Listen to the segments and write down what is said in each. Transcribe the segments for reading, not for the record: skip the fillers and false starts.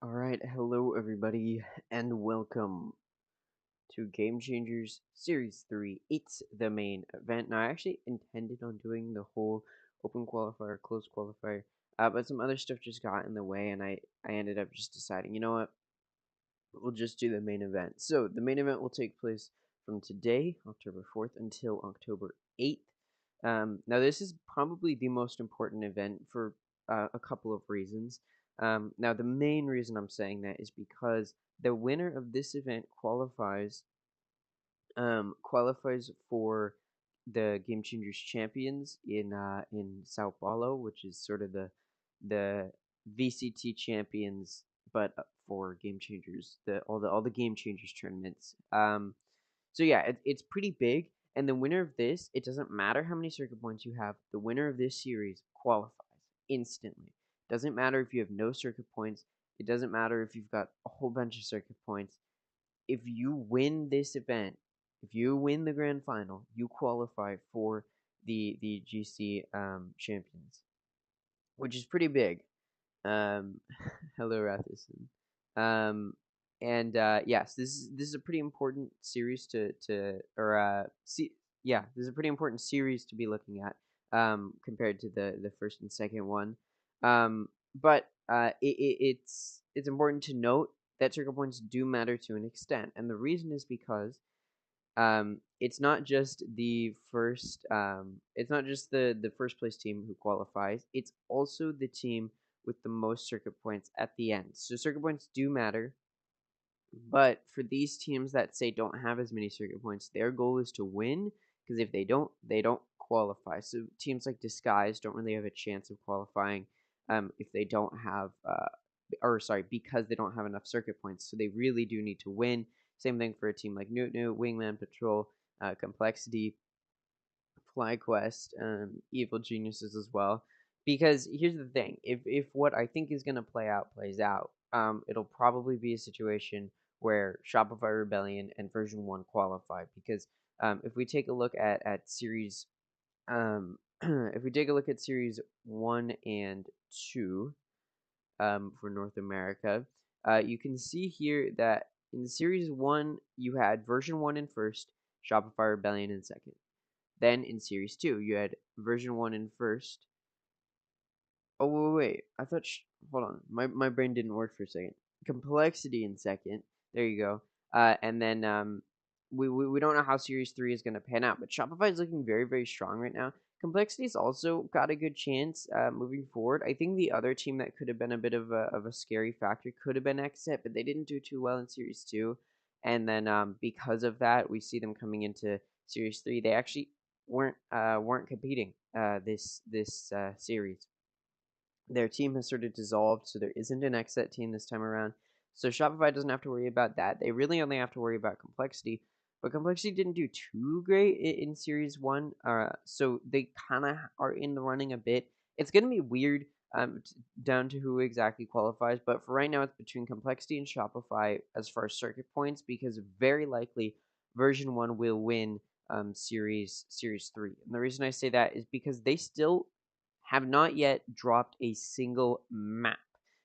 Alright, hello everybody, and welcome to Game Changers Series 3. It's the main event. Now, I actually intended on doing the whole open qualifier, closed qualifier, but some other stuff just got in the way, and I ended up just deciding, you know what, we'll just do the main event. So, the main event will take place from today, October 4th, until October 8th. Now, this is probably the most important event for a couple of reasons. Now, the main reason I'm saying that is because the winner of this event qualifies for the Game Changers Champions in Sao Paulo, which is sort of the VCT Champions, but for Game Changers, all the Game Changers tournaments. So yeah, it's pretty big, and the winner of this, it doesn't matter how many circuit points you have. The winner of this series qualifies instantly. Doesn't matter if you have no circuit points. It doesn't matter if you've got a whole bunch of circuit points. If you win this event, if you win the grand final, you qualify for the GC champions, which is pretty big. Hello, Rathison. Um, and yes, this is a pretty important series this is a pretty important series to be looking at compared to the first and second one. But it's important to note that circle points do matter to an extent, and the reason is because it's not just the first place team who qualifies. It's also the team with the most circuit points at the end. So circuit points do matter, but for these teams that say don't have as many circuit points, their goal is to win, because if they don't qualify. So teams like Disguise don't really have a chance of qualifying if they don't have because they don't have enough circuit points. So they really do need to win. Same thing for a team like Newt, Wingman Patrol, Complexity, FlyQuest, Evil Geniuses as well. Because here's the thing: if what I think is gonna play out plays out, it'll probably be a situation where Shopify Rebellion and version 1 qualify. Because if we take a look at series, if we take a look at series 1 and 2, for North America, you can see here that in Series 1, you had version 1 in first, Shopify Rebellion in second. Then in Series 2, you had version 1 in first. Oh, wait. I thought, hold on. My brain didn't work for a second. Complexity in second. There you go. And then we don't know how Series 3 is going to pan out, but Shopify is looking very, very strong right now. Complexity's also got a good chance moving forward. I think the other team that could have been a bit of a scary factor could have been Exit, but they didn't do too well in Series 2. And then because of that, we see them coming into Series 3. They actually weren't competing this series. Their team has sort of dissolved, so there isn't an Exit team this time around. So Shopify doesn't have to worry about that. They really only have to worry about Complexity. But Complexity didn't do too great in Series 1, so they kind of are in the running a bit. It's going to be weird down to who exactly qualifies, but for right now, it's between Complexity and Shopify as far as circuit points, because very likely version 1 will win Series 3. And the reason I say that is because they still have not yet dropped a single map.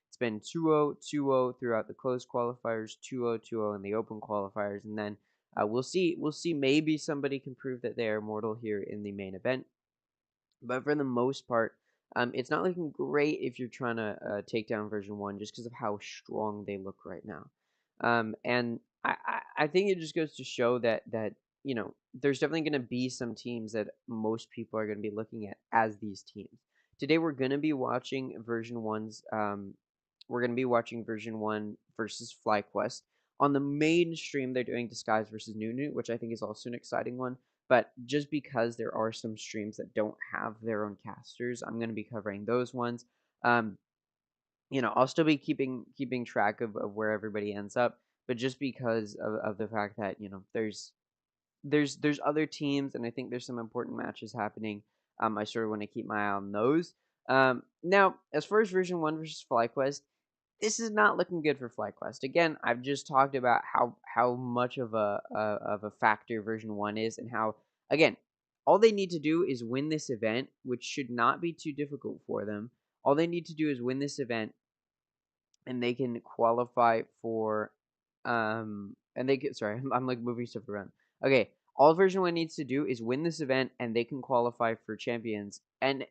It's been 2-0, 2-0 throughout the closed qualifiers, 2-0, 2-0 in the open qualifiers, and then we'll see. Maybe somebody can prove that they are mortal here in the main event. But for the most part, it's not looking great if you're trying to take down version 1, just because of how strong they look right now. And I think it just goes to show that there's definitely going to be some teams that most people are going to be looking at as these teams. Today we're going to be watching version 1's. We're going to be watching version 1 versus FlyQuest. On the main stream, they're doing Disguise versus Nunu, which I think is also an exciting one. But just because there are some streams that don't have their own casters, I'm going to be covering those ones. I'll still be keeping track of where everybody ends up, but just because of the fact that there's other teams, and I think there's some important matches happening. I sort of want to keep my eye on those. Now, as far as version 1 versus FlyQuest, this is not looking good for FlyQuest. Again, I've just talked about how much of a factor version 1 is, and how, again, all they need to do is win this event, which should not be too difficult for them. All they need to do is win this event, and they can qualify for and they can, sorry, I'm like moving stuff around. Okay, all version 1 needs to do is win this event and they can qualify for champions. And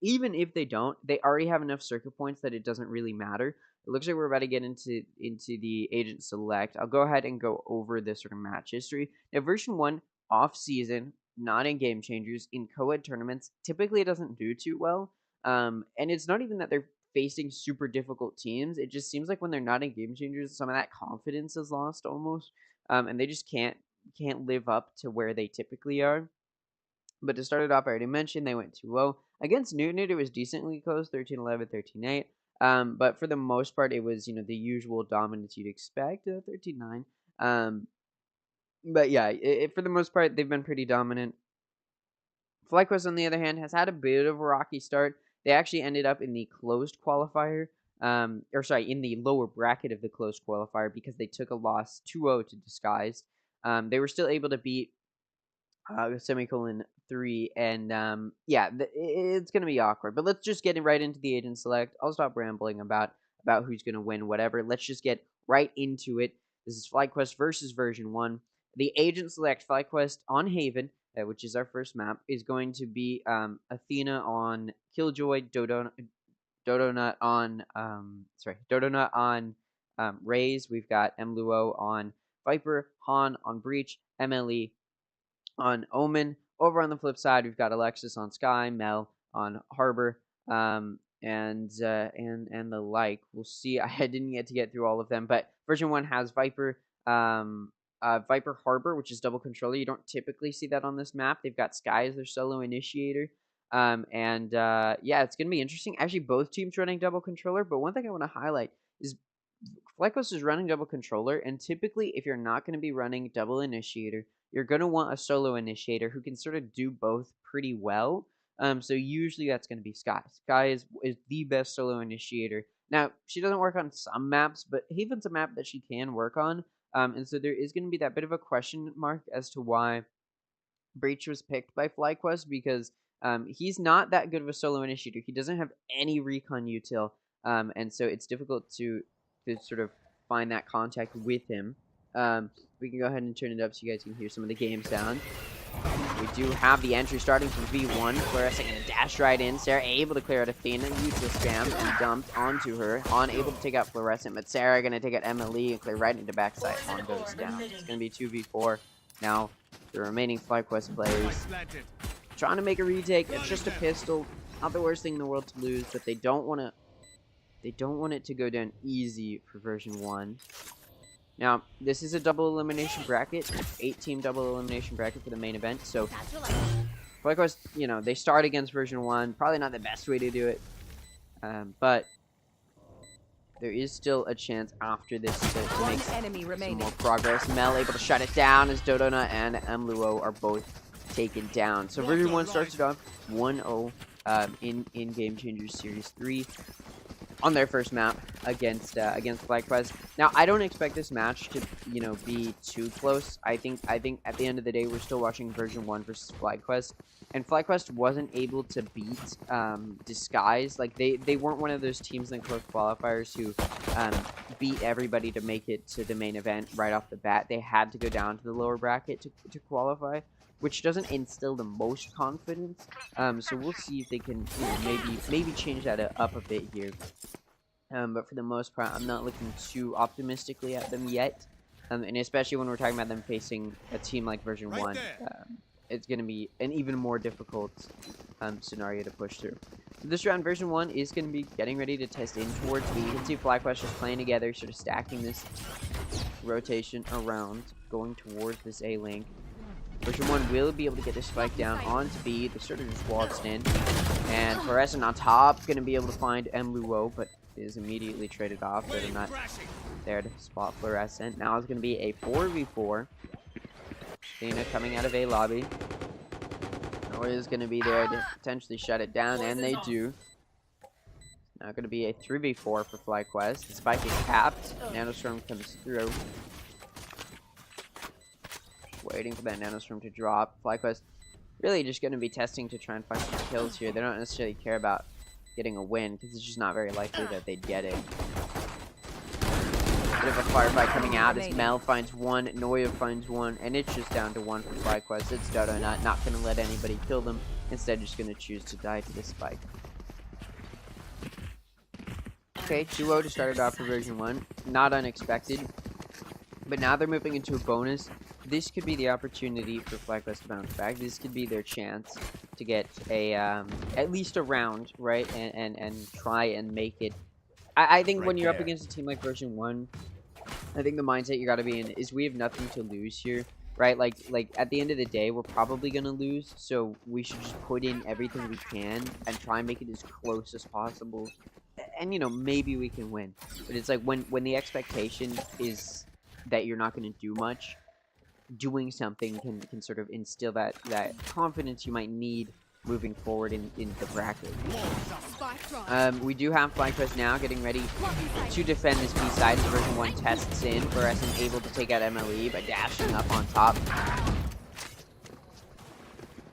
even if they don't, they already have enough circuit points that it doesn't really matter. It looks like we're about to get into the agent select. I'll go ahead and go over this sort of match history. Now, version 1 off season, not in game changers, in co-ed tournaments, typically it doesn't do too well. And it's not even that they're facing super difficult teams. It just seems like when they're not in game changers, some of that confidence is lost almost, and they just can't live up to where they typically are. But to start it off, I already mentioned they went 2-0 against Newton. It was decently close, 13-11, 13-8. But for the most part, it was the usual dominance you'd expect, 13-9. But yeah, for the most part, they've been pretty dominant. FlyQuest, on the other hand, has had a bit of a rocky start. They actually ended up in the closed qualifier, in the lower bracket of the closed qualifier because they took a loss 2-0 to Disguised. They were still able to beat semicolon 3, and yeah, it's gonna be awkward. But let's just get right into the agent select. I'll stop rambling about who's gonna win, whatever. Let's just get right into it. This is FlyQuest versus version 1. The agent select FlyQuest on Haven, which is our first map, is going to be Athena on Killjoy, Dodonut on Raze. We've got Mluo on Viper, Han on Breach, MLE on Omen. Over on the flip side, we've got Alexis on Sky, Mel on Harbor, and the like. We'll see. I didn't get through all of them, but version 1 has Viper, Viper Harbor, which is double controller. You don't typically see that on this map. They've got Sky as their solo initiator. Yeah, it's going to be interesting. Actually, both teams running double controller, but one thing I want to highlight is FlyQuest is running double controller, and typically, if you're not going to be running double initiator, you're going to want a solo initiator who can sort of do both pretty well. So usually that's going to be Sky. Sky is the best solo initiator. Now, she doesn't work on some maps, but Haven's a map that she can work on. And so there is going to be that bit of a question mark as to why Breach was picked by FlyQuest, because he's not that good of a solo initiator. He doesn't have any recon util, and so it's difficult to sort of find that contact with him. We can go ahead and turn it up so you guys can hear some of the game sound. We do have the entry starting from V1. Fluorescent going to dash right in. Sarah able to clear out Athena. Util spam and dumped onto her. Han able to take out Fluorescent, but Sarah going to take out Emily and clear right into backside. Han goes down. It's going to be 2v4. Now, the remaining FlyQuest players trying to make a retake. It's just a pistol. Not the worst thing in the world to lose, but they don't want it to go down easy for version 1. Now, this is a double elimination bracket, 8-team double elimination bracket for the main event. So, FlyQuest, they start against version 1. Probably not the best way to do it, but there is still a chance after this to make some more progress. Mel able to shut it down as Dodona and Mluo are both taken down. So version 1 starts it off 1-0 in Game Changers Series 3 on their first map against FlyQuest. Now, I don't expect this match to be too close. I think at the end of the day, we're still watching version 1 versus FlyQuest. And FlyQuest wasn't able to beat Disguise. Like, they weren't one of those teams in close qualifiers who beat everybody to make it to the main event right off the bat. They had to go down to the lower bracket to qualify, which doesn't instill the most confidence. So we'll see if they can maybe change that up a bit here. But for the most part, I'm not looking too optimistically at them yet. And especially when we're talking about them facing a team like version 1. It's going to be an even more difficult scenario to push through. So this round, version 1 is going to be getting ready to test in towards B. You can see FlyQuest just playing together, sort of stacking this rotation around, going towards this A link. Version 1 will be able to get this spike down onto B. They sort of just waltzed in. And Fluorescent on top, going to be able to find Mluo, but is immediately traded off. They're not there to spot Fluorescent. Now it's going to be a 4v4. Athena coming out of A lobby. Noah is going to be there to potentially shut it down, and they do. Now going to be a 3v4 for FlyQuest. The spike is capped. Nanostorm comes through. Waiting for that Nanostorm to drop. FlyQuest really just going to be testing to try and find some kills here. They don't necessarily care about getting a win, because it's just not very likely that they'd get it. Bit of a firefight coming out as Mel finds one, Noya finds one, and it's just down to one for FlyQuest. It's Dodo not going to let anybody kill them. Instead, just going to choose to die to the spike. Okay, 2-0 to start it off for version 1. Not unexpected. But now they're moving into a bonus. This could be the opportunity for FlyQuest to bounce back. This could be their chance to get a at least a round, right? And try and make it. I think when you're up against a team like version 1, I think the mindset you gotta be in is we have nothing to lose here, right? Like at the end of the day, we're probably gonna lose, so we should just put in everything we can and try and make it as close as possible. And you know, maybe we can win. But it's like when the expectation is that you're not going to do much, doing something can sort of instill that confidence you might need moving forward in the bracket. We do have FlyQuest now getting ready to defend this B side as version 1 tests in. Fluorescent able to take out MLE by dashing up on top.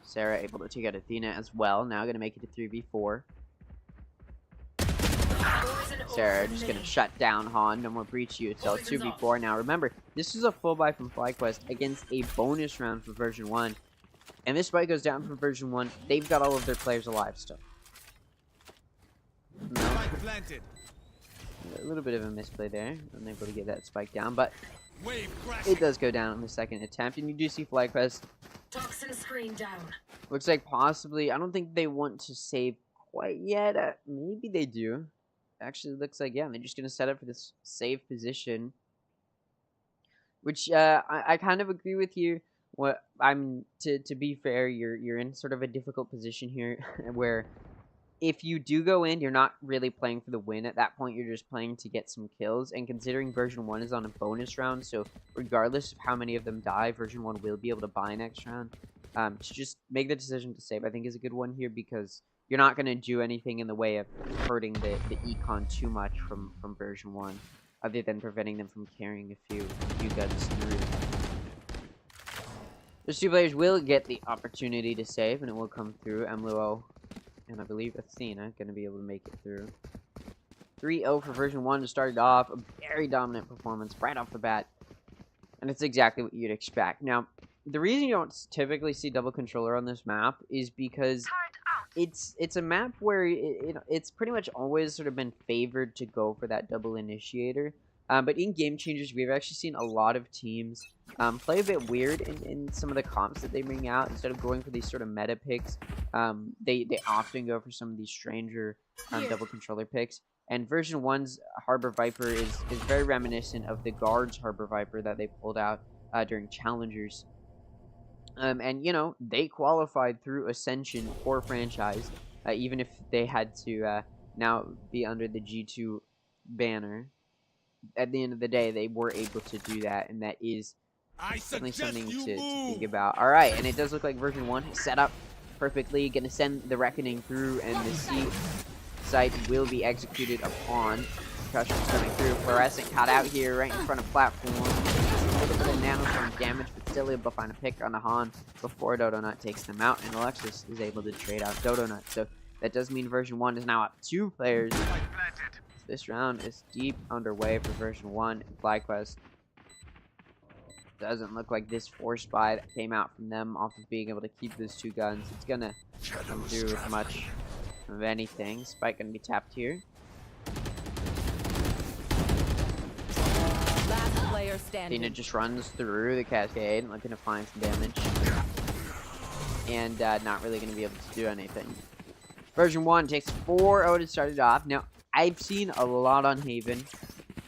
Sarah able to take out Athena as well. Now going to make it a 3v4. Sarah just gonna shut down Han. No more breach USL. 2v4 now. Remember, this is a full buy from FlyQuest against a bonus round for version 1. And this spike goes down for version 1. They've got all of their players alive still. No. A little bit of a misplay there. Unable to get that spike down, but it does go down on the second attempt. And you do see FlyQuest. Toxin screen down. Looks like possibly, I don't think they want to save quite yet. Maybe they do. Actually, looks like, yeah, they're just going to set up for this save position. Which, I kind of agree with you. To be fair, you're in sort of a difficult position here, where if you do go in, you're not really playing for the win. At that point, you're just playing to get some kills. And considering version 1 is on a bonus round, so regardless of how many of them die, version 1 will be able to buy next round. To just make the decision to save, I think, is a good one here, because you're not going to do anything in the way of hurting the econ too much from version 1, other than preventing them from carrying a few guns through. Those two players will get the opportunity to save, and it will come through. Emluo and I believe Athena going to be able to make it through. 3-0 for version 1 to start it off. A very dominant performance right off the bat. And it's exactly what you'd expect. Now, the reason you don't typically see double controller on this map is because it's a map where it's pretty much always sort of been favored to go for that double initiator. But in Game Changers, we've actually seen a lot of teams play a bit weird in some of the comps that they bring out. Instead of going for these sort of meta picks, they often go for some of these stranger double controller picks. And version 1's Harbor Viper is very reminiscent of the Guards Harbor Viper that they pulled out during Challengers. And, you know, they qualified through Ascension for franchise, even if they had to now be under the G2 banner. At the end of the day, they were able to do that, and that is certainly something to think about. All right, and it does look like version 1 is set up perfectly. Going to send the Reckoning through, and the C site will be executed upon. Concussion's coming through. Fluorescent caught out here right in front of platform. A little bit of nanostorm damage, but still able to find a pick on the Han before Dodonut takes them out, and Alexis is able to trade out Dodonut. So that does mean version 1 is now up 2 players. This round is deep underway for version 1. FlyQuest doesn't look like this force buy that came out from them off of being able to keep those 2 guns. It's gonna come through with much of anything. Spike gonna be tapped here. Athena just runs through the cascade, looking to find some damage. And not really going to be able to do anything. Version 1 takes 4-0 to start it off. Now, I've seen a lot on Haven,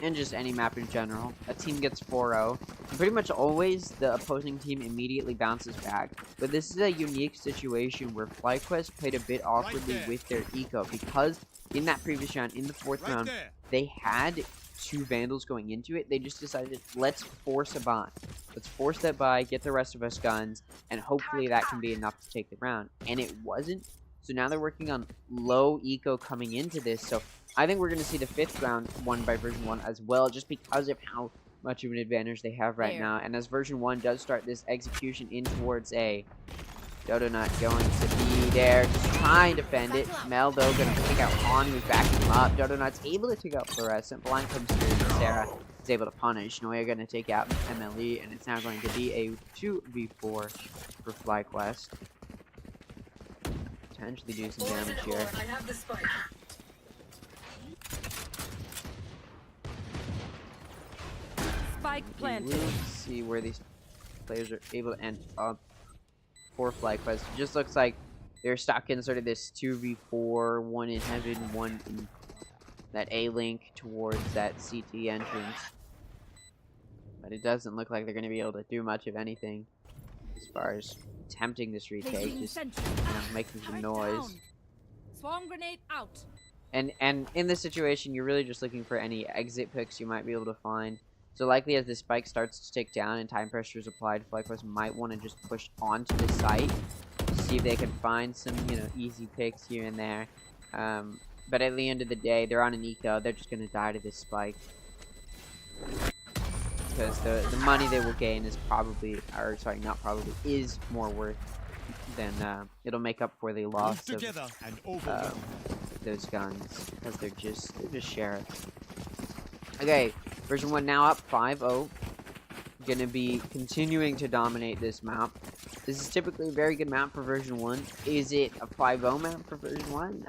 and just any map in general. A team gets 4-0. Pretty much always, the opposing team immediately bounces back. But this is a unique situation where FlyQuest played a bit awkwardly with their eco. Because in that previous round, in the 4th round, they had 2 Vandals going into it. They just decided, let's force a buy. Let's force that buy, get the rest of us guns, and hopefully that can be enough to take the round. And it wasn't. So now they're working on low eco coming into this. So I think we're going to see the 5th round won by version 1 as well, just because of how much of an advantage they have right now. And as version 1 does start this execution in towards A, Dodonut going to be there, just trying to defend it. Mel, though, going to take out Han, who's backing him up. Dodonut's able to take out Fluorescent. Blind comes through. Sarah is able to punish. Noya going to take out MLE, and it's now going to be a 2v4 for FlyQuest. Potentially do some damage here. I have the spike. Spike planted. We'll see where these players are able to end up for FlyQuest. It just looks like they're stuck in sort of this 2v4, one in heaven, one in that A link towards that CT entrance. But it doesn't look like they're going to be able to do much of anything as far as attempting this retake, just making some noise. Swarm grenade out. And in this situation, you're really just looking for any exit picks you might be able to find. So likely as this spike starts to tick down and time pressure is applied, FlyQuest might want to just push onto the site to see if they can find some, easy picks here and there. But at the end of the day, they're on an eco. They're just going to die to this spike. Because the money they will gain is probably, or sorry, not probably, is more worth than it'll make up for the loss of those guns, because they're just sheriffs. Okay, version 1 now up 5-0. Gonna be continuing to dominate this map. This is typically a very good map for version 1. Is it a 5-0 map for version 1?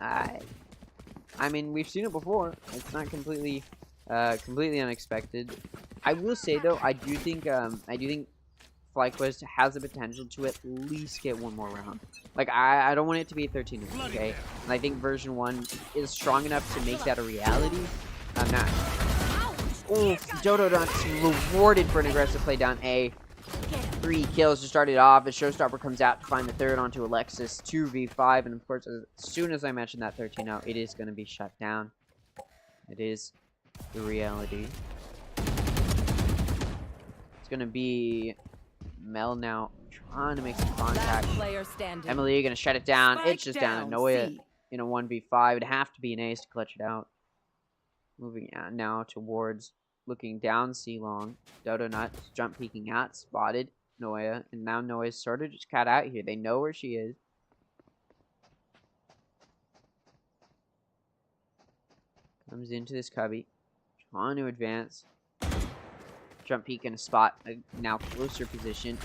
I mean, we've seen it before. It's not completely unexpected. I will say though, I do think FlyQuest has the potential to at least get one more round. Like, I don't want it to be a 13-0, okay? And I think version 1 is strong enough to make that a reality. I'm not. Oof, Dodo Nuts rewarded for an aggressive play down A. 3 kills to start it off. A Showstopper comes out to find the third onto Alexis. 2v5, and of course, as soon as I mention that 13-0, it is going to be shut down. It is the reality. It's going to be Mel now trying to make some contact. Emily going to shut it down. Spike it's just down. Noya in a 1v5. It'd have to be an ace to clutch it out. Moving out now towards looking down C long. Dodo Nuts jump peeking out, spotted Noya, and now Noya's sort of just cut out here. They know where she is. Comes into this cubby, trying to advance. Jump peek in a spot, a now closer position.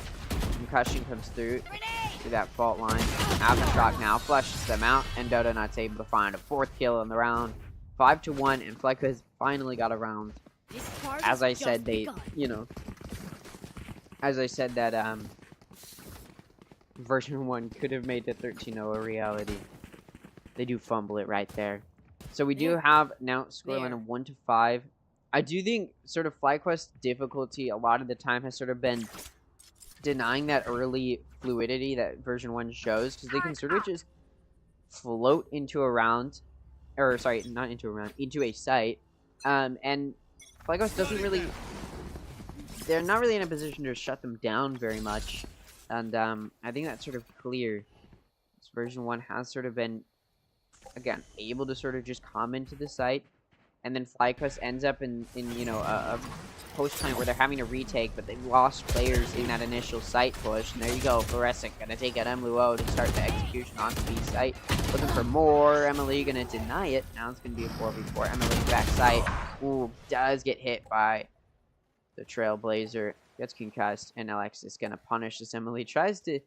Concussion comes through that fault line. Aftershock now flushes them out, and Dodo Nuts able to find a 4th kill in the round. 5-1, and FlyQuest finally got a round. As I said, as I said that version 1 could have made the 13-0 a reality. They do fumble it right there. So we do have now scoreline of 1-5. I do think sort of FlyQuest difficulty a lot of the time has sort of been denying that early fluidity that version 1 shows, because they can sort of just float into a round. Or, sorry, not into a round, into a site. And FlyQuest doesn't really... They're not really in a position to shut them down very much. And I think that's sort of clear. This version 1 has sort of been, again, able to sort of just come into the site. And then FlyQuest ends up in a post point where they're having to retake, but they've lost players in that initial site push. And there you go, Fluorescent gonna take out Emluo to start the execution onto B site. Looking for more. Emily gonna deny it. Now it's gonna be a 4v4. Emily back site. Ooh, does get hit by the Trailblazer. Gets concussed, and Alexis gonna punish this. Emily tries to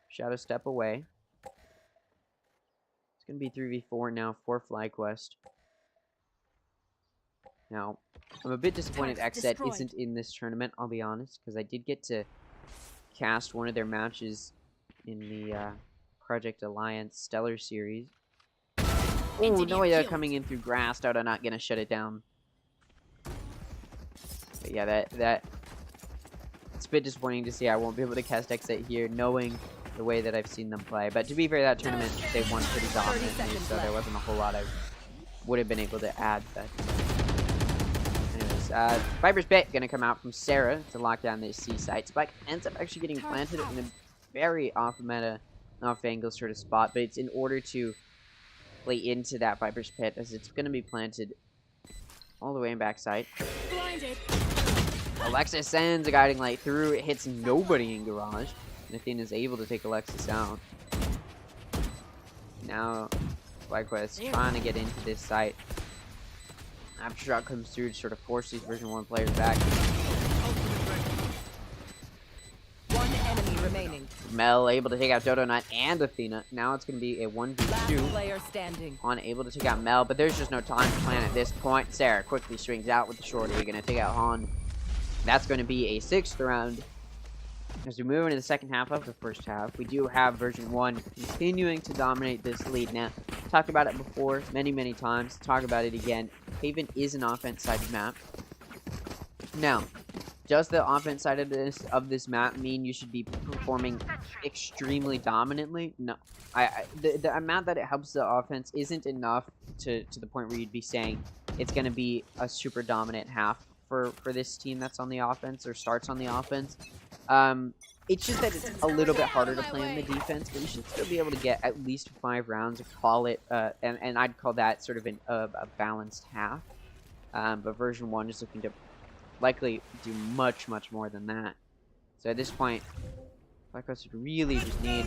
shadow step away. It's gonna be 3v4 now for FlyQuest. Now, I'm a bit disappointed XSET isn't in this tournament, I'll be honest, because I did get to cast one of their matches in the Project Alliance Stellar Series. Oh, Noya coming in through grass. Dodo not going to shut it down. But yeah, it's a bit disappointing to see I won't be able to cast XSET here, knowing the way that I've seen them play. But to be fair, that tournament, they won pretty dominantly, so there wasn't a whole lot I would have been able to add. But Viper's Pit gonna come out from Sarah to lock down this C site. Spike ends up actually getting planted in a very off-meta, off-angle sort of spot, but it's in order to play into that Viper's Pit, as it's gonna be planted all the way in backside. Alexis sends a guiding light through. It hits nobody in garage. Nathan is able to take Alexis out. Now, FlyQuest trying to get into this site. After shot comes through to sort of force these version 1 players back. One enemy remaining. Mel able to take out Dodo Nut and Athena. Now it's going to be a 1v2. Last player standing. On able to take out Mel, but there's just no time to plan at this point. Sarah quickly swings out with the shorty. Going to take out Han. That's going to be a 6th round. As we move into the second half of the first half, we do have version 1 continuing to dominate this lead. Now, talked about it before many times. Talk about it again. Haven is an offense-sided map. Now, does the offense side of this map mean you should be performing extremely dominantly? No. The amount that it helps the offense isn't enough to the point where you'd be saying it's going to be a super dominant half for this team that's on the offense or starts on the offense. It's just that it's a little bit harder to play in the defense, but you should still be able to get at least 5 rounds. Call it, and I'd call that sort of a balanced half. But version 1 is looking to likely do much more than that. So at this point, FlyQuest would really just need...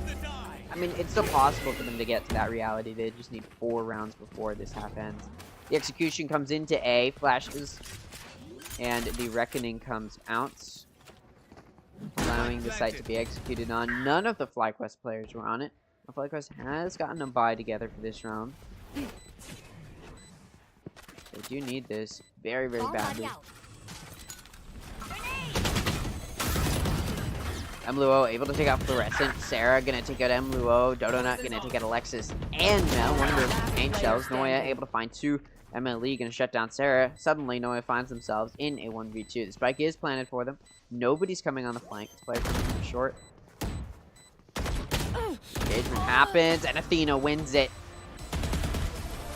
I mean, it's still possible for them to get to that reality. They just need 4 rounds before this half ends. The execution comes into A, flashes, and the Reckoning comes out, allowing the site to be executed on. None of the FlyQuest players were on it. FlyQuest has gotten a bye together for this round. They do need this very badly. Mluo able to take out Fluorescent. Sarah gonna take out Mluo. Dodonut gonna take out Alexis and Mel. One of their main shells. Noya able to find 2. MLE gonna shut down Sarah. Suddenly, Noya finds themselves in a 1v2. The spike is planted for them. Nobody's coming on the flank. The play from short. Engagement happens, and Athena wins it.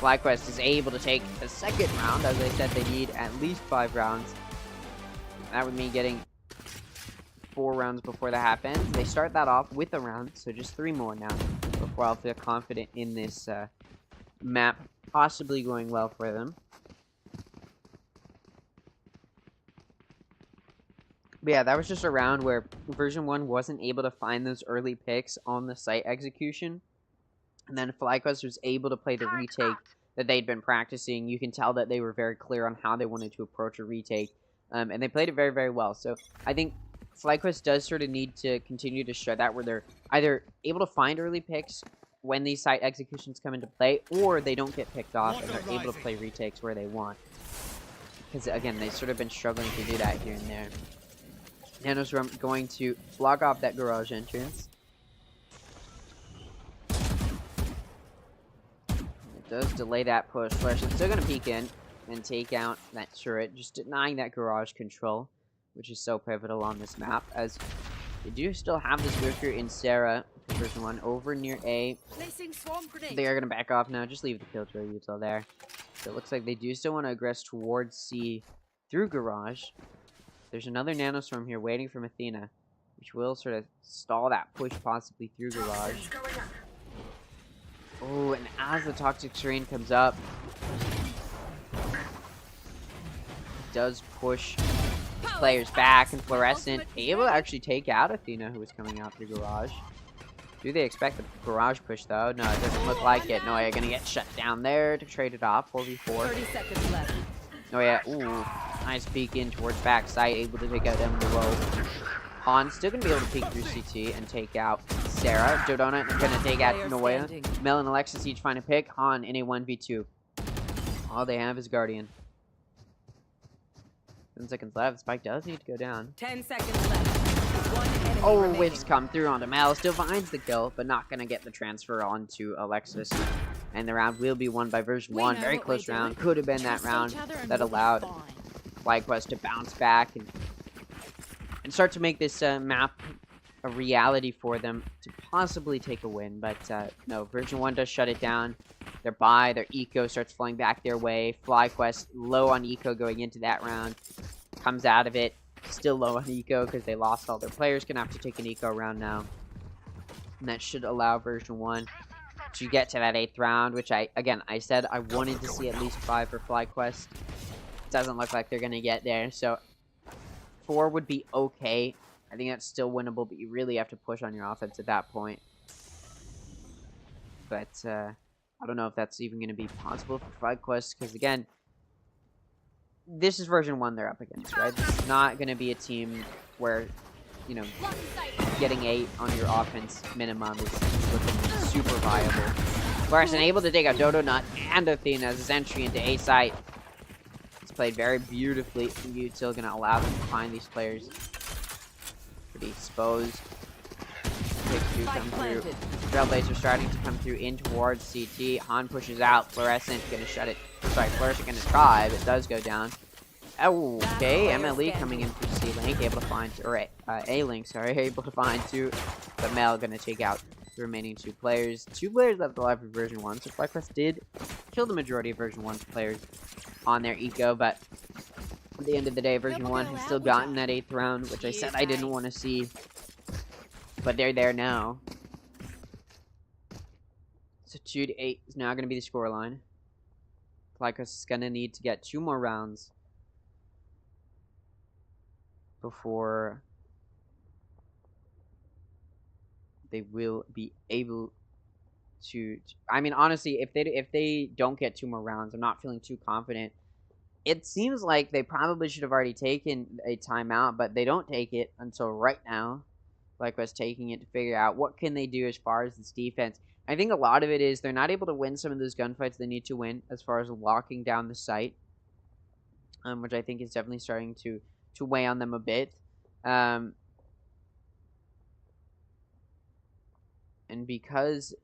FlyQuest is able to take the second round. As I said, they need at least 5 rounds. That would mean getting 4 rounds before the half ends. They start that off with a round, so just 3 more now before I'll feel confident in this map possibly going well for them. But yeah, that was just a round where version 1 wasn't able to find those early picks on the site execution. And then FlyQuest was able to play the retake that they'd been practicing. You can tell that they were very clear on how they wanted to approach a retake. And they played it very well. So I think FlyQuest does sort of need to continue to show that, where they're either able to find early picks when these site executions come into play, or they don't get picked off and they're able to play retakes where they want. Because, again, they've sort of been struggling to do that here and there. Nanos going to block off that garage entrance. It does delay that push. Flash is still going to peek in and take out that turret, just denying that garage control, which is so pivotal on this map, as they do still have this worker in Sarah, version 1, over near A. Placing swarm grenade. They are going to back off now. Just leave the Killjoy util there. So it looks like they do still want to aggress towards C through garage. There's another nanostorm here waiting from Athena, which will sort of stall that push possibly through garage. Oh, and as the toxic terrain comes up, it does push players back, and Fluorescent able to actually take out Athena, who was coming out through garage. Do they expect the garage push, though? No, it doesn't look like it. Noya gonna get shut down there to trade it off. 4v4. 30 seconds left. Noya, ooh, nice peek in towards backside, able to take out Mluo. Han still gonna be able to peek through CT and take out Sarah. Dodona gonna take out Noya. Mel and Alexis each find a pick. Han in a 1v2. All they have is Guardian. 10 seconds left. Spike does need to go down. 10 seconds left. One enemy Oh, remaining. whiffs come through onto Mel. Still finds the kill, but not going to get the transfer onto Alexis. And the round will be won by version 1. Very close round. Could have been that round that allowed FlyQuest to bounce back and start to make this map a reality for them to possibly take a win. But no, version 1 does shut it down. Their buy, their eco starts flowing back their way. FlyQuest low on eco going into that round. Comes out of it. Still low on eco because they lost all their players. Gonna have to take an eco round now. And that should allow version 1 to get to that 8th round, which I said I wanted to see at least 5 for FlyQuest. Doesn't look like they're gonna get there. So 4 would be okay. I think that's still winnable, but you really have to push on your offense at that point. But I don't know if that's even going to be possible for FlyQuest, because again, this is version 1 they're up against, right? This is not going to be a team where, you know, getting 8 on your offense minimum is looking super viable. Fluorescent able to take out Dodo Nut and Athena as his entry into A site. It's played very beautifully. Util going to allow them to find these players. Pretty exposed. Quick 2 come through. Trailblazer starting to come through in towards CT. Han pushes out. Fluorescent going to shut it. Sorry, Fluorescent going to try, but it does go down. Oh, okay, MLE coming in for C-Link, able to find, or A-Link, sorry, able to find 2. But Mel going to take out the remaining 2 players. 2 players left alive for version 1, so FlyQuest did kill the majority of version 1 players on their eco, but at the end of the day, version 1 has still gotten that 8th round, which I said I didn't want to see. But they're there now. So 2-8 is now going to be the scoreline. FlyQuest is going to need to get 2 more rounds before they will be able to. I mean, honestly, if they don't get 2 more rounds, I'm not feeling too confident. It seems like they probably should have already taken a timeout, but they don't take it until right now. FlyQuest taking it to figure out what can they do as far as this defense. I think a lot of it is they're not able to win some of those gunfights they need to win as far as locking down the site, which I think is definitely starting to weigh on them a bit. And because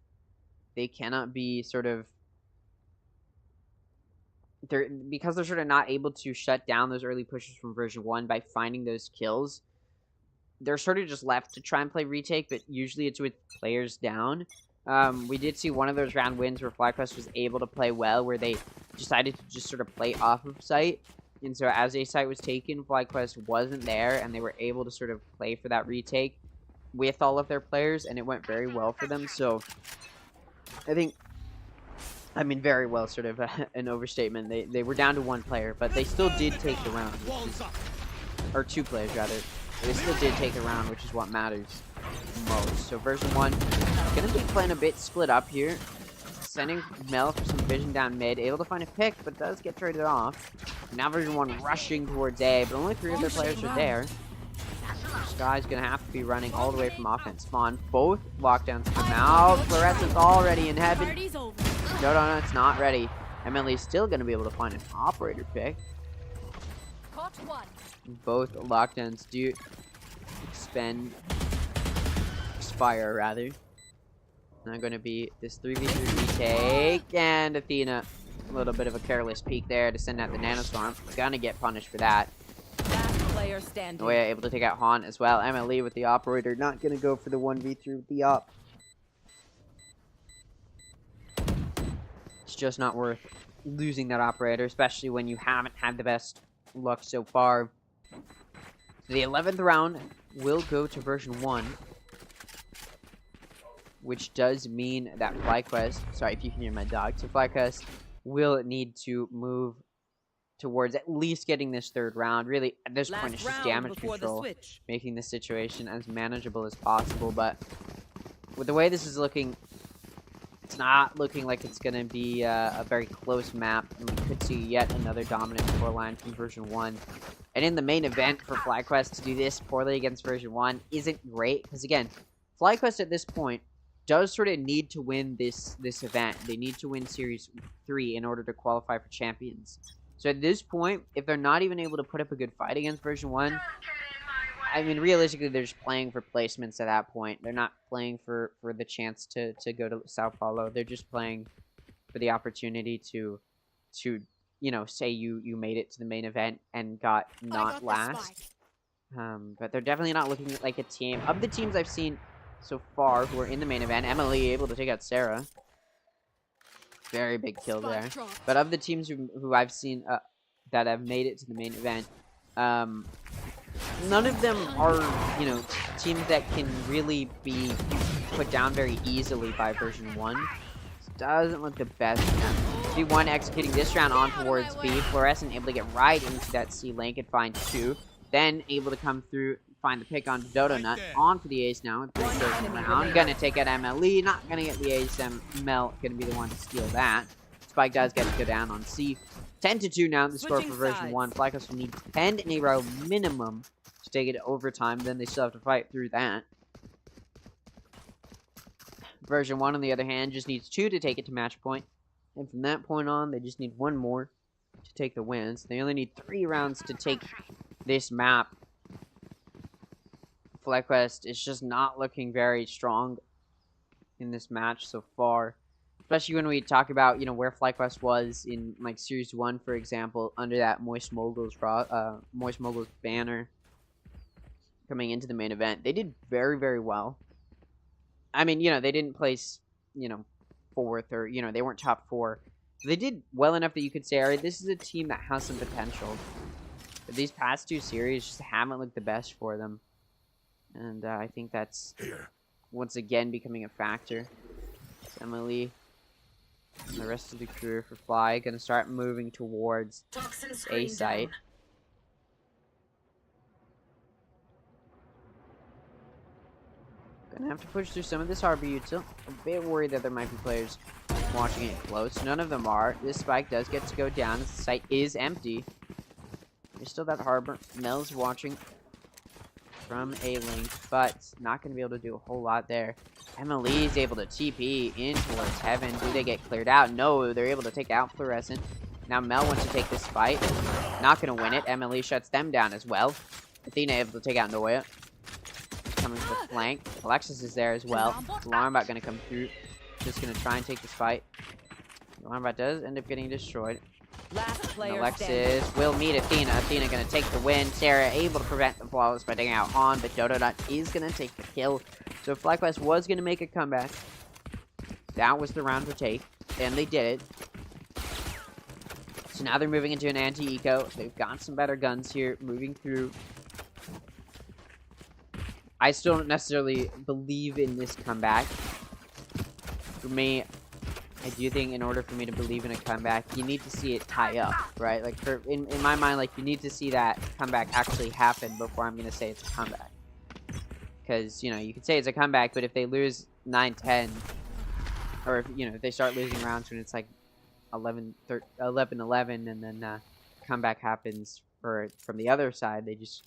they cannot be because they're sort of not able to shut down those early pushes from version 1 by finding those kills, they're sort of just left to try and play retake, but usually it's with players down. We did see one of those round wins where FlyQuest was able to play well, where they decided to just sort of play off of site. And so as a site was taken, FlyQuest wasn't there, and they were able to sort of play for that retake with all of their players, and it went very well for them. So I think, I mean, very well, sort of an overstatement. They were down to 1 player, but they still did take the round, or 2 players rather. They still did take the round, which is what matters most. So version 1 gonna be playing a bit split up here, sending Mel for some vision down mid, able to find a pick, but does get traded off. Now version 1 rushing towards A, but only 3 of their players are there. Sky's gonna have to be running all the way from offense spawn. Both lockdowns come out. Fluorescent's already in heaven. No, it's not ready. MLE's still gonna be able to find an operator pick. Both lockdowns do expire rather. Now going to be this 3v3 retake, and Athena, a little bit of a careless peek there to send out the nanostorm. Gonna get punished for that. Last player standing. Noya able to take out Han as well. MLE with the operator, not gonna go for the 1v3 with the op. It's just not worth losing that operator, especially when you haven't had the best luck so far. The 11th round will go to version 1, which does mean that FlyQuest, sorry if you can hear my dog, so FlyQuest will need to move towards at least getting this 3rd round. Really, at this point, it's just damage control, making the situation as manageable as possible. But with the way this is looking, it's not looking like it's going to be a very close map, and we could see yet another dominant scoreline from version 1. And in the main event, for FlyQuest to do this poorly against version 1 isn't great, because again, FlyQuest at this point does sort of need to win this event. They need to win Series 3 in order to qualify for Champions. So at this point, if they're not even able to put up a good fight against version 1, I mean, realistically, they're just playing for placements at that point. They're not playing for the chance to go to Sao Paulo. They're just playing for the opportunity to you know, say you made it to the main event and got not last. But they're definitely not looking like a team. Of the teams I've seen so far who are in the main event, Emily able to take out Sarah. Very big kill there. But of the teams who I've seen that have made it to the main event, none of them are, you know, teams that can really be put down very easily by version 1. Doesn't look the best. B1 executing this round on towards B. Fluorescent able to get right into that C lane and find 2. Then able to come through, find the pick on Dodo Nut. On for the ace now with 3 kills round. Gonna take out MLE. Not gonna get the ace. Mel gonna be the one to steal that. Spike does get to go down on C. 10-2 now, the score Switching for version sides. 1. FlyQuest will need 10 in a row minimum to take it to overtime. Then they still have to fight through that. Version 1, on the other hand, just needs 2 to take it to match point. And from that point on, they just need 1 more to take the wins. They only need 3 rounds to take this map. FlyQuest is just not looking very strong in this match so far. Especially when we talk about, you know, where FlyQuest was in, like, Series 1, for example, under that Moist Moguls banner coming into the main event. They did very, very well. I mean, you know, they didn't place, you know, 4th or, you know, they weren't top 4. They did well enough that you could say, all right, this is a team that has some potential. But these past 2 series just haven't looked the best for them. And I think that's, once again, becoming a factor. Emily and the rest of the crew for Fly going to start moving towards A site. Gonna have to push through some of this harbor util. A bit worried that there might be players watching it close. None of them are. This spike does get to go down as the site is empty. There's still that harbor. Mel's watching from a link, but not going to be able to do a whole lot there. Emily's able to TP in towards Heaven. Do they get cleared out? No, they're able to take out Fluorescent. Now Mel wants to take this fight. Not going to win it. Emily shuts them down as well. Athena able to take out Noya. Coming to the flank. Alexis is there as well. Alarmbot going to come through. Just going to try and take this fight. Alarmbot does end up getting destroyed. Last player Alexis standing. will meet Athena. Athena going to take the win. Sarah able to prevent the flawless by taking out Han, but Dodonut is going to take the kill. So if FlyQuest was going to make a comeback, that was the round to take, and they did it. So now they're moving into an anti-eco. They've got some better guns here, moving through. I still don't necessarily believe in this comeback. For me, I do think in order for me to believe in a comeback, you need to see it tie up, right? Like, in my mind, like, you need to see that comeback actually happen before I'm going to say it's a comeback. Because, you know, you could say it's a comeback, but if they lose 9-10, or, if, you know, if they start losing rounds when it's like 11-11, and then comeback happens from the other side, they just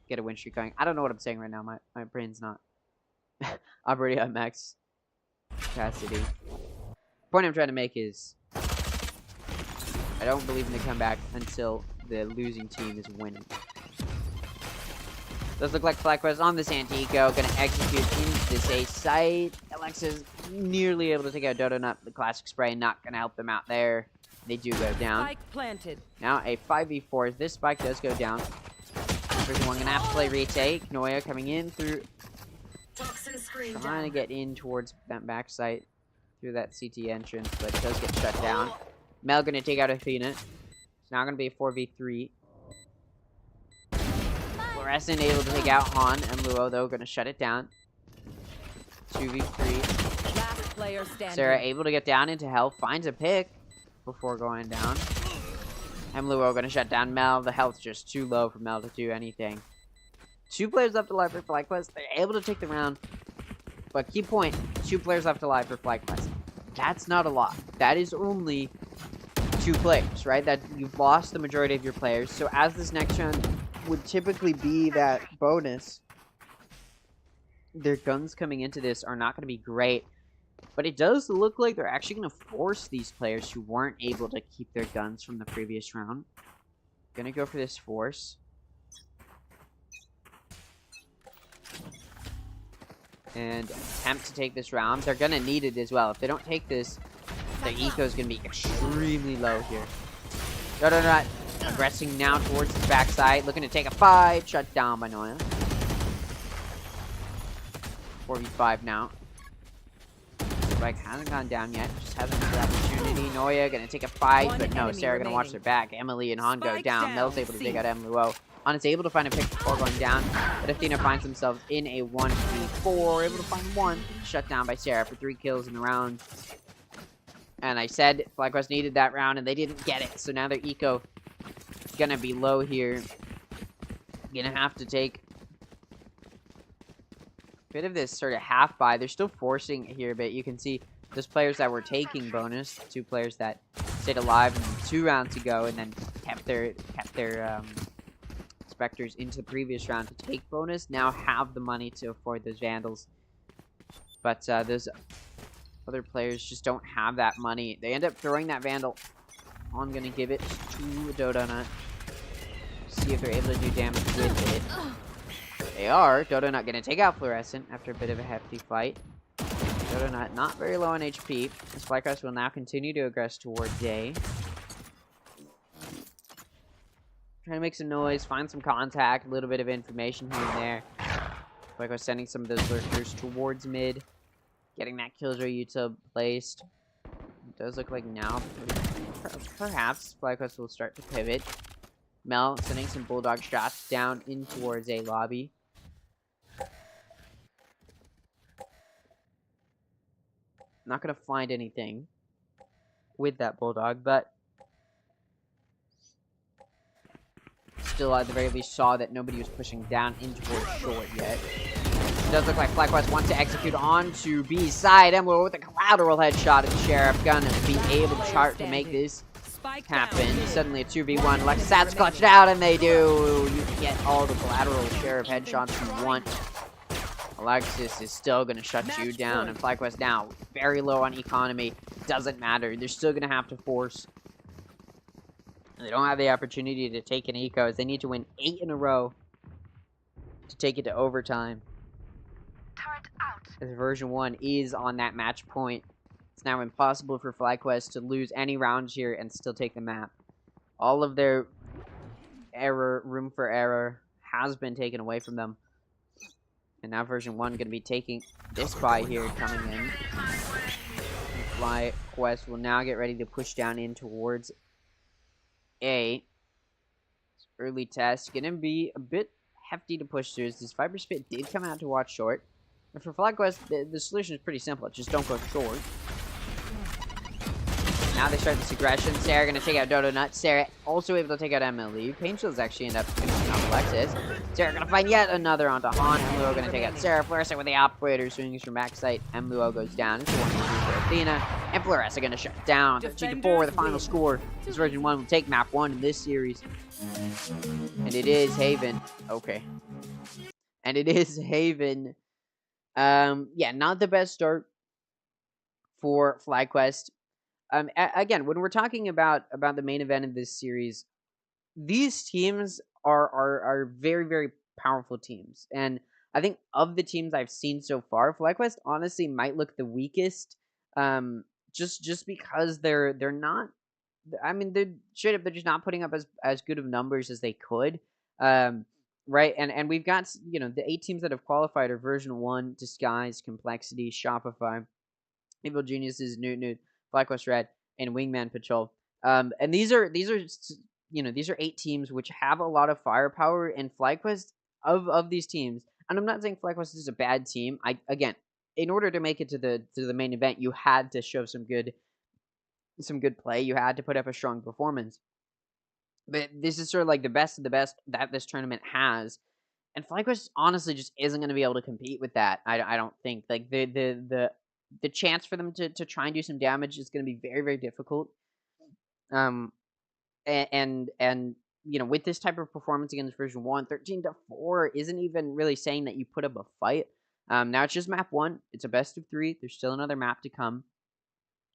get a win streak going. I don't know what I'm saying right now. My brain's not operating at max capacity. The point I'm trying to make is I don't believe in the comeback until the losing team is winning. Does look like FlyQuest on this anti-eco, gonna execute into this A site. Alexa's nearly able to take out Dodonut. The classic spray not gonna help them out there. They do go down. Spike planted. Now a 5v4. This spike does go down. Version 1 gonna have to play retake. Noya coming in through, trying to get in towards that back site through that CT entrance, but it does get shut down. Mel gonna take out Athena. It's now gonna be a 4v3. Fluorescent able to take out Han and Luo, though, gonna shut it down. 2v3. Last player standing. Sarah able to get down into health, finds a pick before going down. And Luo gonna shut down Mel. The health's just too low for Mel to do anything. 2 players left alive for FlyQuest. They're able to take the round. But key point, 2 players left alive for FlyQuest. That's not a lot. That is only 2 players, right? That you've lost the majority of your players. So as this next round would typically be that bonus, their guns coming into this are not going to be great. But it does look like they're actually going to force these players who weren't able to keep their guns from the previous round. Gonna go for this force. And attempt to take this round. They're gonna need it as well. If they don't take this, the eco is gonna be extremely low here. Dodonut aggressing now towards his backside, looking to take a fight. Shut down by Noya. 4v5 now. Spike hasn't gone down yet. Just hasn't had the opportunity. Noya gonna take a fight, but no. Sarah gonna watch their back. Emily and Han go down. Mel's able to take out Luo. Han is able to find a pick before going down, but Athena finds themselves in a 1v4, able to find 1. Shut down by Sarah for 3 kills in the round. And I said FlyQuest needed that round, and they didn't get it. So now their eco is gonna be low here. Gonna have to take a bit of this sort of half buy. They're still forcing here, but you can see those players that were taking bonus, 2 players that stayed alive in 2 rounds to go, and then kept their Spectres into the previous round to take bonus. Now have the money to afford those Vandals, but those other players just don't have that money. They end up throwing that Vandal. I'm gonna give it to Dodonut. See if they're able to do damage with it. They are. Dodonut gonna take out Fluorescent after a bit of a hefty fight. Dodonut not very low on HP. Spikehouse will now continue to aggress towards A. Trying to make some noise, find some contact, a little bit of information here and there. Spikehouse sending some of those lurkers towards mid. Getting that Killjoy util placed. It does look like now, perhaps, Spikehouse will start to pivot. Mel sending some Bulldog shots down in towards A lobby. Not going to find anything with that Bulldog, but still at the very least saw that nobody was pushing down in towards short yet. It does look like FlyQuest wants to execute onto B side. Emlo with a collateral headshot at the Sheriff. Gonna be able to chart to make this happen. Suddenly a 2v1. Lexat's clutched out, and they do. You get all the collateral Sheriff headshots you want. Alexis is still going to shut you down, and FlyQuest now very low on economy. Doesn't matter. They're still going to have to force. They don't have the opportunity to take an eco, as they need to win 8 in a row to take it to overtime. As version 1 is on that match point, it's now impossible for FlyQuest to lose any rounds here and still take the map. All of their room for error has been taken away from them. And now version 1 going to be taking this buy here coming in. FlyQuest will now get ready to push down in towards A. This early test going to be a bit hefty to push through. This Viper Spit did come out to watch short. And for FlyQuest, the solution is pretty simple. Just don't go short. Now they start this aggression. Sarah going to take out Dodo Nut. Sarah also able to take out MLE. Pain Shields actually end up finishing off Alexis. Sarah going to find yet another onto Han. MLUO going to take out Sarah. Fluorescent with the operator swings from backside. MLUO goes down. It's a 1-2 for Athena. And Fluorescent going to shut down. 13-4 the final score. This version 1 will take map 1 in this series. And it is Haven. Okay. And it is Haven. Yeah, not the best start for FlyQuest. Again, when we're talking about the main event of this series, these teams are very, very powerful teams. And I think of the teams I've seen so far, FlyQuest honestly might look the weakest. Just because they're not. I mean, they're straight up, they're just not putting up as good of numbers as they could. Right, and we've got, you know, the 8 teams that have qualified are version 1, Disguise, Complexity, Shopify, Evil Geniuses, Newt, FlyQuest Red, and Wingman Patrol. And these are you know, these are 8 teams which have a lot of firepower, and FlyQuest of these teams. And I'm not saying FlyQuest is a bad team. Again, in order to make it to the main event, you had to show some good play. You had to put up a strong performance. But this is sort of like the best of the best that this tournament has. And FlyQuest honestly just isn't going to be able to compete with that. I don't think. Like, the chance for them to try and do some damage is going to be very, very difficult. And you know, with this type of performance against version 1, 13-4 isn't even really saying that you put up a fight. Now it's just map 1. It's a best of 3. There's still another map to come.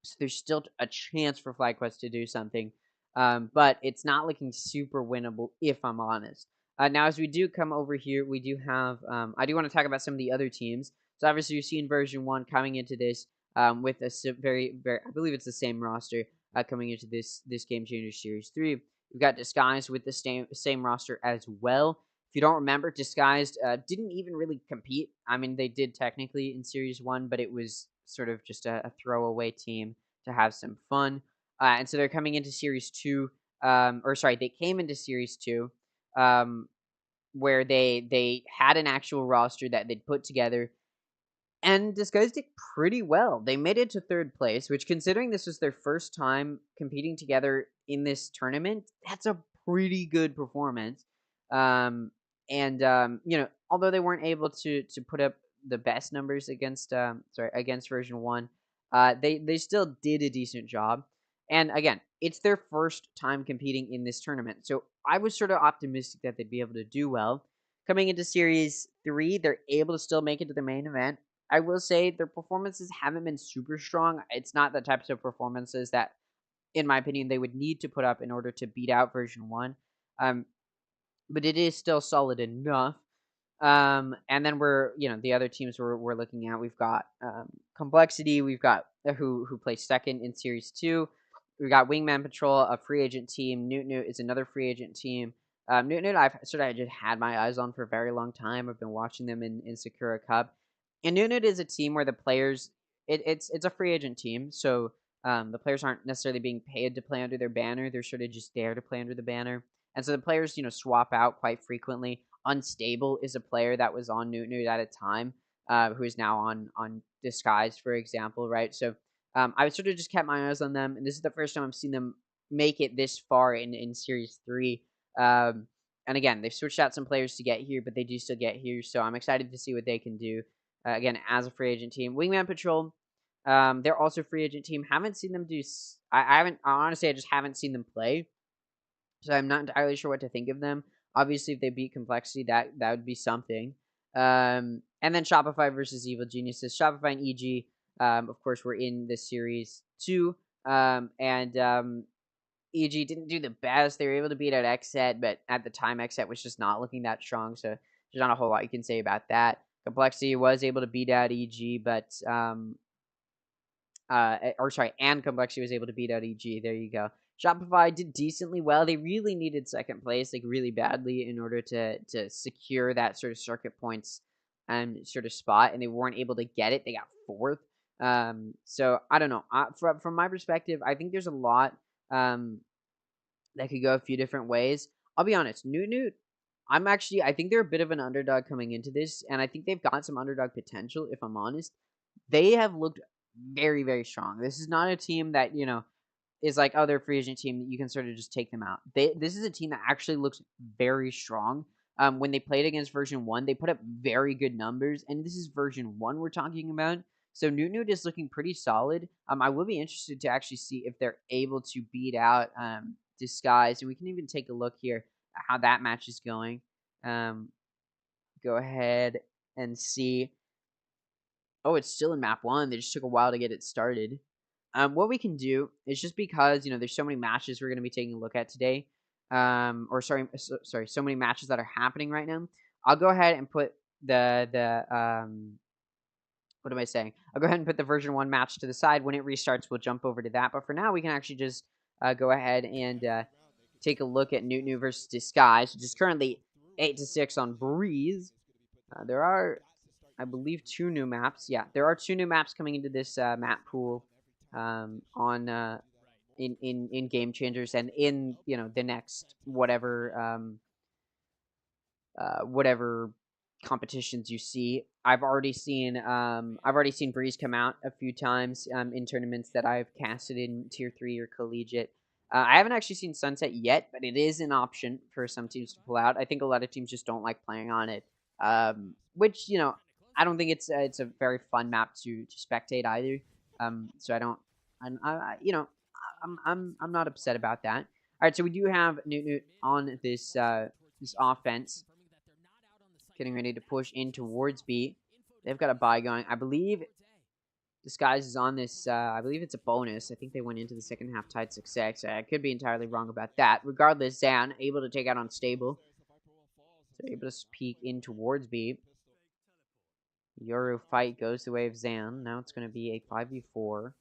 So there's still a chance for FlyQuest to do something. But it's not looking super winnable, if I'm honest. Now, as we do come over here, we do have... I do want to talk about some of the other teams. So, obviously, you've seen version 1 coming into this with a very, very... I believe it's the same roster coming into this Game Changer Series 3. We've got Disguised with the same roster as well. If you don't remember, Disguised didn't even really compete. I mean, they did technically in Series 1, but it was sort of just a throwaway team to have some fun. And so they're coming into Series 2, they came into Series 2, where they had an actual roster that they'd put together, and Disguised did pretty well. They made it to 3rd place, which, considering this was their first time competing together in this tournament, that's a pretty good performance. You know, although they weren't able to put up the best numbers against version 1, they still did a decent job. And again, it's their first time competing in this tournament. So I was sort of optimistic that they'd be able to do well. Coming into Series 3, they're able to still make it to the main event. I will say their performances haven't been super strong. It's not the types of performances that, in my opinion, they would need to put up in order to beat out version 1. But it is still solid enough. And then the other teams we're looking at. We've got Complexity. We've got who placed second in Series 2. We've got Wingman Patrol, a free agent team. Newt Newt is another free agent team. Newt Newt, I've sort of just had my eyes on for a very long time. I've been watching them in Sakura Cup. And Newt Newt is a team where the players, it's a free agent team. So the players aren't necessarily being paid to play under their banner. They're sort of just there to play under the banner. And so the players, swap out quite frequently. Unstable is a player that was on Newt Newt at a time, who is now on Disguise, for example, right? So I sort of just kept my eyes on them, and this is the first time I've seen them make it this far in Series 3. And again, they've switched out some players to get here, but they do still get here, so I'm excited to see what they can do, again, as a free agent team. Wingman Patrol, they're also a free agent team. Haven't seen them do... honestly, I just haven't seen them play, so I'm not entirely sure what to think of them. Obviously, if they beat Complexity, that would be something. And then Shopify versus Evil Geniuses. Shopify and EG, of course, were in this series too. And EG didn't do the best. They were able to beat out XSET, but at the time, XSET was just not looking that strong. So there's not a whole lot you can say about that. Complexity was able to beat out EG, but and Complexity was able to beat out EG. There you go. Shopify did decently well. They really needed second place, like really badly, in order to secure that sort of circuit points sort of spot, and they weren't able to get it. They got fourth. So I don't know. From my perspective, I think there's a lot that could go a few different ways. I'll be honest, Newt Newt, I think they're a bit of an underdog coming into this, and I think they've got some underdog potential, if I'm honest. They have looked very, very strong. This is not a team that, is like other free agent team that you can sort of just take them out. This is a team that actually looks very strong. When they played against version 1, they put up very good numbers, and this is version 1 we're talking about. So Newt Newt is looking pretty solid. I will be interested to actually see if they're able to beat out Disguise, and we can even take a look here at how that match is going. Go ahead and see. Oh, it's still in map 1. They just took a while to get it started. What we can do is, just because there's so many matches we're going to be taking a look at today, so many matches that are happening right now. I'll go ahead and put what am I saying? I'll go ahead and put the version 1 match to the side. When it restarts, we'll jump over to that. But for now, we can actually just go ahead and take a look at Newt Newt versus Disguise, which is currently 8-6 on Breeze. There are, I believe, 2 new maps. Yeah, there are 2 new maps coming into this map pool in Game Changers, and in the next whatever competitions you see. I've already seen Breeze come out a few times in tournaments that I've casted in Tier 3 or Collegiate. I haven't actually seen Sunset yet, but it is an option for some teams to pull out. I think a lot of teams just don't like playing on it, which I don't think it's a very fun map to spectate either. So I don't, I'm not upset about that. All right, so we do have Newt Newt on this offense, getting ready to push in towards B. They've got a buy going. I believe Disguise is on this. I believe it's a bonus. I think they went into the second half tied 6-6. I could be entirely wrong about that. Regardless, Zan able to take out Unstable. So able to peek in towards B. Yoru fight goes the way of Zan. Now it's going to be a 5v4.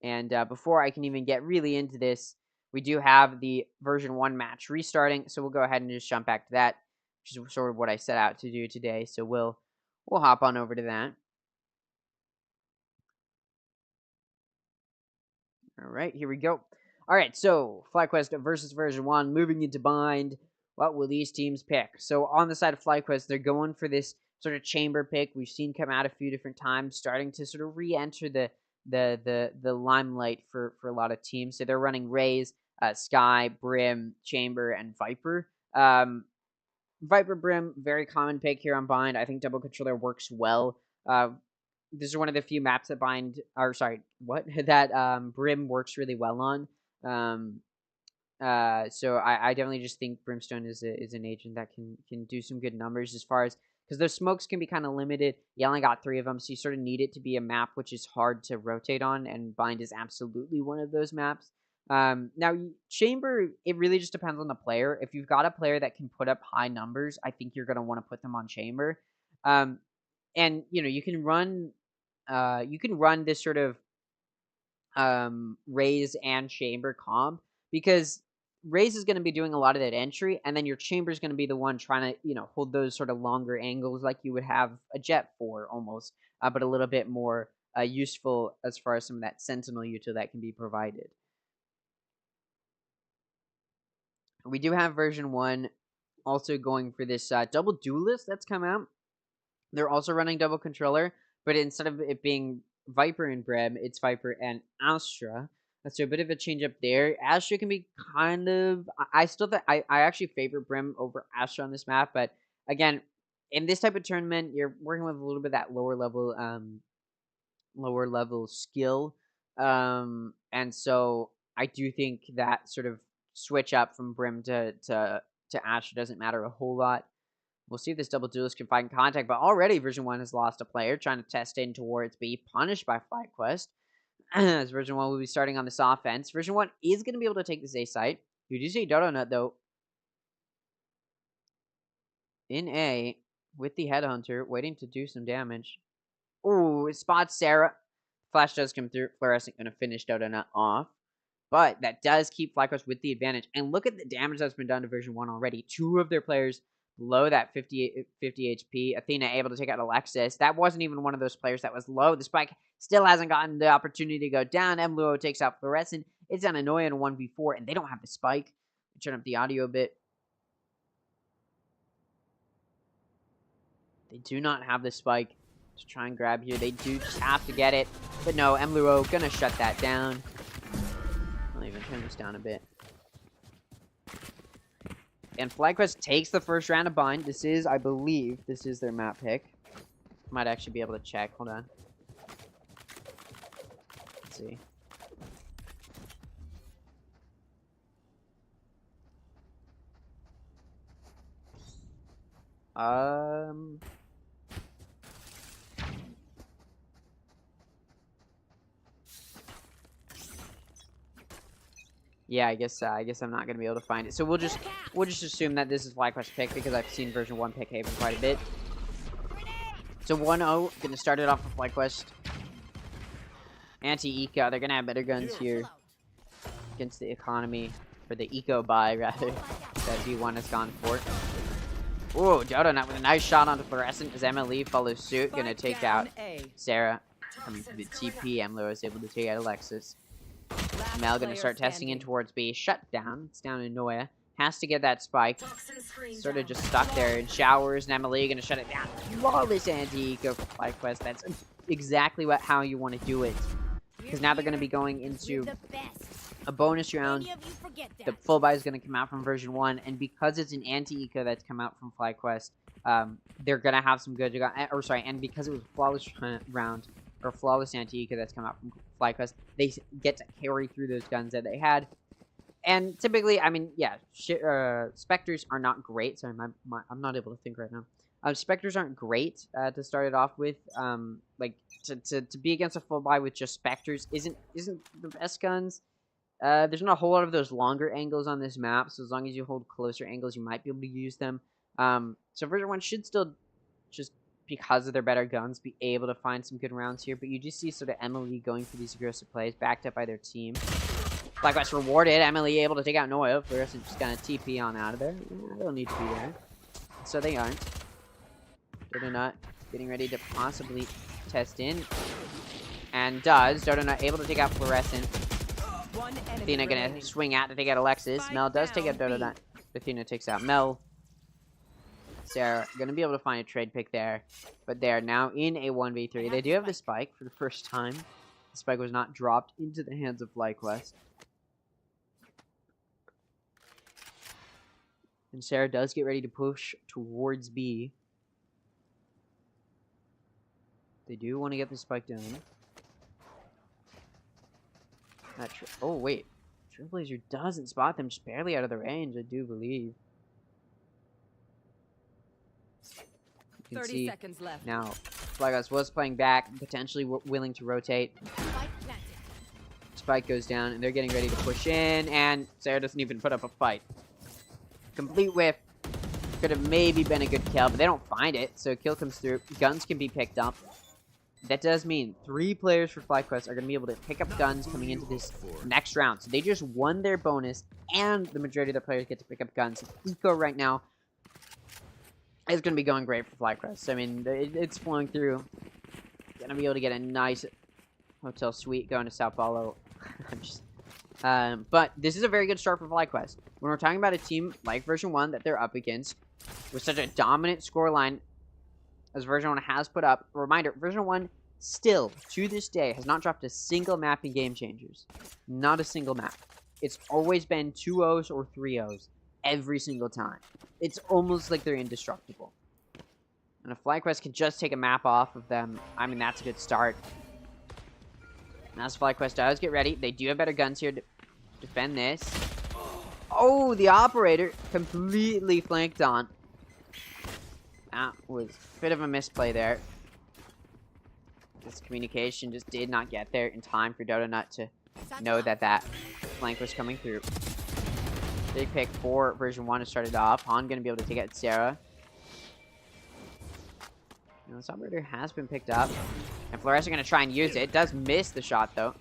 And before I can even get really into this, we do have the version 1 match restarting. So we'll go ahead and just jump back to that, which is sort of what I set out to do today. So we'll hop on over to that. All right, here we go. All right, so FlyQuest versus version 1, moving into bind. What will these teams pick? So on the side of FlyQuest, they're going for this sort of chamber pick we've seen come out a few different times, starting to sort of re-enter the limelight for a lot of teams. So they're running Raze, Sky, Brim, Chamber, and Viper. Viper Brim, very common pick here on bind. I think double controller works well. this is one of the few maps that bind, or sorry, what that Brim works really well on. Um, so I definitely just think Brimstone is an agent that can do some good numbers as far as, because those smokes can be kind of limited. You only got 3 of them, so you sort of need it to be a map which is hard to rotate on, and Bind is absolutely one of those maps. Now Chamber, it really just depends on the player. If you've got a player that can put up high numbers, I think you're gonna want to put them on Chamber. And you can run this sort of Raise and Chamber comp, because Raise is going to be doing a lot of that entry, and then your Chamber is going to be the one trying to hold those sort of longer angles like you would have a Jet for almost, but a little bit more useful as far as some of that Sentinel util that can be provided. We do have version 1 also going for this double duelist that's come out. They're also running double controller, but instead of it being Viper and Brim, it's Viper and Astra. So a bit of a change up there. Astra can be kind of. I still think I actually favor Brim over Astra on this map, but again, in this type of tournament, you're working with a little bit of that lower level skill, and so I do think that sort of switch up from Brim to Astra doesn't matter a whole lot. We'll see if this double duelist can find contact, but already version 1 has lost a player trying to test in towards B, punished by FlyQuest. As version 1 will be starting on this offense. Version 1 is going to be able to take this A site. You do see Dodo Nut, though, in A with the Headhunter, waiting to do some damage. Ooh, it spots Sarah. Flash does come through. Fluorescent going to finish Dodo Nut off. But that does keep FlyQuest with the advantage. And look at the damage that's been done to version 1 already. 2 of their players below that 50 HP. Athena able to take out Alexis. That wasn't even one of those players that was low. The spike still hasn't gotten the opportunity to go down. Mluo takes out Fluorescent. It's on Anoia in 1v4, and they don't have the spike. Turn up the audio a bit. They do not have the spike to try and grab here. They do just have to get it. But no, Mluo gonna shut that down. I'll even turn this down a bit. And FlyQuest takes the first round of Bind. This is, I believe, this is their map pick. Might actually be able to check. Hold on. Let's see. Yeah, I guess I'm not gonna be able to find it. So we'll just assume that this is FlyQuest pick because I've seen version 1 pick Haven quite a bit. So 1-0, gonna start it off with FlyQuest. Anti-eco, they're gonna have better guns here against the economy, or the eco buy rather, that V1 has gone for. Ooh, Dodo Nut with a nice shot onto Fluorescent as MLE follows suit, gonna take out Sarah. Coming through the TP, Mlo is able to take out Alexis. Mel gonna start testing in towards B. Shut down. It's down in Noia. Has to get that spike. Sort of just stuck there in showers. And Emily gonna shut it down. Flawless anti-eco for FlyQuest. That's exactly how you want to do it. Because now they're gonna be going into a bonus round. The full buy is gonna come out from version 1, and because it's an anti-eco that's come out from FlyQuest, they're gonna have some good. And because it was a flawless round. Or flawless anti-eco that's come out from FlyQuest, they get to carry through those guns that they had. And typically, I mean, yeah, Spectres are not great. Sorry, I'm not able to think right now. Spectres aren't great to start it off with. Like to be against a full buy with just Spectres isn't the best guns. There's not a whole lot of those longer angles on this map, so as long as you hold closer angles, you might be able to use them. So version 1 should still just, because of their better guns, be able to find some good rounds here. But you just see sort of Emily going for these aggressive plays, backed up by their team. FlyQuest rewarded. Emily able to take out Noia. Fluorescent just gonna TP on out of there. They don't need to be there. So they aren't. Dodo Nut getting ready to possibly test in. And does. Dodo Nut able to take out Fluorescent. Athena gonna swing out to take out Alexis. Mel does take out Dodo Nut. Athena takes out Mel. Sarah gonna be able to find a trade pick there, but they're now in a 1v3. They do have the spike for the first time. The spike was not dropped into the hands of FlyQuest. And Sarah does get ready to push towards B. They do want to get the spike down. Oh, wait. Trailblazer doesn't spot them, just barely out of the range, I do believe. You can 30 see seconds left. now, FlyGuys was playing back, potentially willing to rotate. Spike goes down, and they're getting ready to push in, and Sarah doesn't even put up a fight. Complete whiff. Could have maybe been a good kill, but they don't find it, so kill comes through. Guns can be picked up. That does mean 3 players for FlyQuest are going to be able to pick up guns coming into this next round. So they just won their bonus, and the majority of the players get to pick up guns. Eco right now is going to be going great for FlyQuest. I mean, it's flowing through. Going to be able to get a nice hotel suite going to Sao Paulo. But this is a very good start for FlyQuest. When we're talking about a team like version 1 that they're up against, with such a dominant scoreline as version 1 has put up, a reminder, version 1 still, to this day, has not dropped a single map in Game Changers. Not a single map. It's always been 2-0s or 3-0s every single time. It's almost like they're indestructible. And if FlyQuest can just take a map off of them, I mean, that's a good start. And as FlyQuest does get ready, they do have better guns here to defend this. Oh, the operator completely flanked on. That was a bit of a misplay there. This communication just did not get there in time for Dodonut to know that that flank was coming through. Big pick for version 1 to start it off. Han going to be able to take out Sarah. Now, this operator has been picked up. And Fluorescent going to try and use it. It does miss the shot, though.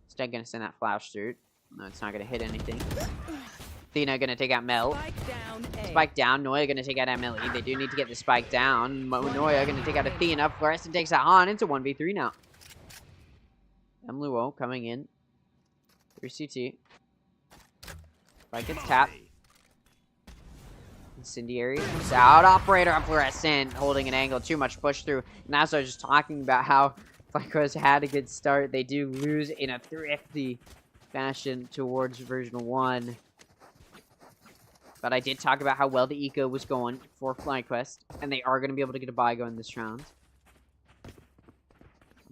Instead, going to send that flash through. No, it's not going to hit anything. Athena going to take out Mel. Spike down. Noya going to take out Emily. They do need to get the spike down. Noya going to take out Athena. Fluorescent takes out Han. It's a 1v3 now. Luo coming in. 3 CT. Spike gets tapped. Incendiary. Out operator on Fluorescent. Holding an angle. Too much push through. And that's what I was just talking about, how FlyQuest had a good start. They do lose in a thrifty fashion towards version 1. But I did talk about how well the eco was going for FlyQuest. And they are going to be able to get a buy going this round.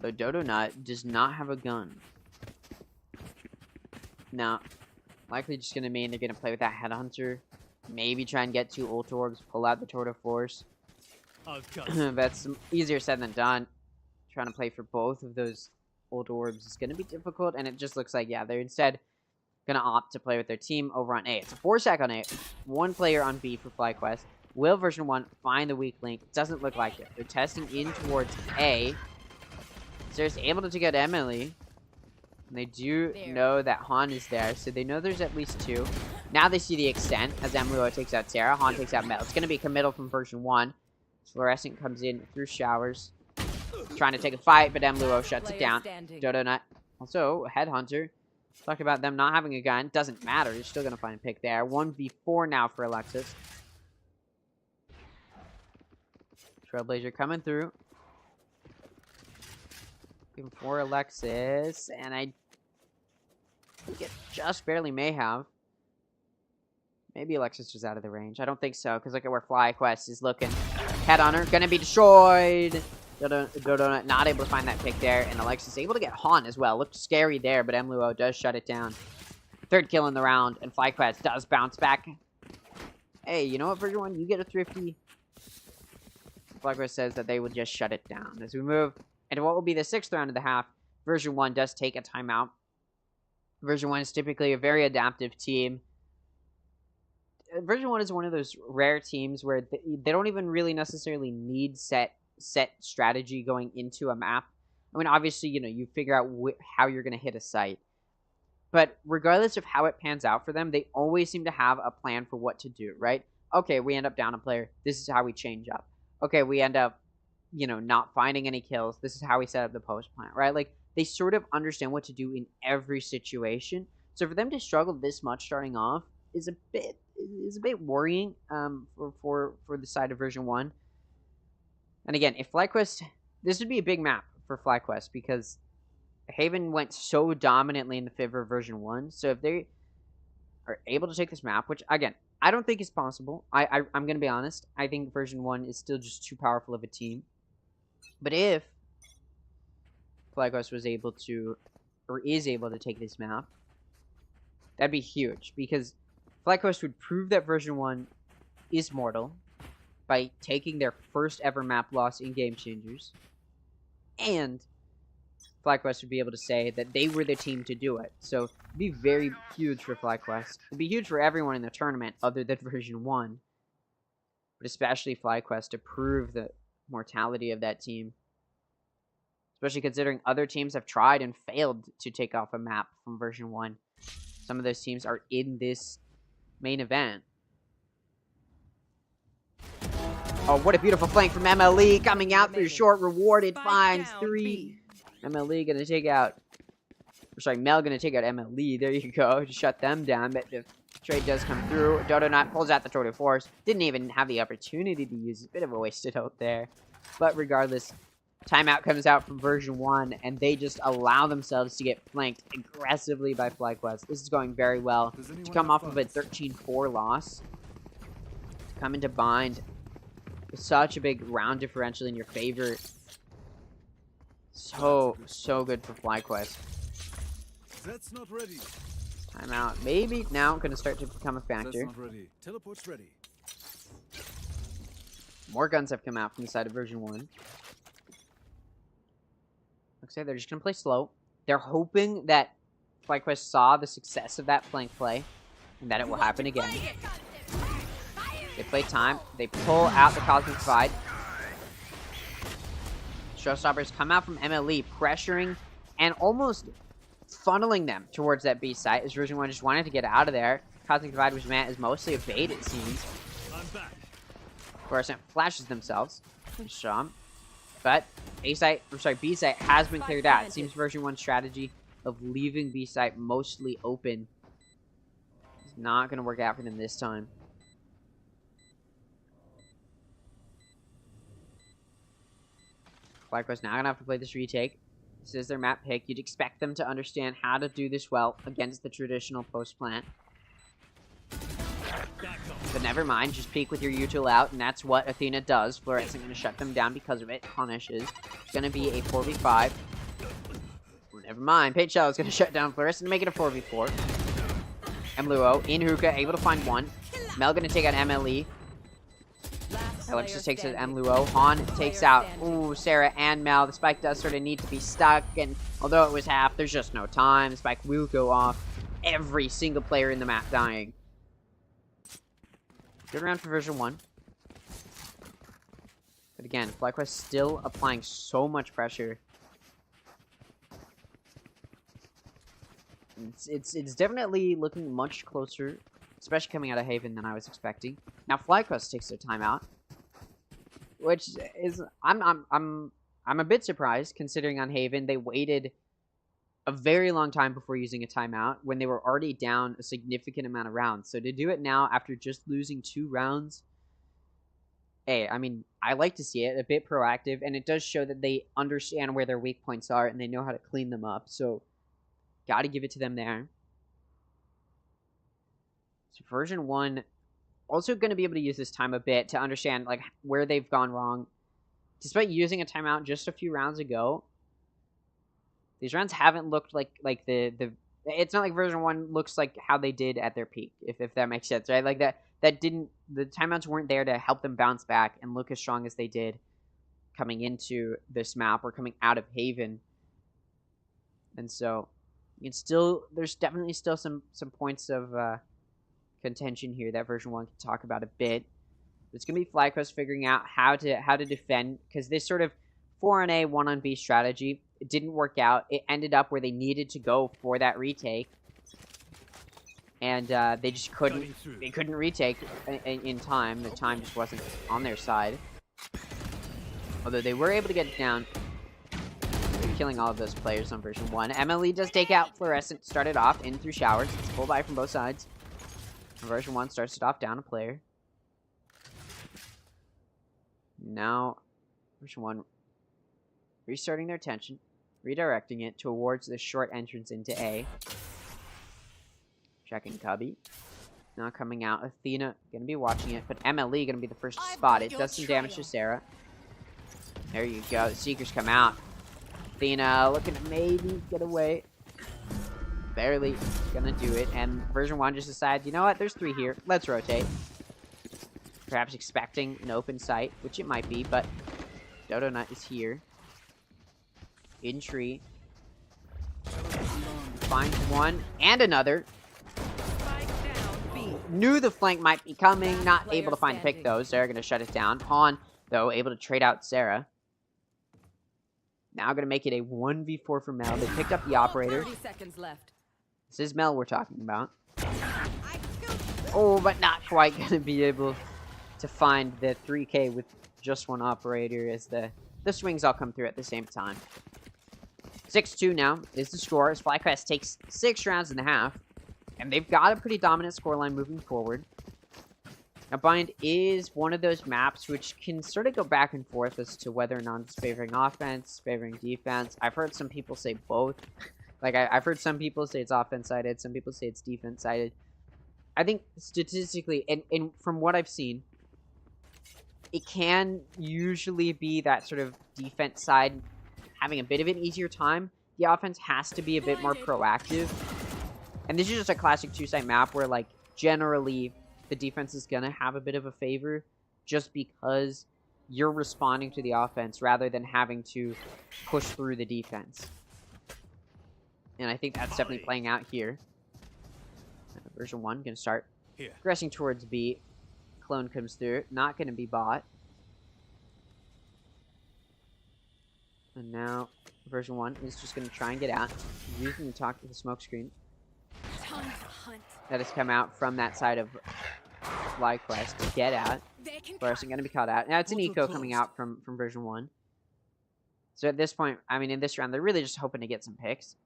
Though Dodonut does not have a gun. Now, likely just going to mean they're going to play with that Headhunter. Maybe try and get 2 ult orbs, pull out the Tour de Force. That's easier said than done. Trying to play for both of those ult orbs is going to be difficult, and it just looks like, yeah, they're instead going to opt to play with their team over on A. It's a 4-stack on A, 1 player on B for FlyQuest. Will version 1 find the weak link? Doesn't look like it. They're testing in towards A. Sarah's able to take out Emily. And they do know that Han is there, so they know there's at least 2. Now they see the extent as Luo takes out Sarah. Han takes out Mel. It's going to be committal from version 1. Fluorescent comes in through showers. Trying to take a fight, but Luo shuts it down. Dodonut. Also, Headhunter. Talk about them not having a gun. Doesn't matter. You're still going to find a pick there. 1v4 now for Alexis. Trailblazer coming through. Looking for Alexis. And I think it just barely may have. Maybe Alexis was out of the range. I don't think so, because look at where FlyQuest is looking. Head on her. Gonna be destroyed. Dodonut not able to find that pick there. And Alexis able to get Han as well. Looked scary there, but Luo does shut it down. 3rd kill in the round. And FlyQuest does bounce back. Hey, you know what, version 1? You get a thrifty. FlyQuest says that they will just shut it down. As we move into what will be the 6th round of the half, version 1 does take a timeout. Version 1 is typically a very adaptive team. Version 1 is one of those rare teams where they don't even really necessarily need set strategy going into a map. I mean, obviously, you know, you figure out how you're going to hit a site. But regardless of how it pans out for them, they always seem to have a plan for what to do, right? Okay, we end up down a player. This is how we change up. Okay, we end up, you know, not finding any kills. This is how we set up the post plant, right? Like, they sort of understand what to do in every situation. So for them to struggle this much starting off is a bit worrying for the side of version 1. And again, if FlyQuest, this would be a big map for FlyQuest because Haven went so dominantly in the favor of version 1. So if they are able to take this map, which again, I don't think is possible. I'm going to be honest. I think version 1 is still just too powerful of a team. But if FlyQuest was able to, or is able to take this map, that'd be huge, because FlyQuest would prove that version 1 is mortal by taking their first ever map loss in Game Changers, and FlyQuest would be able to say that they were the team to do it. So it'd be very huge for FlyQuest. It'd be huge for everyone in the tournament other than version 1, but especially FlyQuest to prove the mortality of that team. Especially considering other teams have tried and failed to take off a map from version 1. Some of those teams are in this main event. Oh, what a beautiful flank from MLE coming out through short. Rewarded, finds 3. MLE gonna take out, or sorry, Mel gonna take out MLE. There you go, to shut them down. But the trade does come through. Dodonut pulls out the Tour de Force. Didn't even have the opportunity to use it. Bit of a wasted out there. But regardless, timeout comes out from version 1, and they just allow themselves to get flanked aggressively by FlyQuest. This is going very well. To come off of a 13-4 loss, to come into bind with such a big round differential in your favor. So good for FlyQuest. That's not ready. Timeout. Maybe now going to start to become a factor. That's not ready. Teleport's ready. More guns have come out from the side of version 1. Looks like they're just going to play slow. They're hoping that FlyQuest saw the success of that flank play and that it will happen again. They play time. They pull out the Cosmic Divide. Showstoppers come out from MLE, pressuring and almost funneling them towards that B site, as version 1 just wanted to get out of there. Cosmic Divide was meant as mostly a bait, it seems. Fluorescent flashes themselves. Sham. But B site has been cleared out. It seems version 1's strategy of leaving B site mostly open is not going to work out for them this time. FlyQuest now going to have to play this retake. This is their map pick. You'd expect them to understand how to do this well against the traditional post-plant. But never mind, just peek with your util out, and that's what Athena does. Fluorescent going to shut them down because of it. Punishes. It's going to be a 4v5. Well, never mind, Page Shell is going to shut down Fluorescent to make it a 4v4. Mluo in hookah, able to find 1. Mel going to take out MLE. Alexis takes out Mluo. Han takes out, Sarah and Mel. The spike does sort of need to be stuck, and although it was half, there's just no time. The spike will go off. Every single player in the map dying. Good round for version 1. But again, FlyQuest still applying so much pressure. It's definitely looking much closer, especially coming out of Haven, than I was expecting. Now FlyQuest takes their timeout, which is I'm a bit surprised, considering on Haven they waited a very long time before using a timeout when they were already down a significant amount of rounds. So to do it now after just losing 2 rounds, hey, I mean, I like to see it, a bit proactive, and it does show that they understand where their weak points are and they know how to clean them up. So got to give it to them there. So version 1 also going to be able to use this time a bit to understand like where they've gone wrong. Despite using a timeout just a few rounds ago, these rounds haven't looked like the it's not like version 1 looks like how they did at their peak, if that makes sense, right? Like the timeouts weren't there to help them bounce back and look as strong as they did coming into this map or coming out of Haven. And so there's definitely still some points of contention here that version 1 can talk about a bit. It's gonna be FlyQuest figuring out how to defend, because this sort of 4 on A, 1 on B strategy, it didn't work out. It ended up where they needed to go for that retake, and they just couldn't retake in time. The time just wasn't on their side. Although they were able to get it down, killing all of those players on version 1. MLE does take out Fluorescent, started off in through showers. It's full buy from both sides. Version 1 starts it off down a player. Now, version 1 restarting their attention, redirecting it towards the short entrance into A. Checking Cubby. Now coming out, Athena going to be watching it, but MLE going to be the first to spot it. Does some damage to Sarah. There you go. The Seekers come out. Athena looking to maybe get away. Barely gonna do it. And version 1 just decides, you know what? There's 3 here. Let's rotate. Perhaps expecting an open sight, which it might be, but Dodo Nut is here. In tree. Finds one and another. Knew the flank might be coming. Not able to find the pick, though. Sarah gonna shut it down. Han, though, able to trade out Sarah. Now gonna make it a 1v4 for Mel. They picked up the operator. 30 seconds left. This is Mel we're talking about. Oh, but not quite gonna be able to find the 3K with just one operator as the swings all come through at the same time. 6-2 now is the score as FlyQuest takes 6 rounds and a half. And they've got a pretty dominant scoreline moving forward. Now, Bind is one of those maps which can sort of go back and forth as to whether or not it's favoring offense, favoring defense. I've heard some people say both. Like, I've heard some people say it's offense-sided, some people say it's defense-sided. I think statistically, and from what I've seen, it can usually be that sort of defense side having a bit of an easier time. The offense has to be a bit more proactive. And this is just a classic 2-side map where, like, generally the defense is going to have a bit of a favor just because you're responding to the offense rather than having to push through the defense. And I think that's definitely playing out here. Version 1 going to start progressing towards B. Clone comes through. Not going to be bought. And now version 1 is just going to try and get out. Using the talk to the smoke screen. That has come out from that side of FlyQuest to get out. Fluorescent going to be caught out. Now it's an eco coming out from version 1. So at this point, I mean, in this round, they're really just hoping to get some picks.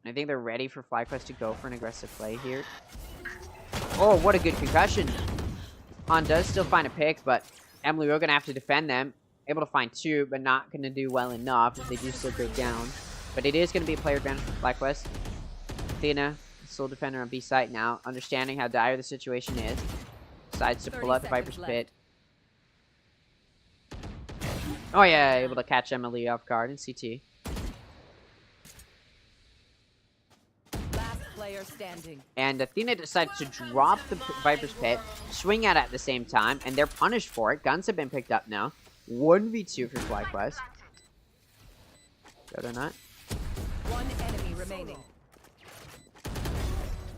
I think they're ready for FlyQuest to go for an aggressive play here. Oh, what a good concussion. Han does still find a pick, but Emily, we're going to have to defend them. Able to find 2, but not going to do well enough if they do still go down. But it is going to be a player advantage for FlyQuest. Athena, sole defender on B site now, understanding how dire the situation is. Decides to pull out the Viper's Pit. Oh yeah, able to catch Emily off guard in CT. Last player standing. And Athena decides to drop the Viper's Pit, swing at it at the same time, and they're punished for it. Guns have been picked up now. 1v2 for FlyQuest. Dodo Nut. One enemy remaining.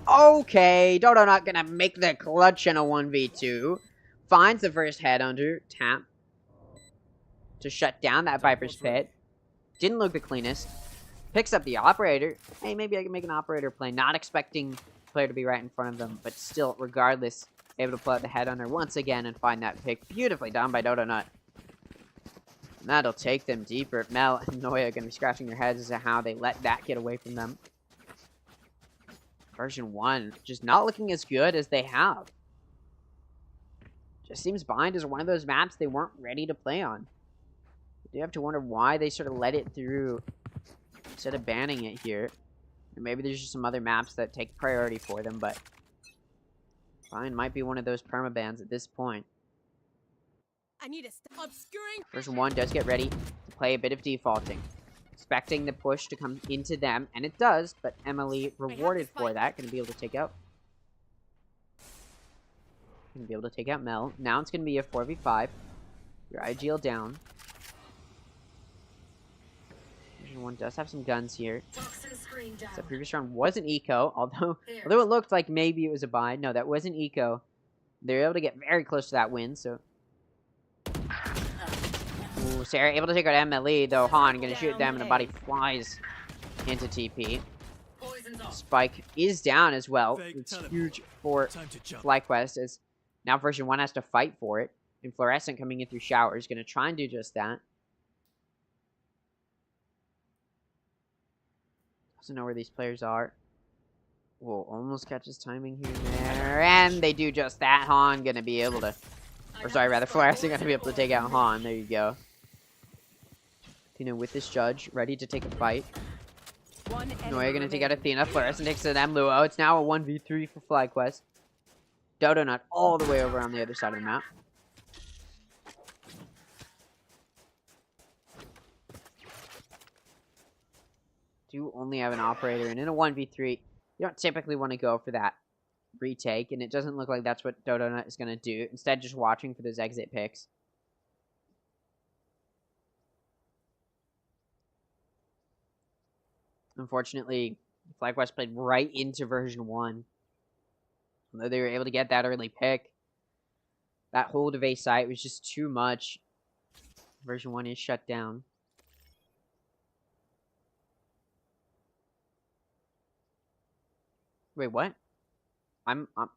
Okay, Dodo Nut gonna make the clutch in a 1v2. Finds the first head under tap to shut down that Viper's Pit. Didn't look the cleanest. Picks up the operator. Hey, maybe I can make an operator play. Not expecting the player to be right in front of them, but still, regardless, able to pull out the head under once again and find that pick. Beautifully done by Dodo Nut. And that'll take them deeper. Mel and Noya are going to be scratching their heads as to how they let that get away from them. Version 1 just not looking as good as they have. Just seems Bind is one of those maps they weren't ready to play on. You do have to wonder why they sort of let it through instead of banning it here. And maybe there's just some other maps that take priority for them, but Bind might be one of those permabans at this point. I need to stop obscuring. Version 1 does get ready to play a bit of defaulting. Expecting the push to come into them, and it does, but Emily rewarded for that. Going to be able to take out. Going to be able to take out Mel. Now it's going to be a 4v5. Your IGL down. Version 1 does have some guns here. So previous round was an eco, although it looked like maybe it was a bind. No, that was an eco. They were able to get very close to that win, so. Ooh, Sarah able to take out Emily, though Han gonna shoot them and the body flies into TP. Spike is down as well. It's huge for FlyQuest as now version 1 has to fight for it. And Fluorescent coming in through showers, gonna try and do just that. Doesn't know where these players are. Whoa, almost catches timing here and there. And they do just that. Han gonna be able to, or sorry, rather Fluorescent gonna be able to take out Han. There you go. Athena with this judge, ready to take a fight. Noya gonna take out Athena. Fluorescent takes it at Luo. It's now a 1v3 for FlyQuest. Dodo Nut all the way over on the other side of the map. do only have an operator, and in a 1v3, you don't typically want to go for that retake, and it doesn't look like that's what Donut is going to do. Instead, just watching for those exit picks. Unfortunately, FlyQuest played right into version 1. Although they were able to get that early pick, that hold of A site was just too much. Version 1 is shut down. Wait, what?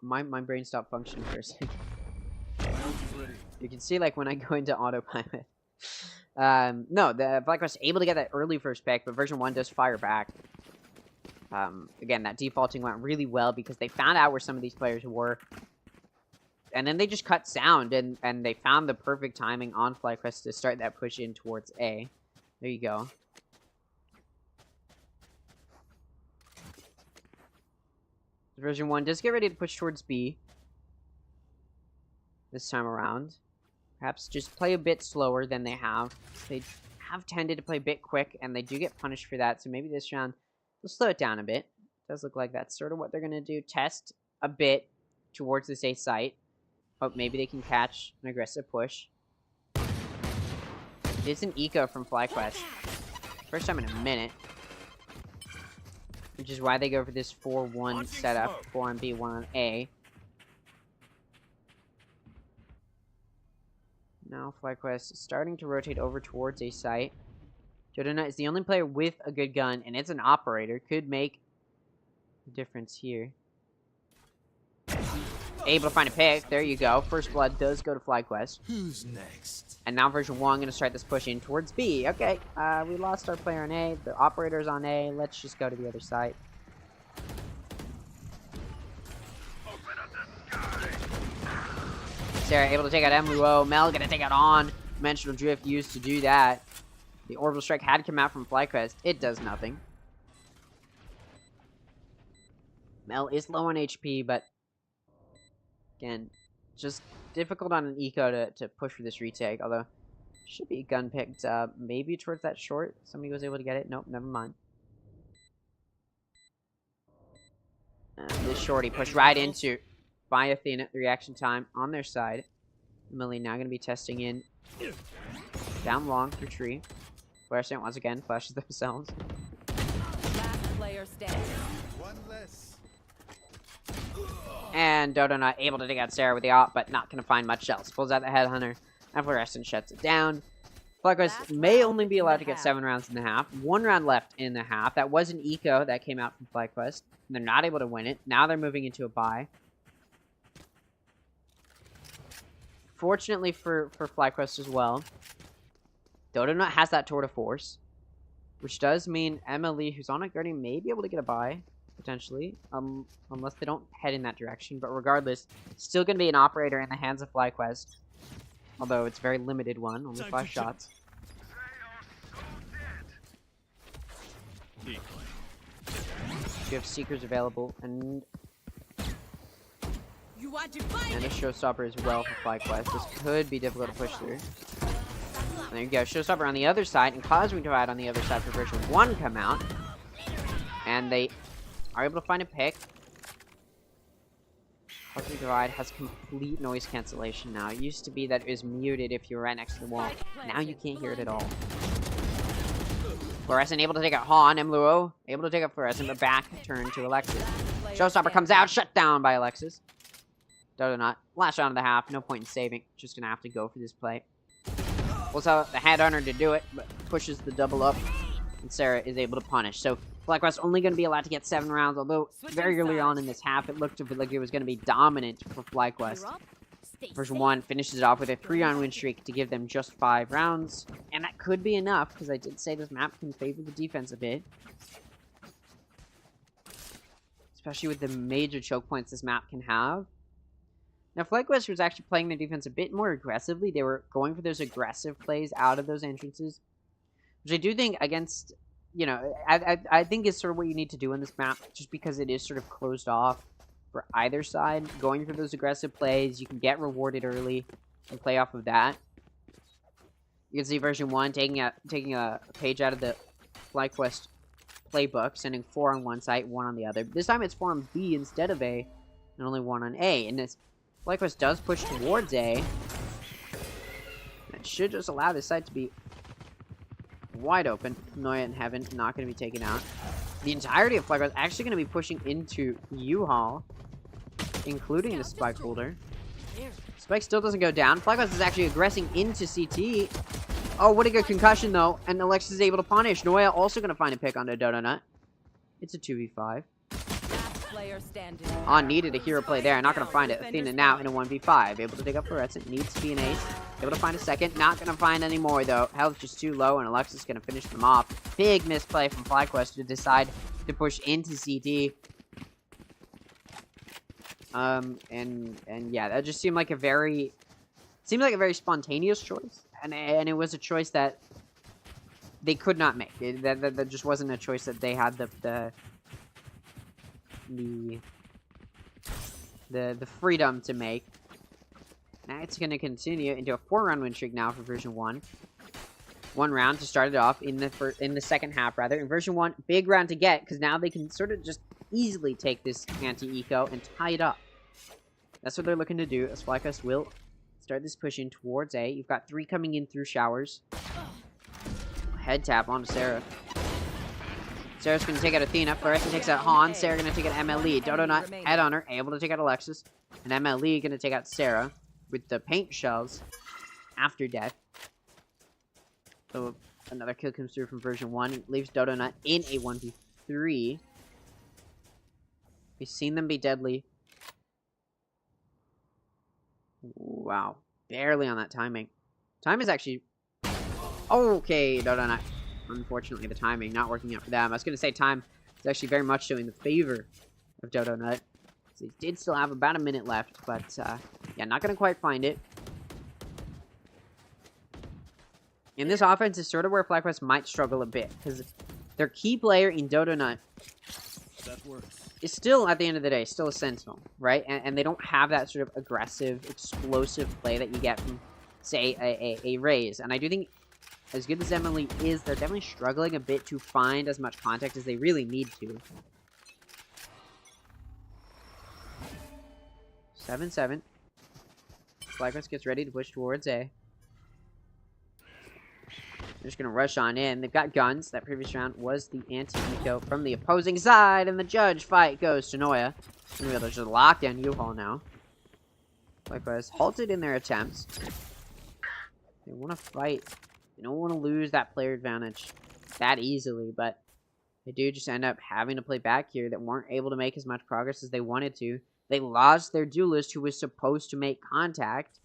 My brain stopped functioning for a second. You can see, like, when I go into autopilot. No, the FlyQuest able to get that early first pick, but version 1 does fire back. Again, that defaulting went really well because they found out where some of these players were. And then they just cut sound, and they found the perfect timing on FlyQuest to start that push in towards A. There you go. Version 1 does get ready to push towards B. This time around. Perhaps just play a bit slower than they have. They have tended to play a bit quick, and they do get punished for that. So maybe this round they'll slow it down a bit. It does look like that's sort of what they're going to do. Test a bit towards this A site. Hope maybe they can catch an aggressive push. It's an eco from FlyQuest. First time in a minute. Which is why they go for this 4-1 setup. 4 on B, 1 on A. Now FlyQuest is starting to rotate over towards A site. Jodona is the only player with a good gun, and it's an operator. Could make a difference here. Able to find a pick. There you go. First blood does go to FlyQuest. Who's next? And now version 1 going to start this push in towards B. Okay, we lost our player on A. The operator's on A. Let's just go to the other side. Sarah able to take out Mluo. Mel going to take out On. Dimensional Drift used to do that. The Orbital Strike had come out from FlyQuest. It does nothing. Mel is low on HP, but again, just difficult on an eco to push for this retake. Although, should be gun picked up. Maybe towards that short. Somebody was able to get it. Nope, never mind. This shorty pushed right into by Athena. The reaction time on their side. Millie now going to be testing in. Down long through tree. Fluorescent once again flashes themselves. Last player standing. One less. And Dodo not able to take out Sarah with the op, but not going to find much else. Pulls out the Headhunter, and Fluorescent shuts it down. FlyQuest may only be allowed to get 7 rounds in the half. 1 round left in the half. That was an eco that came out from FlyQuest. They're not able to win it. Now they're moving into a bye. Fortunately for FlyQuest as well, Dodonut has that Tour de Force, which does mean Emily, who's on a Guardian, may be able to get a bye, potentially, unless they don't head in that direction. But regardless, still going to be an operator in the hands of FlyQuest, although it's a very limited one, only 5 shots. You have Seekers available, and a Showstopper as well for FlyQuest. This could be difficult to push through. And there you go, Showstopper on the other side, and Cosmic Divide on the other side for version 1 come out. And they are able to find a pick. Cosmic Divide has complete noise cancellation now. It used to be that it was muted if you were right next to the wall. Now you can't hear it at all. Fluorescent able to take out Han. Mluo able to take out Fluorescent, but back turn to Alexis. Showstopper comes out, shut down by Alexis. Dodo not. Last round of the half, no point in saving. Just gonna have to go for this play. Pulls out the Headhunter to do it, but pushes the double up, and Sarah is able to punish. So FlyQuest only going to be allowed to get 7 rounds, although very early on in this half, it looked like it was going to be dominant for FlyQuest. Version 1 finishes it off with a 3-round win streak to give them just 5 rounds, and that could be enough, because I did say this map can favor the defense a bit. Especially with the major choke points this map can have. Now, FlyQuest was actually playing their defense a bit more aggressively. They were going for those aggressive plays out of those entrances, which I do think against, you know, I think is sort of what you need to do in this map, just because it is sort of closed off for either side. Going for those aggressive plays, you can get rewarded early and play off of that. You can see version 1 taking a page out of the FlyQuest playbook, sending 4 on one side, 1 on the other. This time it's 4 on B instead of A, and only 1 on A. And this FlyQuest does push towards A. That should just allow this side to be wide open. Noya in heaven, not going to be taken out. The entirety of FlyQuest actually going to be pushing into U-Haul, including the spike holder. Spike still doesn't go down. FlyQuest is actually aggressing into CT. Oh, what a good concussion, though. And Alexis is able to punish. Noya also going to find a pick on the Donut. It's a 2v5. Needed a hero play there. Not going to find it. Athena now in a 1v5. Able to take up Fluorescent. Needs to be an ace. Able to find a second. Not going to find any more, though. Health just too low, and Alexis is going to finish them off. Big misplay from FlyQuest to decide to push into CT. And yeah, that just seemed like a very spontaneous choice. And it was a choice that they could not make. That just wasn't a choice that they had the freedom to make. Now it's going to continue into a 4-round win streak now for version 1. 1 round to start it off in the second half, rather. In version 1, big round to get, because now they can sort of just easily take this anti-eco and tie it up. That's what they're looking to do, as FlyQuest will start this push in towards A. You've got 3 coming in through showers. Head tap onto Sarah. Sarah's going to take out Athena. Fluorescent takes out Han. Sarah going to take out MLE. Dodo not head on her. Able to take out Alexis. And MLE going to take out Sarah with the paint shells after death. So another kill comes through from version 1. It leaves Dodo Nut in a 1v3. We've seen them be deadly. Wow. Barely on that timing. Time is actually... Okay, Dodo Nut. Unfortunately, the timing not working out for them. I was going to say time is actually very much showing the favor of Dodo Nut. So he did still have about a minute left, but yeah, not going to quite find it. And this offense is sort of where FlyQuest might struggle a bit, because their key player in Dodo Nut is still, at the end of the day, still a Sentinel, right? And they don't have that sort of aggressive, explosive play that you get from, say, a Raze. And I do think, as good as Emily is, they're definitely struggling a bit to find as much contact as they really need to. 7-7. FlyQuest gets ready to push towards A. They're just going to rush on in. They've got guns. That previous round was the anti-eco from the opposing side, and the judge fight goes to Noya. And they're just locked down U-Haul now. FlyQuest halted in their attempts. They want to fight. They don't want to lose that player advantage that easily, but they do just end up having to play back here that weren't able to make as much progress as they wanted to. They lost their duelist who was supposed to make contact.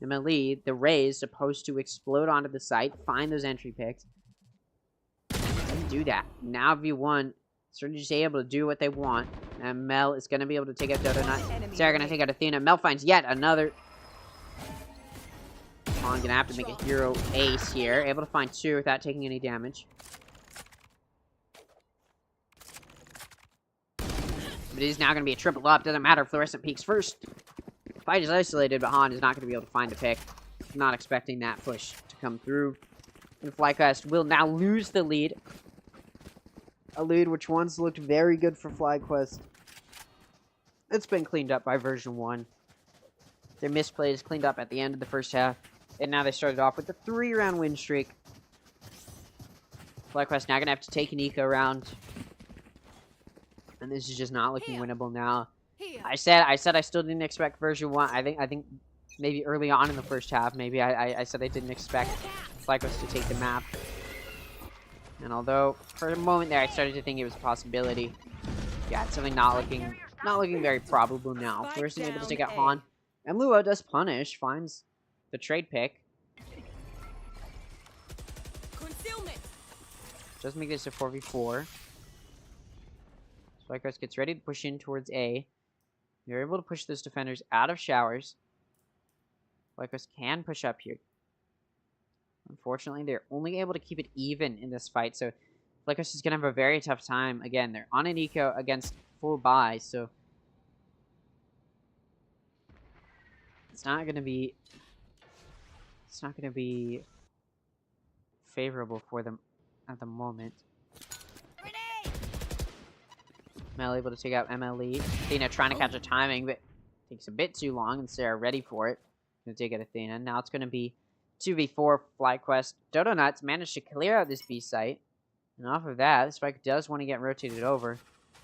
MLE, the Raze, supposed to explode onto the site, find those entry picks. Didn't do that. Now V1 sort of just able to do what they want. And Mel is going to be able to take out Dodo Nut. Sarah going to take out Athena. Mel finds yet another. Going to have to make a hero ace here. Able to find 2 without taking any damage. But it is now going to be a triple up. Doesn't matter if Fluorescent peaks first. Fight is isolated, but Han is not going to be able to find a pick. Not expecting that push to come through. And FlyQuest will now lose the lead. A lead which once looked very good for FlyQuest. It's been cleaned up by version 1. Their misplays cleaned up at the end of the first half. And now they started off with a 3-round win streak. FlyQuest now going to have to take an eco round. And this is just not looking winnable now. I said I still didn't expect version 1. I think maybe early on in the first half, maybe I said I didn't expect FlyQuest to take the map. And although for a moment there I started to think it was a possibility, yeah, it's something not looking very probable now. First able to take out Han. And Luo does punish, finds the trade pick. Does make this a 4v4. FlyQuest gets ready to push in towards A. They're able to push those defenders out of showers. FlyQuest can push up here. Unfortunately, they're only able to keep it even in this fight, so FlyQuest is going to have a very tough time. Again, they're on an eco against full buy, so it's not going to be favorable for them at the moment. Mel able to take out MLE. Athena trying to catch a timing, but takes a bit too long, and Sarah ready for it. Gonna take out Athena. Now it's gonna be 2v4 FlyQuest. Dodo Nuts managed to clear out this B site. And off of that, the Spike does want to get rotated over.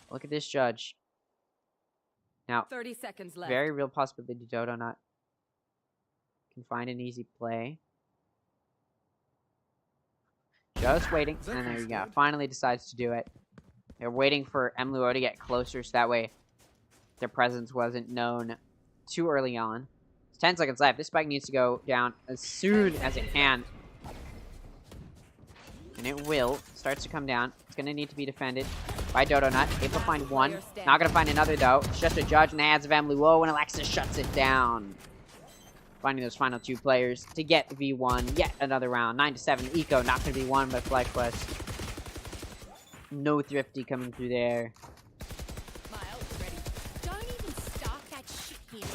Look at this judge. Now, 30 seconds left. very real possibility Dodo Nut can find an easy play. Just waiting. And there you go. Finally decides to do it. They're waiting for MLUO to get closer so that way their presence wasn't known too early on. It's 10 seconds left. This spike needs to go down as soon as it can. And it will. Starts to come down. It's going to need to be defended by Dodo Nut. Able to find one. Not going to find another, though. It's just a judge in the hands of MLUO, and Alexis shuts it down. Finding those final 2 players to get V1. Yet another round. 9-7. Eco not going to be won by FlyQuest. No Thrifty coming through there. My ult's ready. Don't even start that shit here.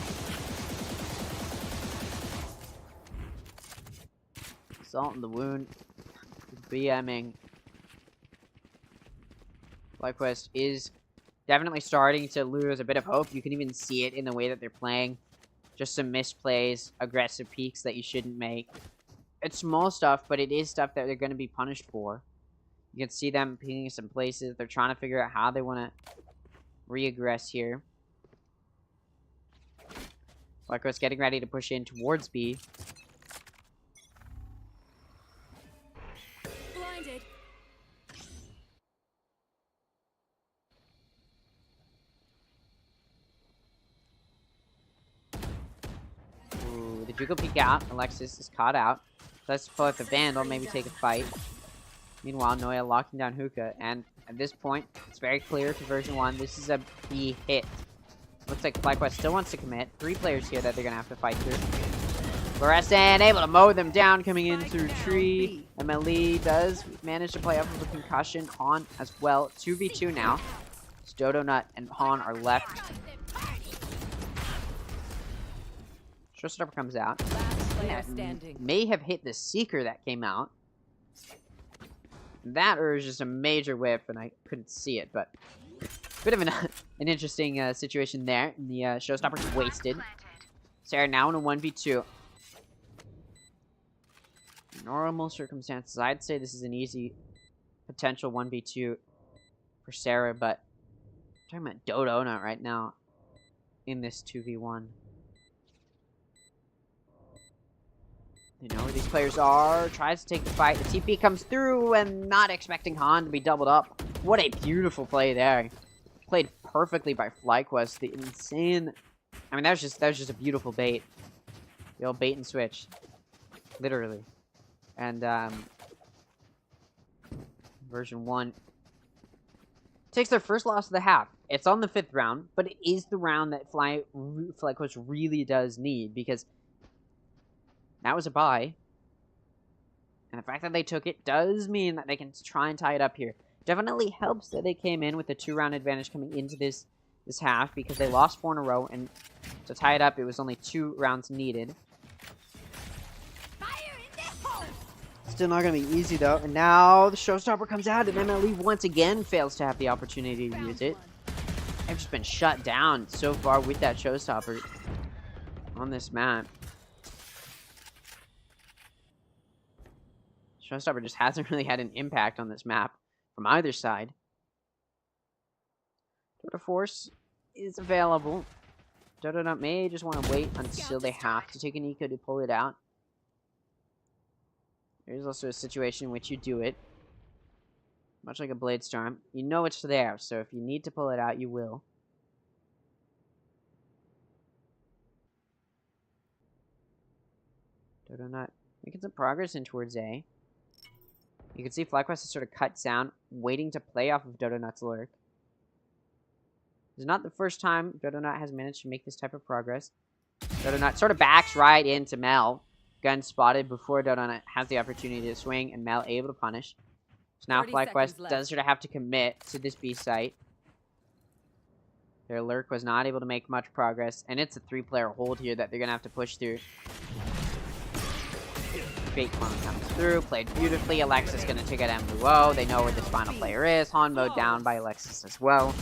Salt in the wound. BMing. FlyQuest is definitely starting to lose a bit of hope. You can even see it in the way that they're playing. Just some misplays, aggressive peaks that you shouldn't make. It's small stuff, but it is stuff that they're going to be punished for. You can see them peeking some places. They're trying to figure out how they want to re-aggress here. FlyQuest getting ready to push in towards B. Blinded. Ooh, the Jugo peek out. Alexis is caught out. Let's pull out the Vandal, maybe take a fight. Meanwhile, Noya locking down Hookah, and at this point, it's very clear to version 1, this is a B hit. Looks like FlyQuest still wants to commit. 3 players here that they're going to have to fight through. Fluorescent able to mow them down coming in through tree. MLE does manage to play off of a concussion. Han as well. 2v2 now. It's Dodo Nut and Han are left. Showstopper comes out. Last player That standing. may have hit the Seeker that came out. That or it was just a major whip, and I couldn't see it, but bit of an interesting situation there. And the Showstopper's wasted. Sarah now in a 1v2. Normal circumstances, I'd say this is an easy potential 1v2 for Sarah, but I'm talking about Dodo Nut right now in this 2v1. You know where these players are. Tries to take the fight. The TP comes through, and not expecting Han to be doubled up. What a beautiful play there. Played perfectly by FlyQuest. The insane. I mean, that was just a beautiful bait. The old bait and switch, literally. And version 1 takes their first loss of the half. It's on the 5th round, but it is the round that FlyQuest really does need, because that was a bye. And the fact that they took it does mean that they can try and tie it up here. Definitely helps that they came in with a 2-round advantage coming into this half, because they lost 4 in a row, and to tie it up, it was only 2 rounds needed. Fire in the hole. Still not going to be easy, though. And now the Showstopper comes out, and MLE once again fails to have the opportunity to use it. They've just been shut down so far with that Showstopper on this map. Showstopper just hasn't really had an impact on this map from either side. Dodo Force is available. Dodo Nut may just want to wait until they have to take an eco to pull it out. There's also a situation in which you do it. Much like a Blade Storm. You know it's there, so if you need to pull it out, you will. Dodo Nut making some progress in towards A. You can see FlyQuest has sort of cut down, waiting to play off of Dodo Nut's lurk. It's not the first time Dodo Nut has managed to make this type of progress. Dodo Nut sort of backs right into Mel. Gun spotted before Dodo Nut has the opportunity to swing, and Mel able to punish. So now 30 FlyQuest seconds does sort of have to commit to this B site. Their lurk was not able to make much progress, and it's a 3-player hold here that they're going to have to push through. Fake clone comes through, played beautifully. Alexis going to take out MLUO. They know where this final player is. Han mowed down by Alexis as well.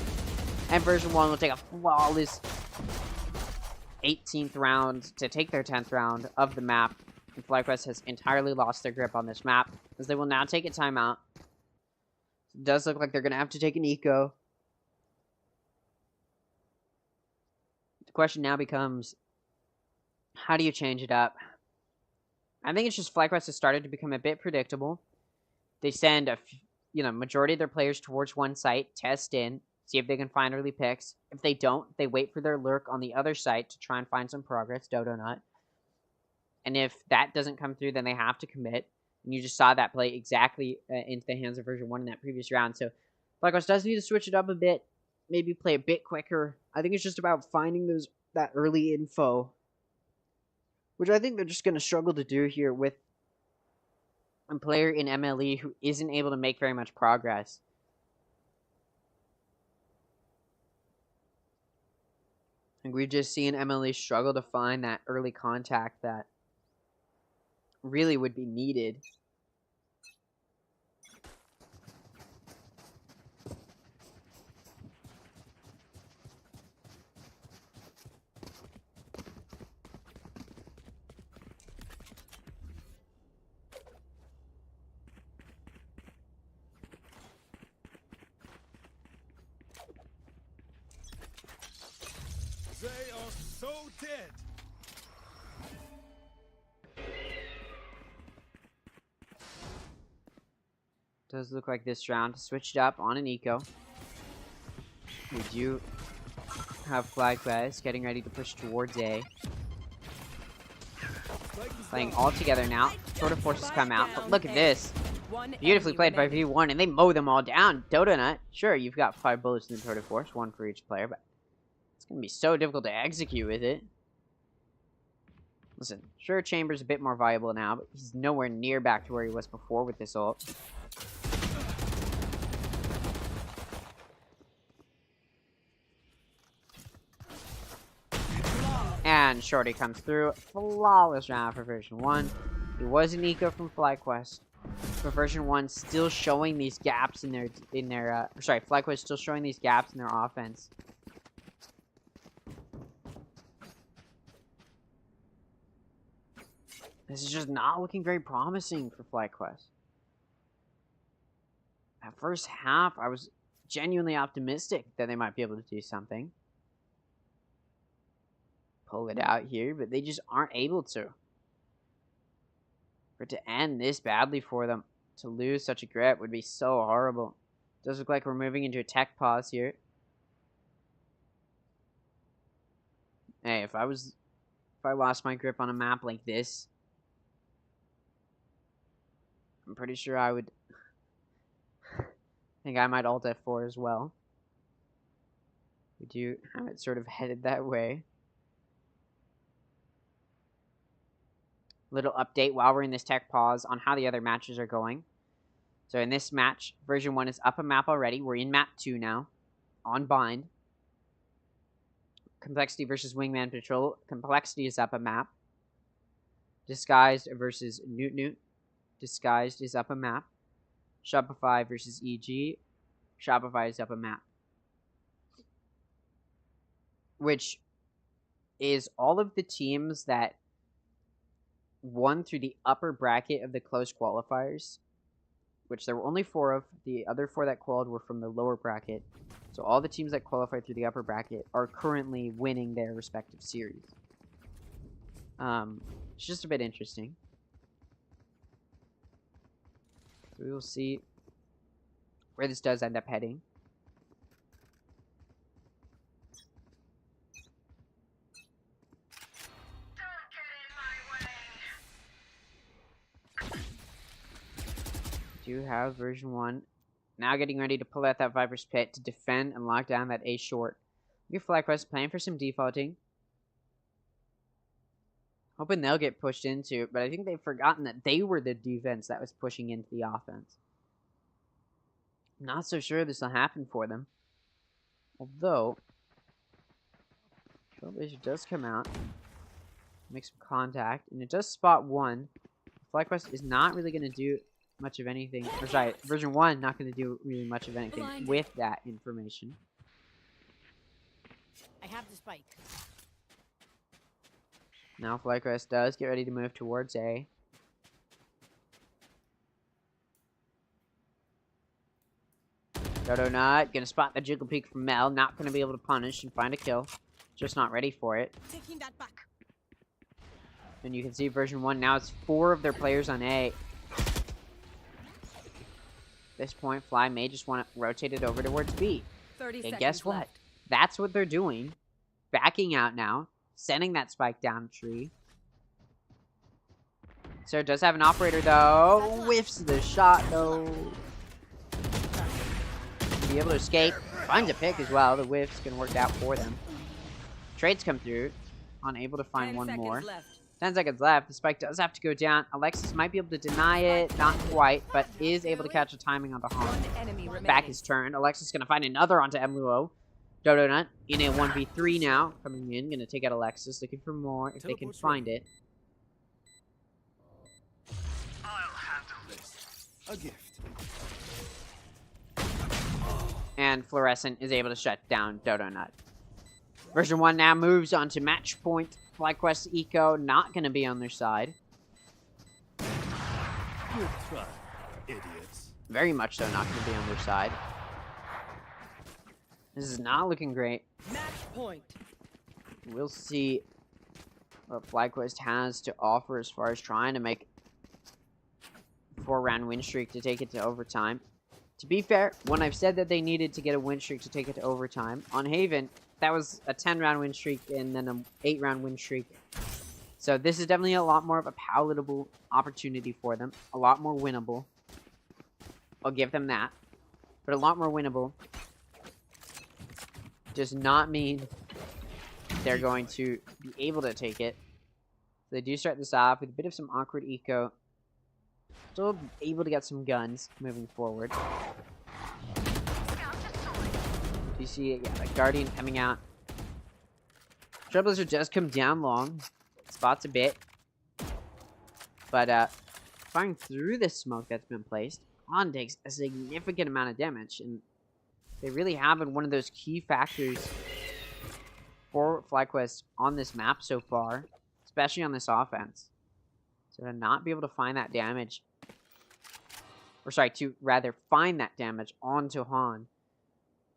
And version 1 will take a flawless 18th round to take their 10th round of the map. And FlyQuest has entirely lost their grip on this map, as they will now take a timeout. It does look like they're going to have to take an eco. The question now becomes, how do you change it up? I think it's just FlyQuest has started to become a bit predictable. They send majority of their players towards one site, test in, see if they can find early picks. If they don't, they wait for their lurk on the other site to try and find some progress, Dodo Nut. And if that doesn't come through, then they have to commit. And you just saw that play exactly into the hands of version 1 in that previous round. So FlyQuest does need to switch it up a bit, maybe play a bit quicker. I think it's just about finding that early info, which I think they're just going to struggle to do here with a player in MLE who isn't able to make very much progress. And we've just seen MLE struggle to find that early contact that really would be needed. They are so dead. Does look like this round switched up on an eco. We do have FlyQuest getting ready to push towards A. Playing all together now. Tour de Forces come out, but look at this. Beautifully played by V1, and they mow them all down. Dodo Nut, sure, you've got 5 bullets in the Tour de Force, 1 for each player, but it's going to be so difficult to execute with it. Listen, sure, Chamber's a bit more viable now, but he's nowhere near back to where he was before with this ult. And Shorty comes through. Flawless round for version 1. It was an eco from FlyQuest. For version 1, still showing these gaps in their FlyQuest still showing these gaps in their offense. This is just not looking very promising for FlyQuest. That first half, I was genuinely optimistic that they might be able to do something. Pull it out here, but they just aren't able to. For it to end this badly for them, to lose such a grip would be so horrible. It does look like we're moving into a tech pause here. Hey, if I lost my grip on a map like this, I'm pretty sure I would think I might alt F4 as well. We do have it sort of headed that way. Little update while we're in this tech pause on how the other matches are going. So in this match, version 1 is up a map already. We're in map 2 now, on bind. Complexity versus Wingman Patrol. Complexity is up a map. Disguised versus Newt Newt. Disguised is up a map. Shopify versus EG. Shopify is up a map. Which is all of the teams that won through the upper bracket of the close qualifiers, which there were only 4 of. The other 4 that qualified were from the lower bracket. So all the teams that qualified through the upper bracket are currently winning their respective series. It's just a bit interesting. We will see where this does end up heading. Do have version 1 now getting ready to pull out that Viper's Pit to defend and lock down that A short. Your FlyQuest playing for some defaulting. Hoping they'll get pushed into, but I think they've forgotten that they were the defense that was pushing into the offense. I'm not so sure this will happen for them. Although, Trailblazer does come out, make some contact, and it does spot 1. FlyQuest is not really going to do much of anything. Or sorry, version 1 not going to do really much of anything with that information. I have the spike. Now FlyQuest does get ready to move towards A. Dodo not gonna spot the jiggle peek from Mel. Not gonna be able to punish and find a kill. Just not ready for it. Taking that back. And you can see version 1 now it's 4 of their players on A. At this point, Fly may just want to rotate it over towards B. 30 And seconds guess what? left. That's what they're doing. Backing out now. Sending that spike down tree. Sarah does have an operator, though. Whiffs the shot, though. Be able to escape. Finds a pick as well. The whiff's going to work out for them. Trades come through. Unable to find 10 one seconds more. left. 10 seconds left. The spike does have to go down. Alexis might be able to deny it. Not quite, but is able to catch a timing onto Han. One enemy remaining. Back is turned. Alexis going to find another onto Emluo. Dodo Nut in a 1v3 now. Coming in. Going to take out Alexis. Looking for more if they can Teleport's find it. I'll handle this. A gift. And Fluorescent is able to shut down Dodo Nut. Version 1 now moves on to match point. FlyQuest Eco not going to be on their side. Good try, idiots. Very much so not going to be on their side. This is not looking great. Match point. We'll see what FlyQuest has to offer as far as trying to make a 4-round win streak to take it to overtime. To be fair, when I've said that they needed to get a win streak to take it to overtime, on Haven, that was a 10-round win streak and then an 8-round win streak. So this is definitely a lot more of a palatable opportunity for them. A lot more winnable. I'll give them that. But a lot more winnable does not mean they're going to be able to take it. So they do start this off with a bit of some awkward eco. Still able to get some guns moving forward. Do you see it? Yeah, the Guardian coming out. Trailblazer does come down long. Spots a bit. But firing through the smoke that's been placed, Han takes a significant amount of damage. And they really have been one of those key factors for FlyQuest on this map so far. Especially on this offense. So to not be able to find that damage. Or sorry, to rather find that damage onto Han.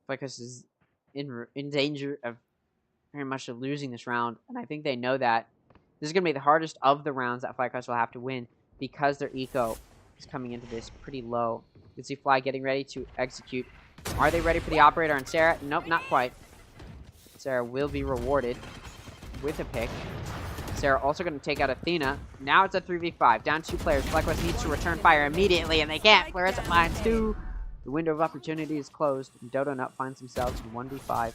FlyQuest is in danger of very much losing this round. And I think they know that. This is going to be the hardest of the rounds that FlyQuest will have to win. Because their eco is coming into this pretty low. You can see Fly getting ready to execute. Are they ready for the operator on Sarah? Nope, not quite. Sarah will be rewarded with a pick. Sarah also going to take out Athena. Now it's a 3v5. Down 2 players. FlyQuest needs to return fire immediately, and they can't. Fluorescent finds 2. The window of opportunity is closed, and Dodo Nut finds themselves in 1v5.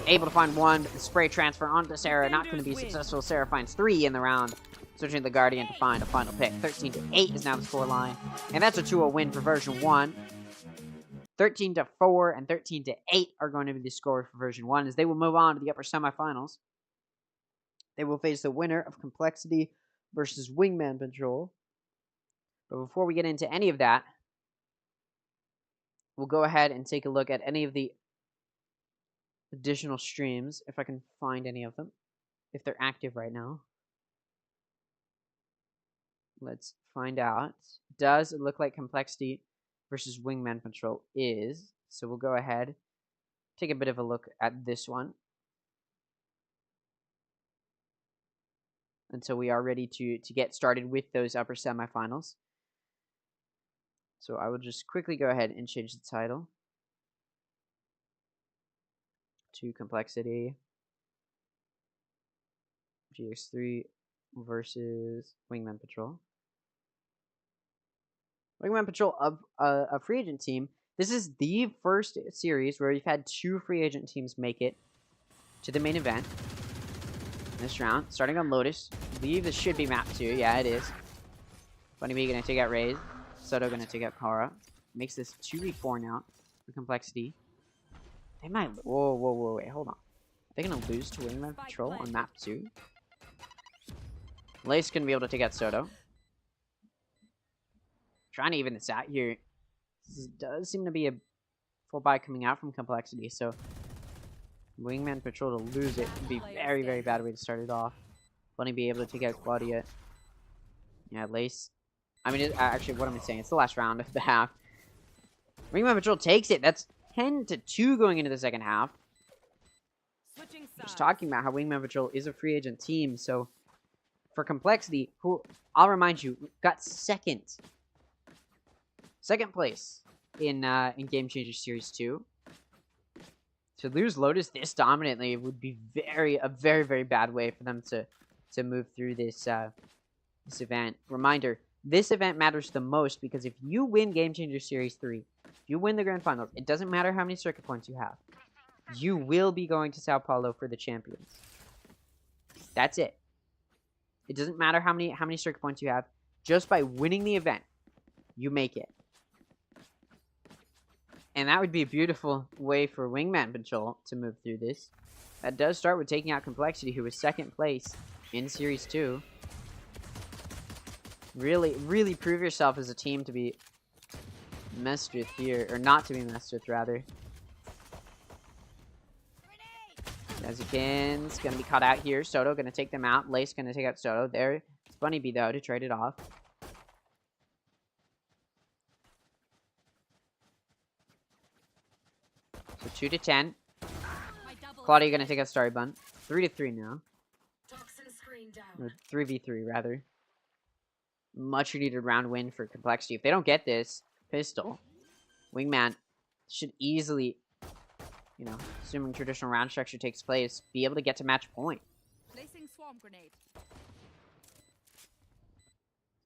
Able to find 1, but the spray transfer onto Sarah not going to be successful. Sarah finds 3 in the round. Switching the Guardian to find a final pick. 13-8 is now the scoreline. And that's a 2-0 win for version 1. 13-4 and 13-8 are going to be the scores for version 1 as they will move on to the upper semifinals. They will face the winner of Complexity versus Wingman Patrol. But before we get into any of that, we'll go ahead and take a look at any of the additional streams, if I can find any of them, if they're active right now. Let's find out. Does it look like Complexity versus Wingman Patrol is? So we'll go ahead, take a bit of a look at this one. Until we are ready to get started with those upper semifinals. So I will just quickly go ahead and change the title to Complexity GX3 versus Wingman Patrol. Wingman Patrol of a free agent team. This is the first series where we've had 2 free agent teams make it to the main event in this round. Starting on Lotus. I believe this should be map 2. Yeah, it is. Bunny Bee going to take out Raze. Soto going to take out Kara. Makes this 2v4 now for Complexity. They might... Whoa, wait, hold on. Are they going to lose to Wingman Patrol on map 2? Lace going to be able to take out Soto. Trying to even this out here. This does seem to be a full buy coming out from Complexity, so Wingman Patrol to lose it would be very, very bad way to start it off. Bunny be able to take out Claudia. Yeah, Lace. I mean, actually, what am I saying? It's the last round of the half. Wingman Patrol takes it. That's 10-2 going into the second half. Just talking about how Wingman Patrol is a free agent team, so for Complexity, who I'll remind you got second place in Game Changer Series 2. To lose Lotus this dominantly would be a very, very bad way for them to move through this this event. Reminder: this event matters the most because if you win Game Changer Series 3, if you win the Grand Finals, it doesn't matter how many circuit points you have. You will be going to Sao Paulo for the champions. That's it. It doesn't matter how many circuit points you have. Just by winning the event, you make it. And that would be a beautiful way for Wingman Patrol to move through this. That does start with taking out Complexity, who was second place in Series 2. Really, really prove yourself as a team to be messed with here. Or not to be messed with, rather. Nezukin's going to be caught out here. Soto going to take them out. Lace going to take out Soto. There. It's Bunny Bee, though, to trade it off. So 2-10. Claudia going to take out Starry Bun. 3-3 now. Or 3v3, rather. Much needed round win for Complexity. If they don't get this pistol, Wingman should easily, you know, assuming traditional round structure takes place, be able to get to match point. Placing swarm grenade.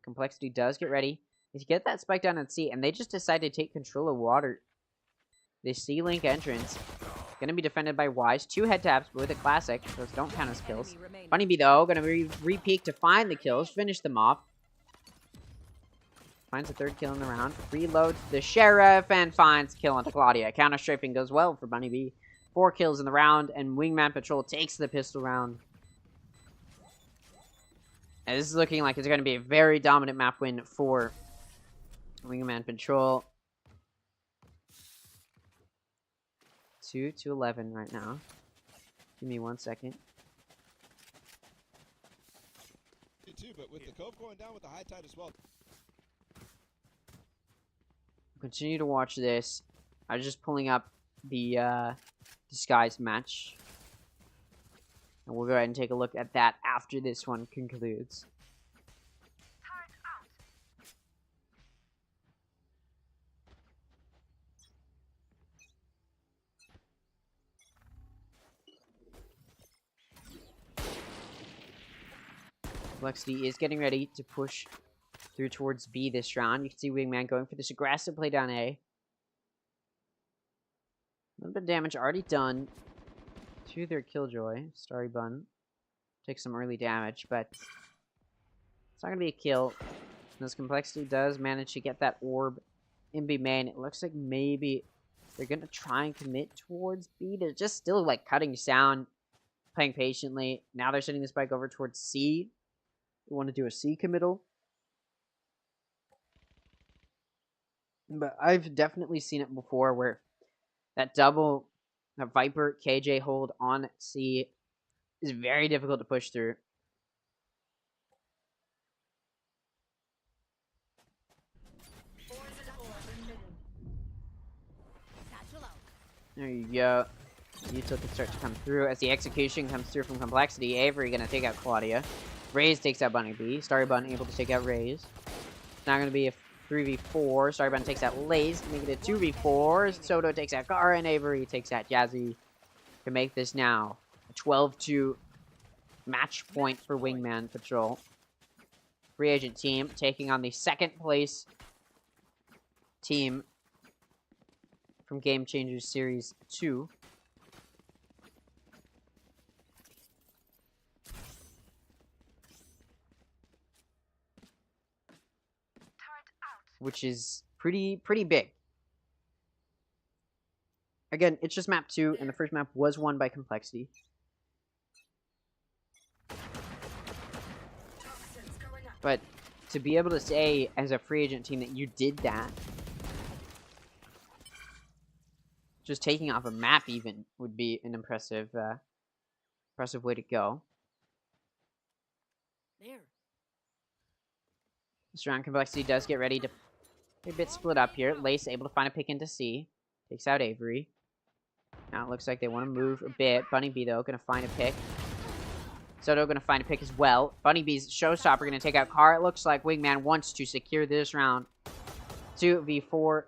Complexity does get ready to get that spike down at C, and they just decide to take control of water. The C-Link entrance going to be defended by Wise. 2 head taps with a classic. Those don't count as kills. Bunny Bee, though, going to re-peek to find the kills, finish them off. Finds a 3rd kill in the round. Reloads the Sheriff and finds kill onto Claudia. Counter-strafing goes well for Bunny Bee. 4 kills in the round, and Wingman Patrol takes the pistol round. And this is looking like it's going to be a very dominant map win for Wingman Patrol. 2-11 right now. Give me 1 second. But with the cove going down with the high tide as well. Continue to watch this. I was just pulling up the disguise match. And we'll go ahead and take a look at that after this one concludes. Complexity is getting ready to push through towards B this round. You can see Wingman going for this aggressive play down A. A little bit of damage already done to their Killjoy. Starry Bun takes some early damage, but it's not going to be a kill. This Complexity does manage to get that orb in B main. It looks like maybe they're going to try and commit towards B. They're just still like cutting sound, playing patiently. Now they're sending the spike over towards C. We want to do a C committal. But I've definitely seen it before where that double, that Viper KJ hold on C is very difficult to push through. There you go. Yuto can start to come through as the execution comes through from Complexity. Avery going to take out Claudia. Raze takes out Bunny Bee. Starry Bun able to take out Raze. It's now going to be a 3v4. Starry Bun takes out Lace, making it a 2v4. Soto takes out Gara, and Avery takes out Jazzy to make this now a 12-2 match point for Wingman Patrol. Free agent team taking on the 2nd place team from Game Changers Series 2. Which is pretty big. Again, it's just map 2, and the first map was won by Complexity. But to be able to say, as a free agent team, that you did that, just taking off a map even would be an impressive way to go. There. This round complexity does get ready to be a bit split up here. Lace able to find a pick into C. Takes out Avery. Now it looks like they want to move a bit. Bunny B, though, going to find a pick. Soto going to find a pick as well. Bunny B's showstopper going to take out Car. It looks like Wingman wants to secure this round. 2v4.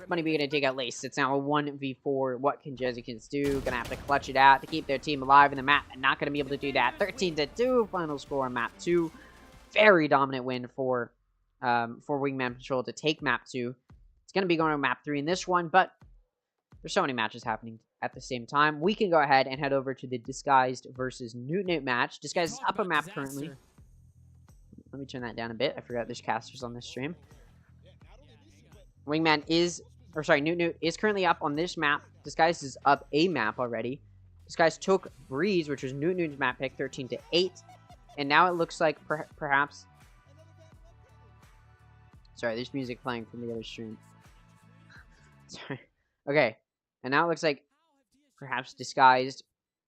Bunny B going to take out Lace. It's now a 1v4. What can Jezzykins do? Going to have to clutch it out to keep their team alive in the map. And not going to be able to do that. 13-2 final score on map 2. Very dominant win for Wingman Patrol to take map 2. It's going to be going to map 3 in this one, but there's so many matches happening at the same time. We can go ahead and head over to the Disguised versus Newt match. Disguised is up a map currently. Let me turn that down a bit. I forgot there's casters on this stream. Wingman is, or sorry, Newt is currently up on this map. Disguised is up a map already. Disguised took Breeze, which was Newt's map pick, 13-8. And now it looks like perhaps... Sorry, there's music playing from the other stream. Sorry. Okay. And now it looks like perhaps Disguised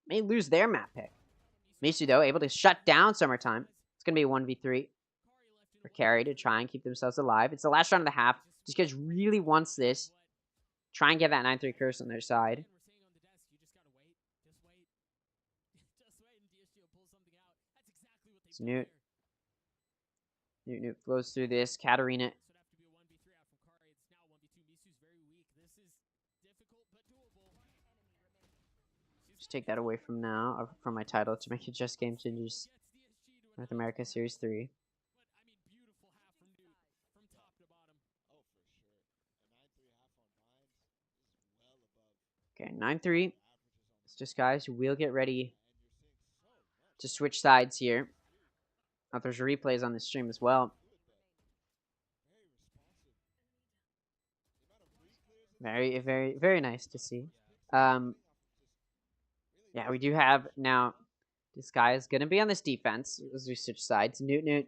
may lose their map pick. Misu, though, able to shut down Summertime. It's going to be a 1v3 for Carry to try and keep themselves alive. It's the last round of the half. Disguised really wants this. Try and get that 9-3 curse on their side. It's Newt flows through this. Katarina. Just take that away from now, from my title, to make it just Game Changers North America Series 3. Okay, 9-3. It's just guys, we'll get ready to switch sides here. Oh, there's replays on the stream as well. Very, very, very nice to see. Yeah, we do have now. This guy is going to be on this defense as we switch sides. Newt going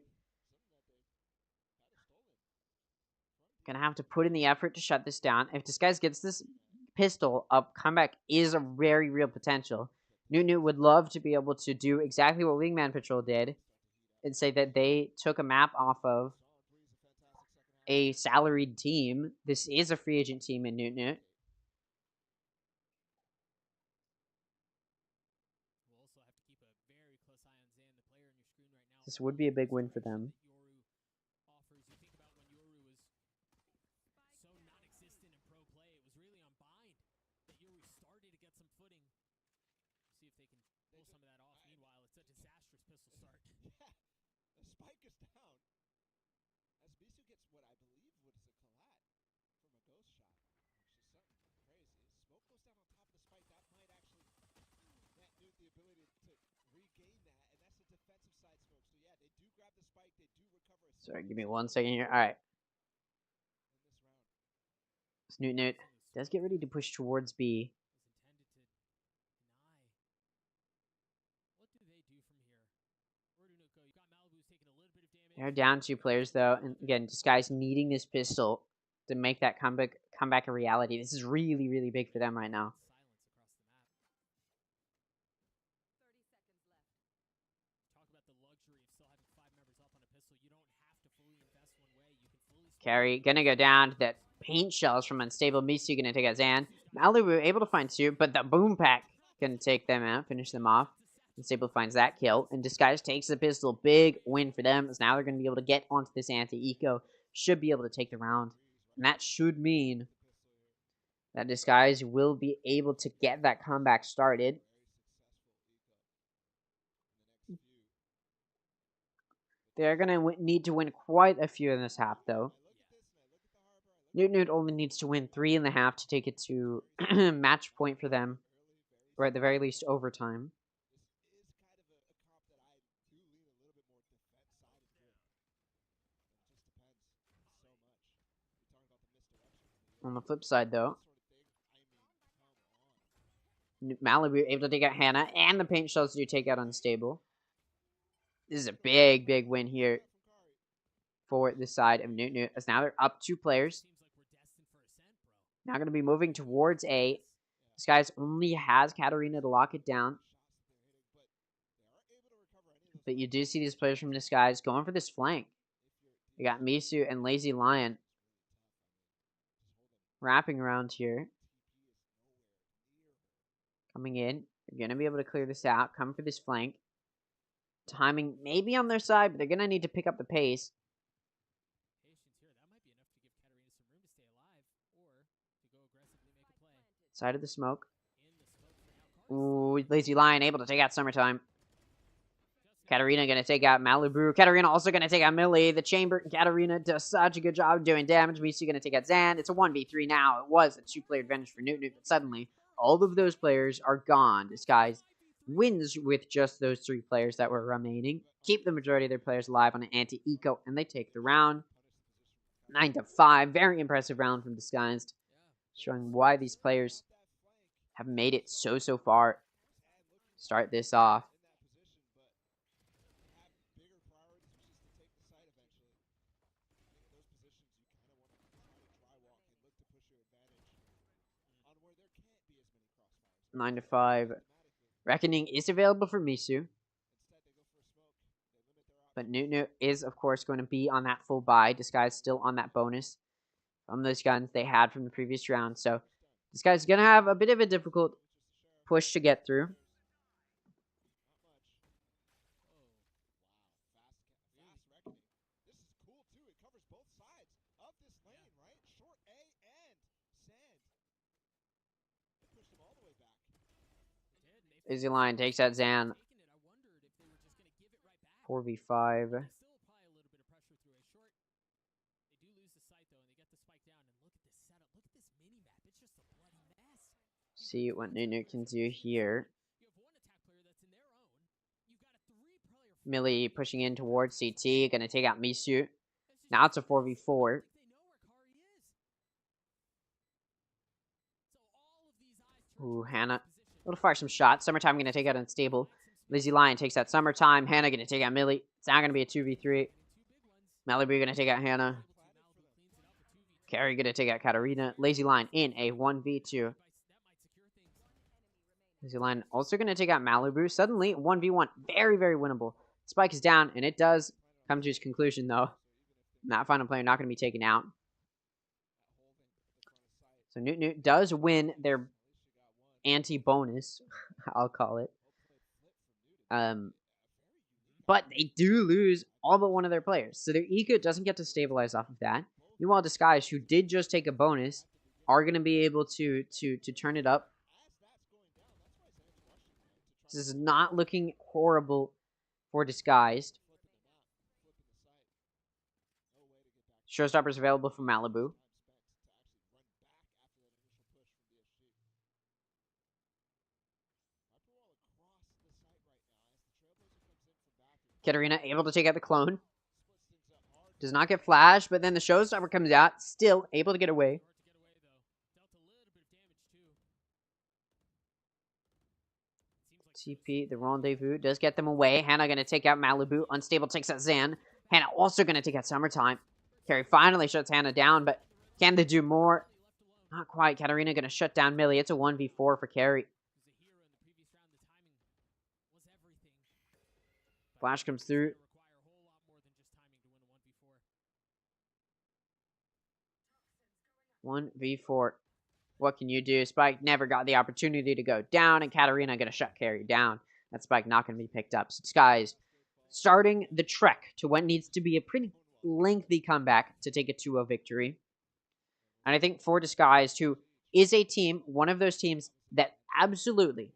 to have to put in the effort to shut this down. If this guy gets this pistol up, comeback is a very real potential. Newt would love to be able to do exactly what Wingman Patrol did and say that they took a map off of a salaried team. This is a free agent team in Newt. This would be a big win for them. Sorry, give me 1 second here. All right. It's Newt does get ready to push towards B. They're down 2 players, though. And again, Disguise needing this pistol to make that comeback a reality. This is really, really big for them right now. Carry gonna go down to that paint shells from Unstable. Misu gonna take out Zan. Malibu able to find 2, but the boom pack gonna take them out, finish them off. Unstable finds that kill, and Disguise takes the pistol. Big win for them, as now they're gonna be able to get onto this anti-eco. Should be able to take the round, and that should mean that Disguise will be able to get that comeback started. They're gonna need to win quite a few in this half, though. Newt only needs to win 3 in the half to take it to match point for them, or at the very least overtime. On the flip side, though, Malibu able to take out Hannah, and the paint shells do take out Unstable. This is a big, big win here for the side of Newt, as now they're up 2 players. Now going to be moving towards A. Disguise only has Katarina to lock it down. But you do see these players from Disguise going for this flank. You got Misu and Lazy Lion wrapping around here. Coming in. They're going to be able to clear this out. Come for this flank. Timing maybe on their side, but they're going to need to pick up the pace. Side of the smoke. Ooh, Lazy Lion able to take out Summertime. Katarina going to take out Malibu. Katarina also going to take out Millie. The Chamber and Katarina does such a good job doing damage. Misu going to take out Zan. It's a 1v3 now. It was a 2-player advantage for Newt, but suddenly all of those players are gone. Disguise wins with just those 3 players that were remaining. Keep the majority of their players alive on an anti-eco, and they take the round. 9-5. Very impressive round from Disguised. Showing why these players have made it so far. Start this off. Nine to 5. Reckoning is available for Misu. But Newt is, of course, going to be on that full buy. Disguise still on that bonus from those guns they had from the previous round. So this guy's going to have a bit of a difficult push to get through. Lazy Lion takes out Zan. 4v5. See what Nunu can do here. Millie pushing in towards CT. Gonna take out Misu. Now it's a 4v4. Ooh, Hannah. Able to fire some shots. Summertime gonna take out Unstable. Lazy Lion takes out Summertime. Hannah gonna take out Millie. It's now gonna be a 2v3. Malibu gonna take out Hannah. Carrie gonna take out Katarina. Lazy Lion in a 1v2. Lazy Lion also gonna take out Malibu. Suddenly, 1v1. Very, very winnable. Spike is down, and it does come to his conclusion, though. That final player not gonna be taken out. So Newt does win their anti-bonus, I'll call it. But they do lose all but one of their players. So their eco doesn't get to stabilize off of that. Meanwhile, Disguise, who did just take a bonus, are going to be able to turn it up. This is not looking horrible for Disguised. Showstoppers available for Malibu. Katarina able to take out the clone. Does not get flashed, but then the showstopper comes out. Still able to get away. TP, the rendezvous, does get them away. Hannah going to take out Malibu. Unstable takes out Zan. Hannah also going to take out Summertime. Carrie finally shuts Hannah down, but can they do more? Not quite. Katarina going to shut down Millie. It's a 1v4 for Carrie. Flash comes through. One v4. What can you do? Spike never got the opportunity to go down, and Katarina going to shut Carrie down. That Spike not going to be picked up. So Disguise starting the trek to what needs to be a pretty lengthy comeback to take a 2-0 victory. And I think for Disguised, who is a team, one of those teams that absolutely,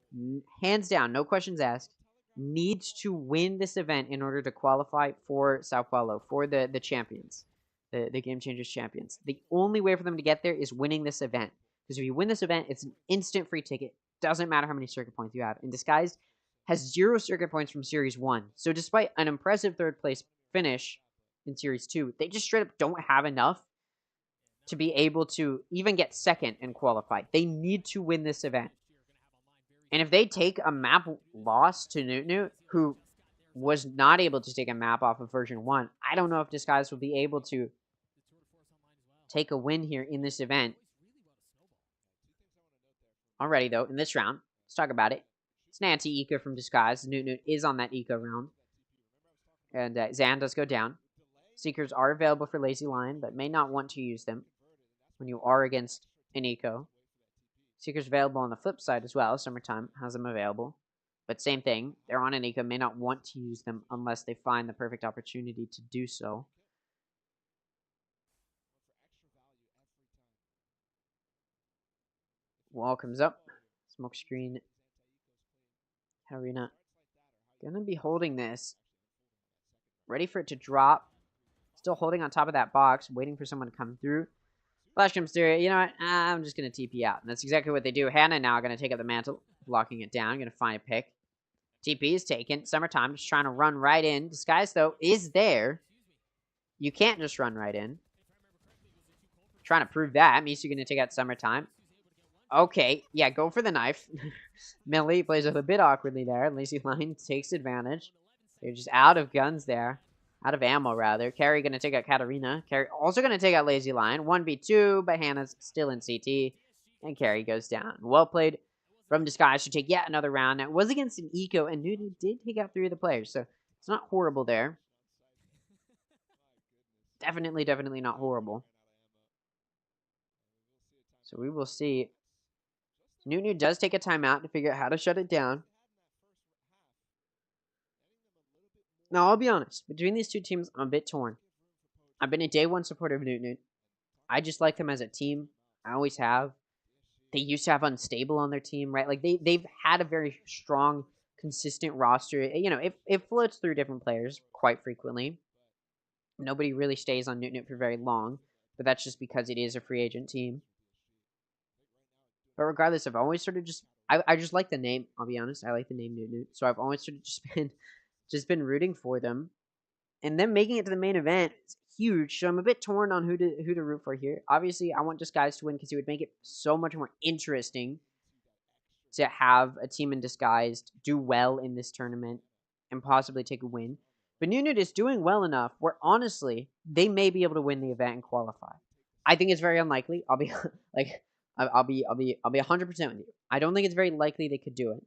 hands down, no questions asked, needs to win this event in order to qualify for Sao Paulo, for the champions, the Game Changers champions. The only way for them to get there is winning this event. Because if you win this event, it's an instant free ticket. Doesn't matter how many circuit points you have. And Disguised has 0 circuit points from Series 1. So despite an impressive 3rd place finish in Series 2, they just straight up don't have enough to be able to even get 2nd and qualify. They need to win this event. And if they take a map loss to Newt, who was not able to take a map off of version 1, I don't know if Disguise will be able to take a win here in this event. Alrighty, though, in this round, let's talk about it. It's an anti-eco from Disguise. Newt is on that eco round. And Zan does go down. Seekers are available for Lazy Lion, but may not want to use them when you are against an eco. Seekers available on the flip side as well. Summertime has them available. But same thing, they're on an eco, may not want to use them unless they find the perfect opportunity to do so. Wall comes up. Smoke screen. Arena. Gonna be holding this. Ready for it to drop. Still holding on top of that box, waiting for someone to come through. Flash comes through. You know what? I'm just going to TP out. And that's exactly what they do. Hannah now going to take up the mantle, blocking it down. Going to find a pick. TP is taken. Summertime just trying to run right in. Disguise, though, is there. You can't just run right in. Trying to prove that. Misu going to take out Summertime. Okay. Yeah, go for the knife. Millie plays it a bit awkwardly there. Lazy Line takes advantage. They're just out of guns there. Out of ammo, rather. Carrie going to take out Katarina. Carrie also going to take out Lazy Lion. 1v2, but Hannah's still in CT. And Carrie goes down. Well played from Disguise to take yet another round. Now, it was against an eco, and Newton did take out 3 of the players. So, it's not horrible there. Definitely not horrible. So, we will see. Newton does take a timeout to figure out how to shut it down. Now, I'll be honest. Between these two teams, I'm a bit torn. I've been a day one supporter of Newton. I just like them as a team. I always have. They used to have Unstable on their team, right? Like, they've had a very strong, consistent roster. You know, it floats through different players quite frequently. Nobody really stays on Newton for very long, but that's just because it is a free agent team. But regardless, I've always sort of I just like the name, I'll be honest. I like the name Newton. So I've always sort of just been rooting for them. And them making it to the main event is huge. So I'm a bit torn on who to root for here. Obviously, I want Disguise to win because it would make it so much more interesting to have a team in Disguise do well in this tournament and possibly take a win. But Nunit is doing well enough where honestly they may be able to win the event and qualify. I think it's very unlikely. I'll be like I'll be 100% with you. I don't think it's very likely they could do it.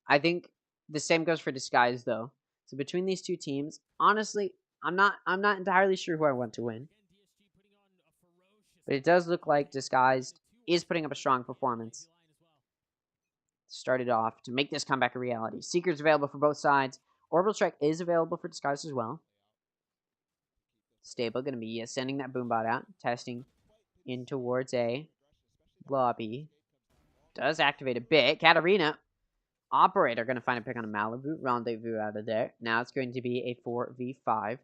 I think the same goes for Disguise though. So between these two teams, honestly, I'm not entirely sure who I want to win. But it does look like Disguised is putting up a strong performance. Started off to make this comeback a reality. Seeker's available for both sides. Orbital Strike is available for Disguise as well. Stable going to be sending that Boombot out. Testing in towards A. Lobby. Does activate a bit. Katarina. Operator going to find a pick on a Malibu. Rendezvous out of there. Now it's going to be a 4v5.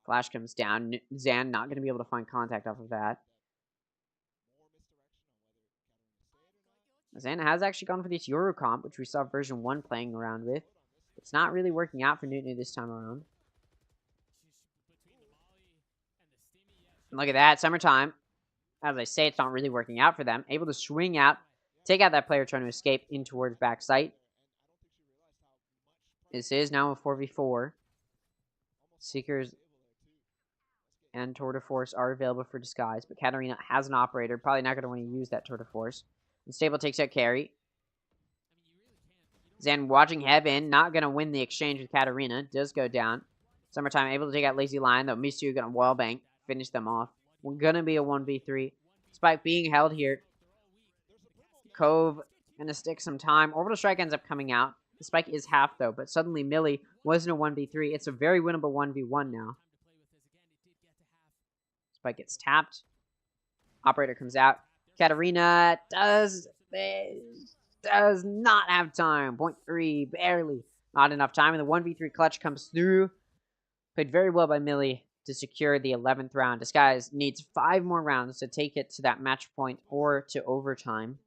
Flash comes down. Zan not going to be able to find contact off of that. Zan has actually gone for this Euro comp, which we saw version 1 playing around with. It's not really working out for Newton this time around. And look at that. Summertime. As I say, it's not really working out for them. Able to swing out, take out that player trying to escape in towards backside. This is now a 4v4. Seekers and Tour de Force are available for Disguise, but Katarina has an operator. Probably not going to want to use that Tour de Force. Unstable takes out Carrie. Zan watching Heaven, not going to win the exchange with Katarina. Does go down. Summertime able to take out Lazy Lion, though Misu going to wallbang, finish them off. We're going to be a 1v3. Spike being held here. Cove going to stick some time. Orbital Strike ends up coming out. The Spike is half, though, but suddenly Millie wasn't a 1v3. It's a very winnable 1v1 now. Spike gets tapped. Operator comes out. Katarina does not have time. 0.3, barely. Not enough time. And the 1v3 clutch comes through. Played very well by Millie to secure the 11th round. Disguise needs 5 more rounds to take it to that match point or to overtime.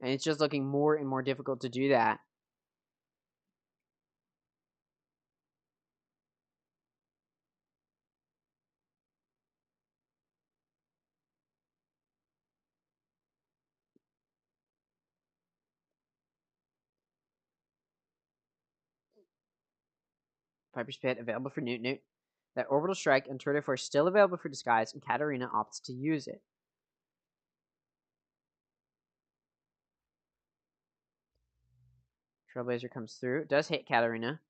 And it's just looking more and more difficult to do that. Piper's Pit available for Newt. that Orbital Strike and Tour de Force still available for disguise, and Katarina opts to use it. Trailblazer comes through, does hit Katarina,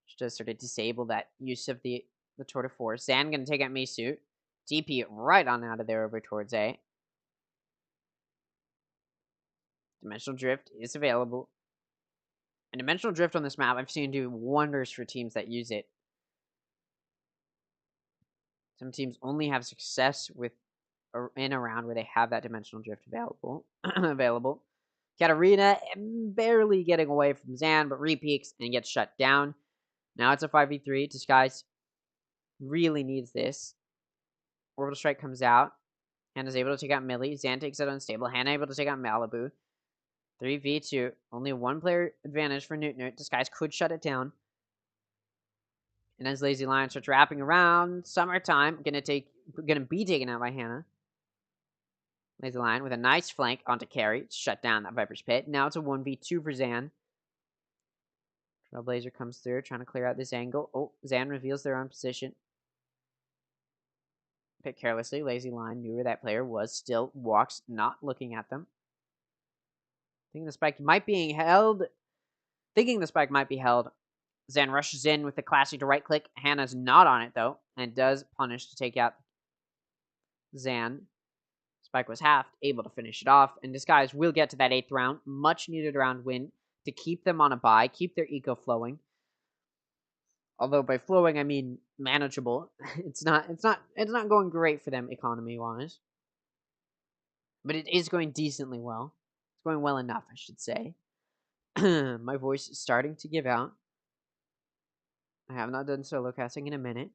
which does sort of disable that use of the Tour de Force. Zan gonna take out Misu, DP it right on out of there over towards A. Dimensional Drift is available. And Dimensional Drift on this map, I've seen do wonders for teams that use it. Some teams only have success with in a round where they have that Dimensional Drift available. Katarina barely getting away from Zan, but repeaks and gets shut down. Now it's a 5v3. Disguise really needs this. Orbital Strike comes out. Hannah's able to take out Millie. Zan takes out Unstable. Hannah able to take out Malibu. 3v2. Only one player advantage for Newt. Disguise could shut it down. And as Lazy Lion starts wrapping around, Summertime gonna be taken out by Hannah. Lazy Lion with a nice flank onto Carry to shut down that Viper's Pit. Now it's a 1v2 for Zan. Trailblazer comes through, trying to clear out this angle. Oh, Zan reveals their own position. Pick carelessly. Lazy Lion knew where that player was. Still walks, not looking at them. Thinking the spike might be held. Zan rushes in with the classic to right click. Hannah's not on it though, and does punish to take out Zan. Spike was halved, able to finish it off, and Disguise will get to that 8th round. Much needed round win to keep them on a bye, keep their eco flowing. Although by flowing I mean manageable. It's not going great for them economy wise. But it is going decently well. It's going well enough, I should say. My voice is starting to give out. I have not done solo casting in a minute.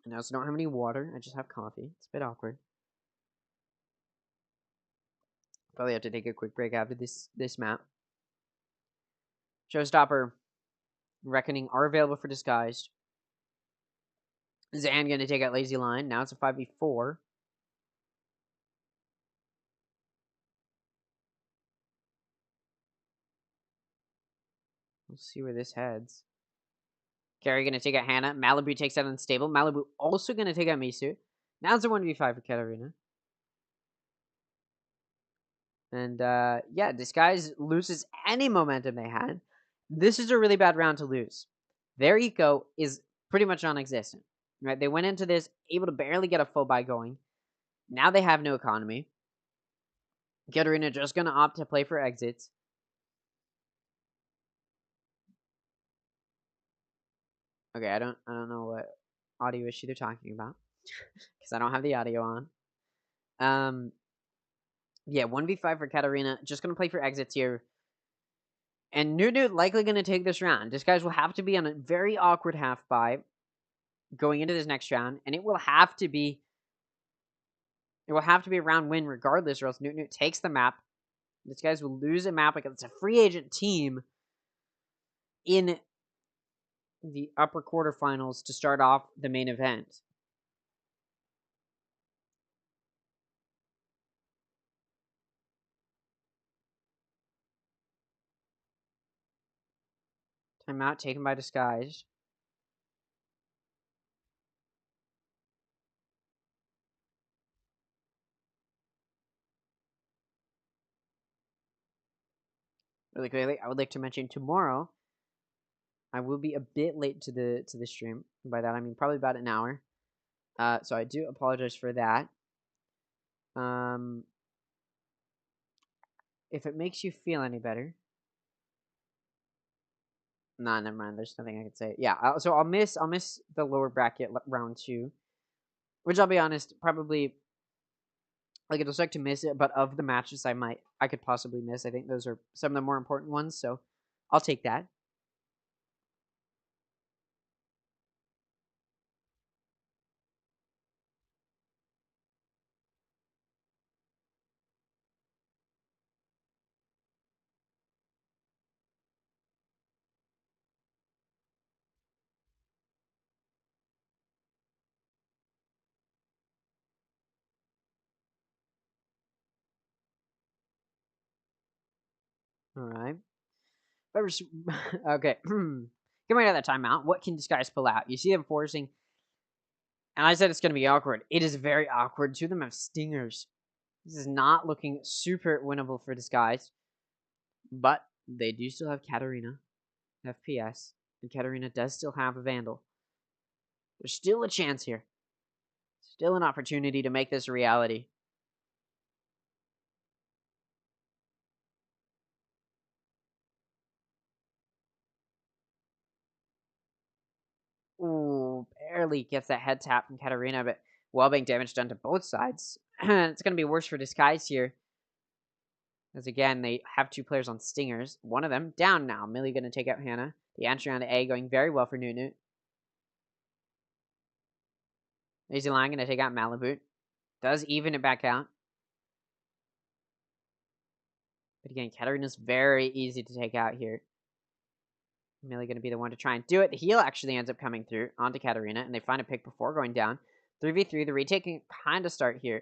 And I also don't have any water. I just have coffee. It's a bit awkward. Probably have to take a quick break after this map. Showstopper, Reckoning are available for Disguised. Zan gonna take out Lazy Lion. Now it's a 5v4. We'll see where this heads. Carrie gonna take out Hannah. Malibu takes out Unstable. Malibu also gonna take out Misu. Now it's a 1v5 for Katarina. And yeah, Disguise loses any momentum they had. This is a really bad round to lose. Their eco is pretty much non-existent. Right? They went into this able to barely get a full buy going. Now they have no economy. Katarina just gonna opt to play for exits. Okay, I don't know what audio issue they're talking about because I don't have the audio on. Yeah, 1v5 for Katarina. Just gonna play for exits here. And Newt likely gonna take this round. This guys will have to be on a very awkward half buy going into this next round, and it will have to be a round win regardless, or else Newt takes the map. This guys will lose a map against a free agent team in the upper quarterfinals to start off the main event. Timeout taken by Disguise. Really quickly, I would like to mention tomorrow I will be a bit late to the stream. And by that I mean probably about an hour. So I do apologize for that. If it makes you feel any better. Nah, never mind. There's nothing I can say. Yeah, so I'll miss the lower bracket round 2, which I'll be honest, probably like I'd just like to miss it. But of the matches I could possibly miss, I think those are some of the more important ones. So I'll take that. All right. Okay. Coming out of that timeout, what can Disguise pull out? You see them forcing, and I said it's going to be awkward. It is very awkward. Two of them have stingers. This is not looking super winnable for Disguise, but they do still have Katarina, FPS, and Katarina does still have a Vandal. There's still a chance here. Still an opportunity to make this a reality. Ooh, barely gets that head tap from Katarina, but wellbeing damage done to both sides. It's going to be worse for Disguise here. As again, they have two players on Stingers. One of them down now. Millie going to take out Hannah. The entry on A going very well for Nunu. Lazy Lion going to take out Malibu. Does even it back out. But again, Katarina's very easy to take out here. Millie going to be the one to try and do it. The heal actually ends up coming through onto Katarina, and they find a pick before going down. 3v3, the retake can kind of start here.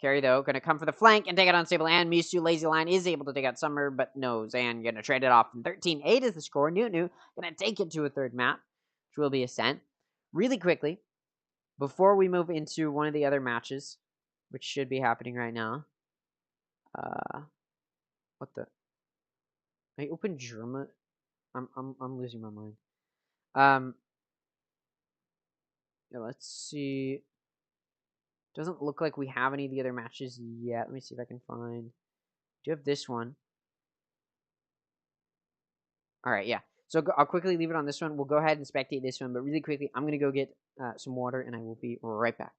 Carry, though, going to come for the flank and take out Unstable, and Misu. Lazy Lion is able to take out Summer, but no, Zan going to trade it off. 13-8 is the score. Nunu going to take it to a third map, which will be Ascent. Really quickly, before we move into one of the other matches, which should be happening right now. What the? I opened German. I'm losing my mind. Yeah, let's see. Doesn't look like we have any of the other matches yet. Let me see if I can find. Do you have this one? All right, yeah. So I'll quickly leave it on this one. We'll go ahead and spectate this one, but really quickly, I'm gonna go get some water, and I will be right back.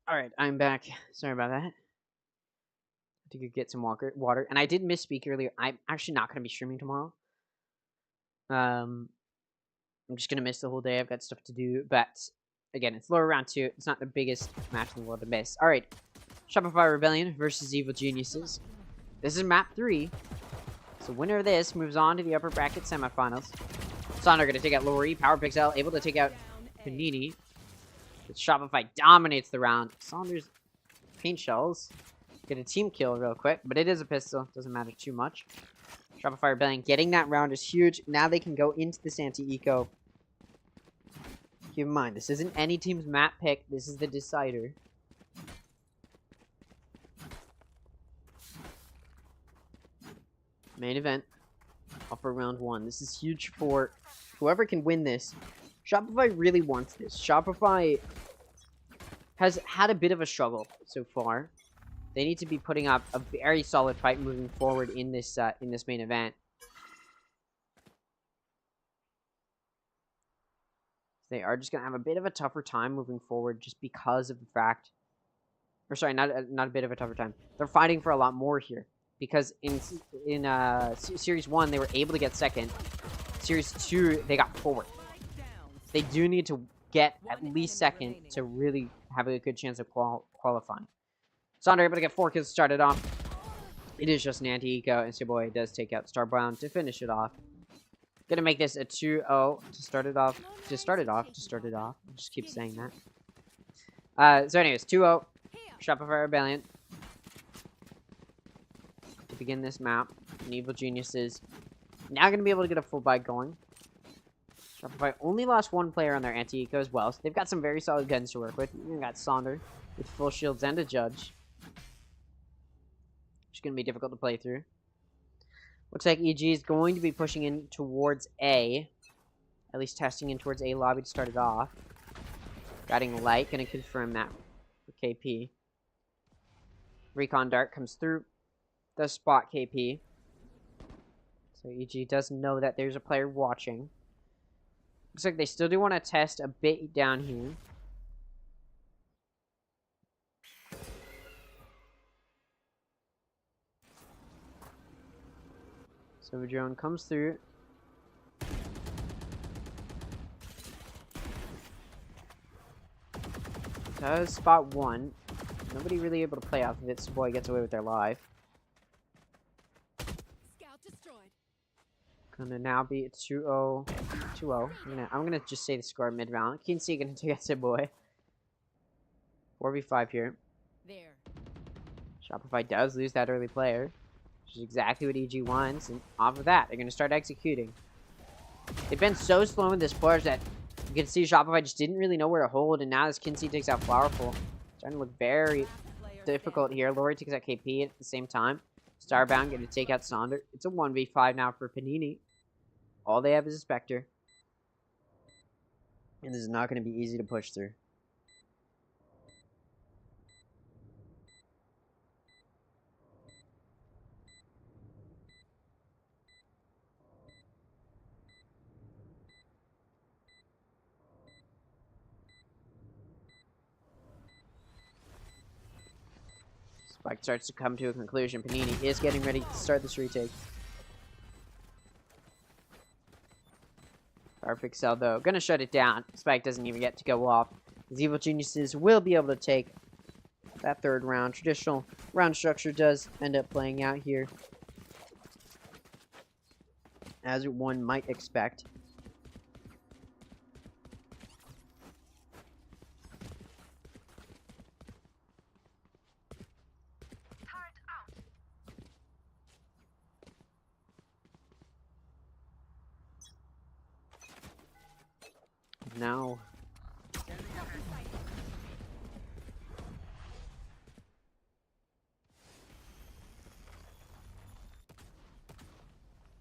All right, I'm back. Sorry about that. I could get some water, and I did misspeak earlier. I'm actually not going to be streaming tomorrow. I'm just going to miss the whole day. I've got stuff to do, but again, it's lower round 2. It's not the biggest match in the world to miss. All right, Shopify Rebellion versus Evil Geniuses. This is map 3. So winner of this moves on to the upper bracket semifinals. Sonder going to take out Lori. Power Pixel able to take out Panini. But Shopify dominates the round. Saunders paint shells. Get a team kill real quick, but it is a pistol. Doesn't matter too much. Shopify Rebellion getting that round is huge. Now they can go into this anti-eco. Keep in mind, this isn't any team's map pick. This is the decider. Main event. Upper round 1. This is huge for whoever can win this. Shopify really wants this. Shopify has had a bit of a struggle so far. They need to be putting up a very solid fight moving forward in this main event. They are just going to have a bit of a tougher time moving forward just because of the fact... Or sorry, not a bit of a tougher time. They're fighting for a lot more here. Because in Series 1, they were able to get second. Series 2, they got forward. They do need to get at least second to really have a good chance of qualifying. Sonder able to get 4 kills started off. It is just an anti-eco, and Boy does take out Starbound to finish it off. Gonna make this a 2-0 to start it off. I'll just keep saying that. So anyways, 2-0. Shopify Rebellion. To begin this map. And Evil Geniuses. Now gonna be able to get a full buy going. Shopify only lost 1 player on their anti-eco as well, so they've got some very solid guns to work with. You've got Sonder with full shields and a judge. Which is going to be difficult to play through. Looks like EG is going to be pushing in towards A. At least testing in towards A lobby to start it off. Guiding light, going to confirm that for KP. Recon Dart comes through. Does spot KP. So EG does know that there's a player watching. Looks like they still do want to test a bit down here. So the drone comes through. Does spot one. Nobody really able to play off of it, so boy gets away with their life. Scout destroyed. Gonna now be 2-0. 2-0. I'm gonna just say the score mid round. Kinsey gonna take it, boy. 4v5 here. There. Shopify does lose that early player, which is exactly what EG wants, and off of that, they're gonna start executing. They've been so slow in this push that you can see Shopify just didn't really know where to hold, and now as Kinsey takes out Flowerful, starting to look very difficult here. Lori takes out KP at the same time. Starbound going to take out Sonder. It's a 1v5 now for Panini. All they have is a Spectre. And this is not going to be easy to push through. Spike starts to come to a conclusion. Panini is getting ready to start this retake. Pixel, though, gonna shut it down. Spike doesn't even get to go off. These Evil Geniuses will be able to take that third round. Traditional round structure does end up playing out here, as one might expect. Now,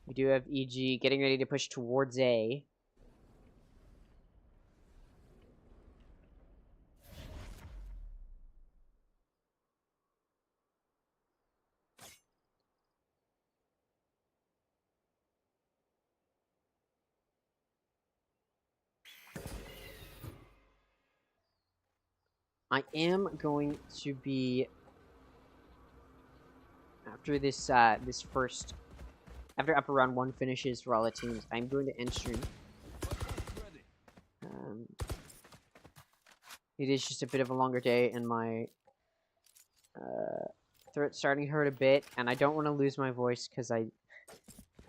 we do have EG getting ready to push towards A. I am going to be, after this after upper round 1 finishes for all the teams, I'm going to end stream. It is just a bit of a longer day, and my throat's starting to hurt a bit, and I don't want to lose my voice because I'm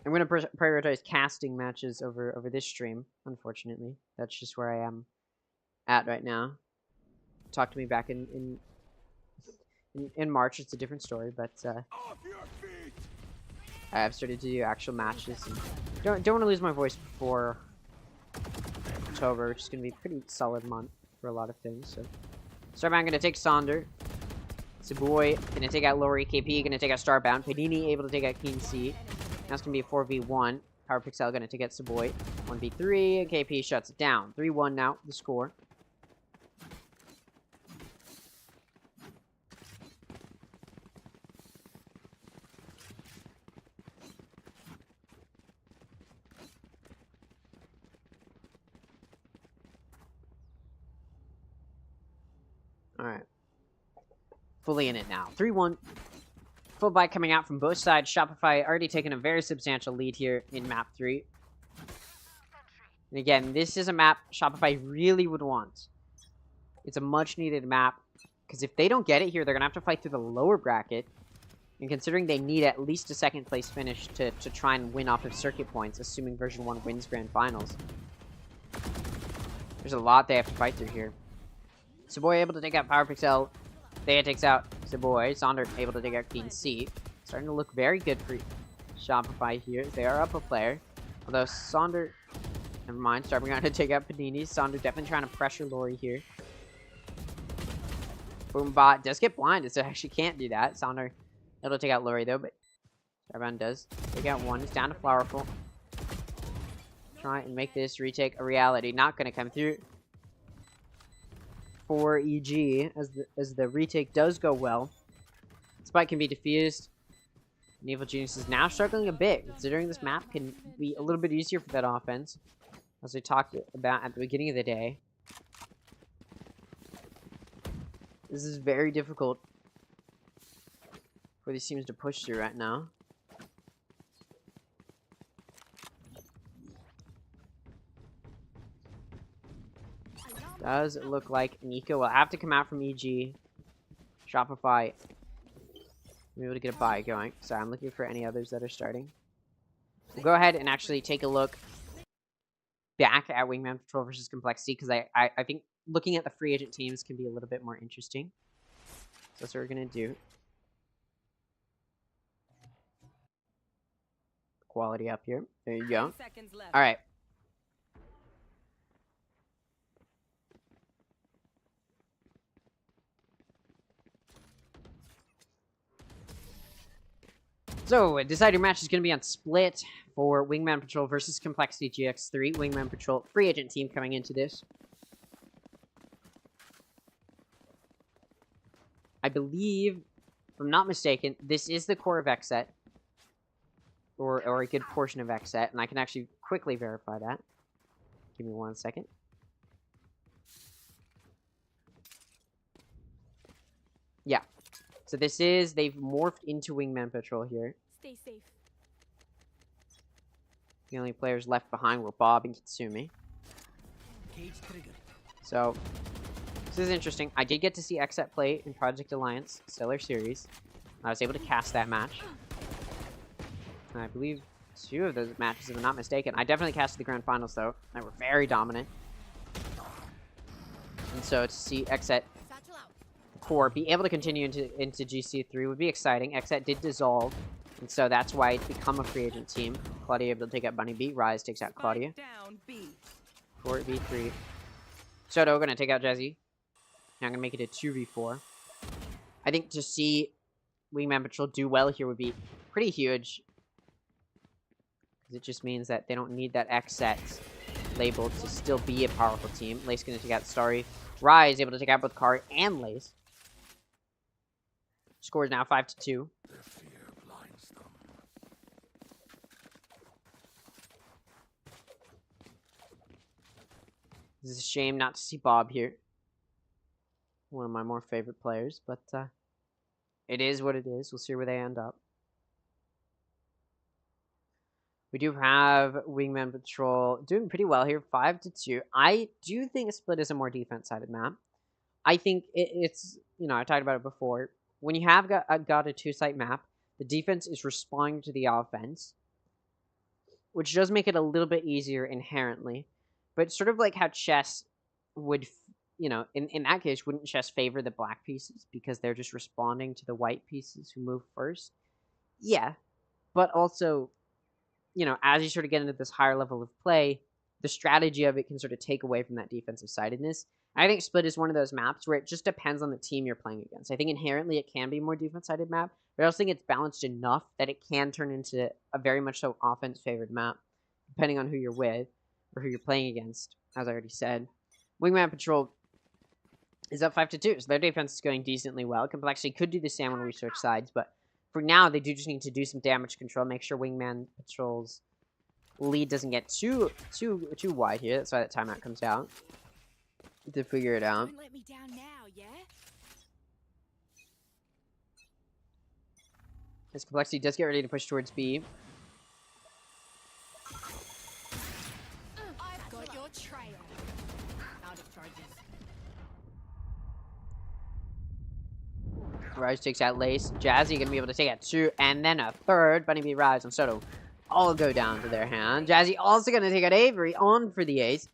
going to prioritize casting matches over this stream. Unfortunately, that's just where I am at right now. Talk to me back in March. It's a different story, but I've started to do actual matches. And don't want to lose my voice before October, which is going to be a pretty solid month for a lot of things. So, Starbound going to take Sonder. Saboy going to take out Lori. KP going to take out Starbound. Panini able to take out Keen C. Now it's going to be a 4v1. Power Pixel going to take out Saboy. 1v3, and KP shuts it down. 3-1 now, the score. Alright. Fully in it now. 3-1. Full buy coming out from both sides. Shopify already taking a very substantial lead here in map 3. And again, this is a map Shopify really would want. It's a much needed map, because if they don't get it here, they're going to have to fight through the lower bracket. And considering they need at least a second place finish to try and win off of circuit points, assuming version 1 wins Grand Finals. There's a lot they have to fight through here. Saboy able to take out Power Pixel. Thea takes out Saboy. Sonder able to take out Keen C. Starting to look very good for Shopify here. They are up a player. Although Sonder... Never mind. Starting to take out Panini. Sonder definitely trying to pressure Lori here. Boombot does get blinded, so actually can't do that. Sonder able to take out Lori though, but Starbound does take out one. It's down to Flowerful. Try and make this retake a reality. Not going to come through for EG as the retake does go well. Spike can be defused. Naval Genius is now struggling a bit, considering this map can be a little bit easier for that offense, as we talked about at the beginning of the day. This is very difficult for these teams to push through right now. Does look like Nico will have to come out from EG. Shopify. Be able to get a buy going. Sorry, I'm looking for any others that are starting. We'll go ahead and actually take a look back at Wingman Patrol versus Complexity, because I think looking at the free agent teams can be a little bit more interesting. So that's what we're going to do. Quality up here. There you go. All right. So, decider match is going to be on Split for Wingman Patrol versus Complexity GX3. Wingman Patrol free agent team coming into this. I believe, if I'm not mistaken, this is the core of X set. Or a good portion of X set, and I can actually quickly verify that. Give me 1 second. Yeah. So this is, they've morphed into Wingman Patrol here. Stay safe. The only players left behind were Bob and Kitsumi. So, this is interesting. I did get to see X set play in Project Alliance Stellar Series. I was able to cast that match. And I believe 2 of those matches, if I'm not mistaken. I definitely casted the Grand Finals, though. They were very dominant. And so to see X set core be able to continue into GC3 would be exciting. X set did dissolve, and so that's why it's become a free agent team. Claudia able to take out Bunny B. Rise takes out Claudia. For B3. Soto gonna take out Jazzy. Now I'm gonna make it a 2v4. I think to see Wingman Patrol do well here would be pretty huge. Because it just means that they don't need that X set label to still be a powerful team. Lace gonna take out Starry. Rise able to take out both Kari and Lace. Score is now 5-2. This is a shame not to see Bob here. One of my more favorite players, but it is what it is. We'll see where they end up. We do have Wingman Patrol doing pretty well here, 5-2. I do think Split is a more defense-sided map. I think it's, you know, I talked about it before. When you have got a 2-site map, the defense is responding to the offense, which does make it a little bit easier inherently. But sort of like how chess would, you know, in that case, wouldn't chess favor the black pieces because they're just responding to the white pieces who move first? Yeah, but also, you know, as you sort of get into this higher level of play, the strategy of it can sort of take away from that defensive sidedness. I think Split is one of those maps where it just depends on the team you're playing against. I think inherently it can be a more defense-sided map, but I also think it's balanced enough that it can turn into a very much so offense-favored map, depending on who you're with or who you're playing against, as I already said. Wingman Patrol is up 5-2, so their defense is going decently well. Complexity could do the same when we switch sides, but for now, they do just need to do some damage control, make sure Wingman Patrol's lead doesn't get too wide here. That's why that timeout comes out. To figure it out. Don't let me down now, yeah? As Complexity does get ready to push towards B. I've got your trail. Out of charges. Rise takes out Lace. Jazzy gonna be able to take out 2, and then a 3rd. Bunny B, Rise, and Soto all go down to their hand. Jazzy also gonna take out Avery on for the ace.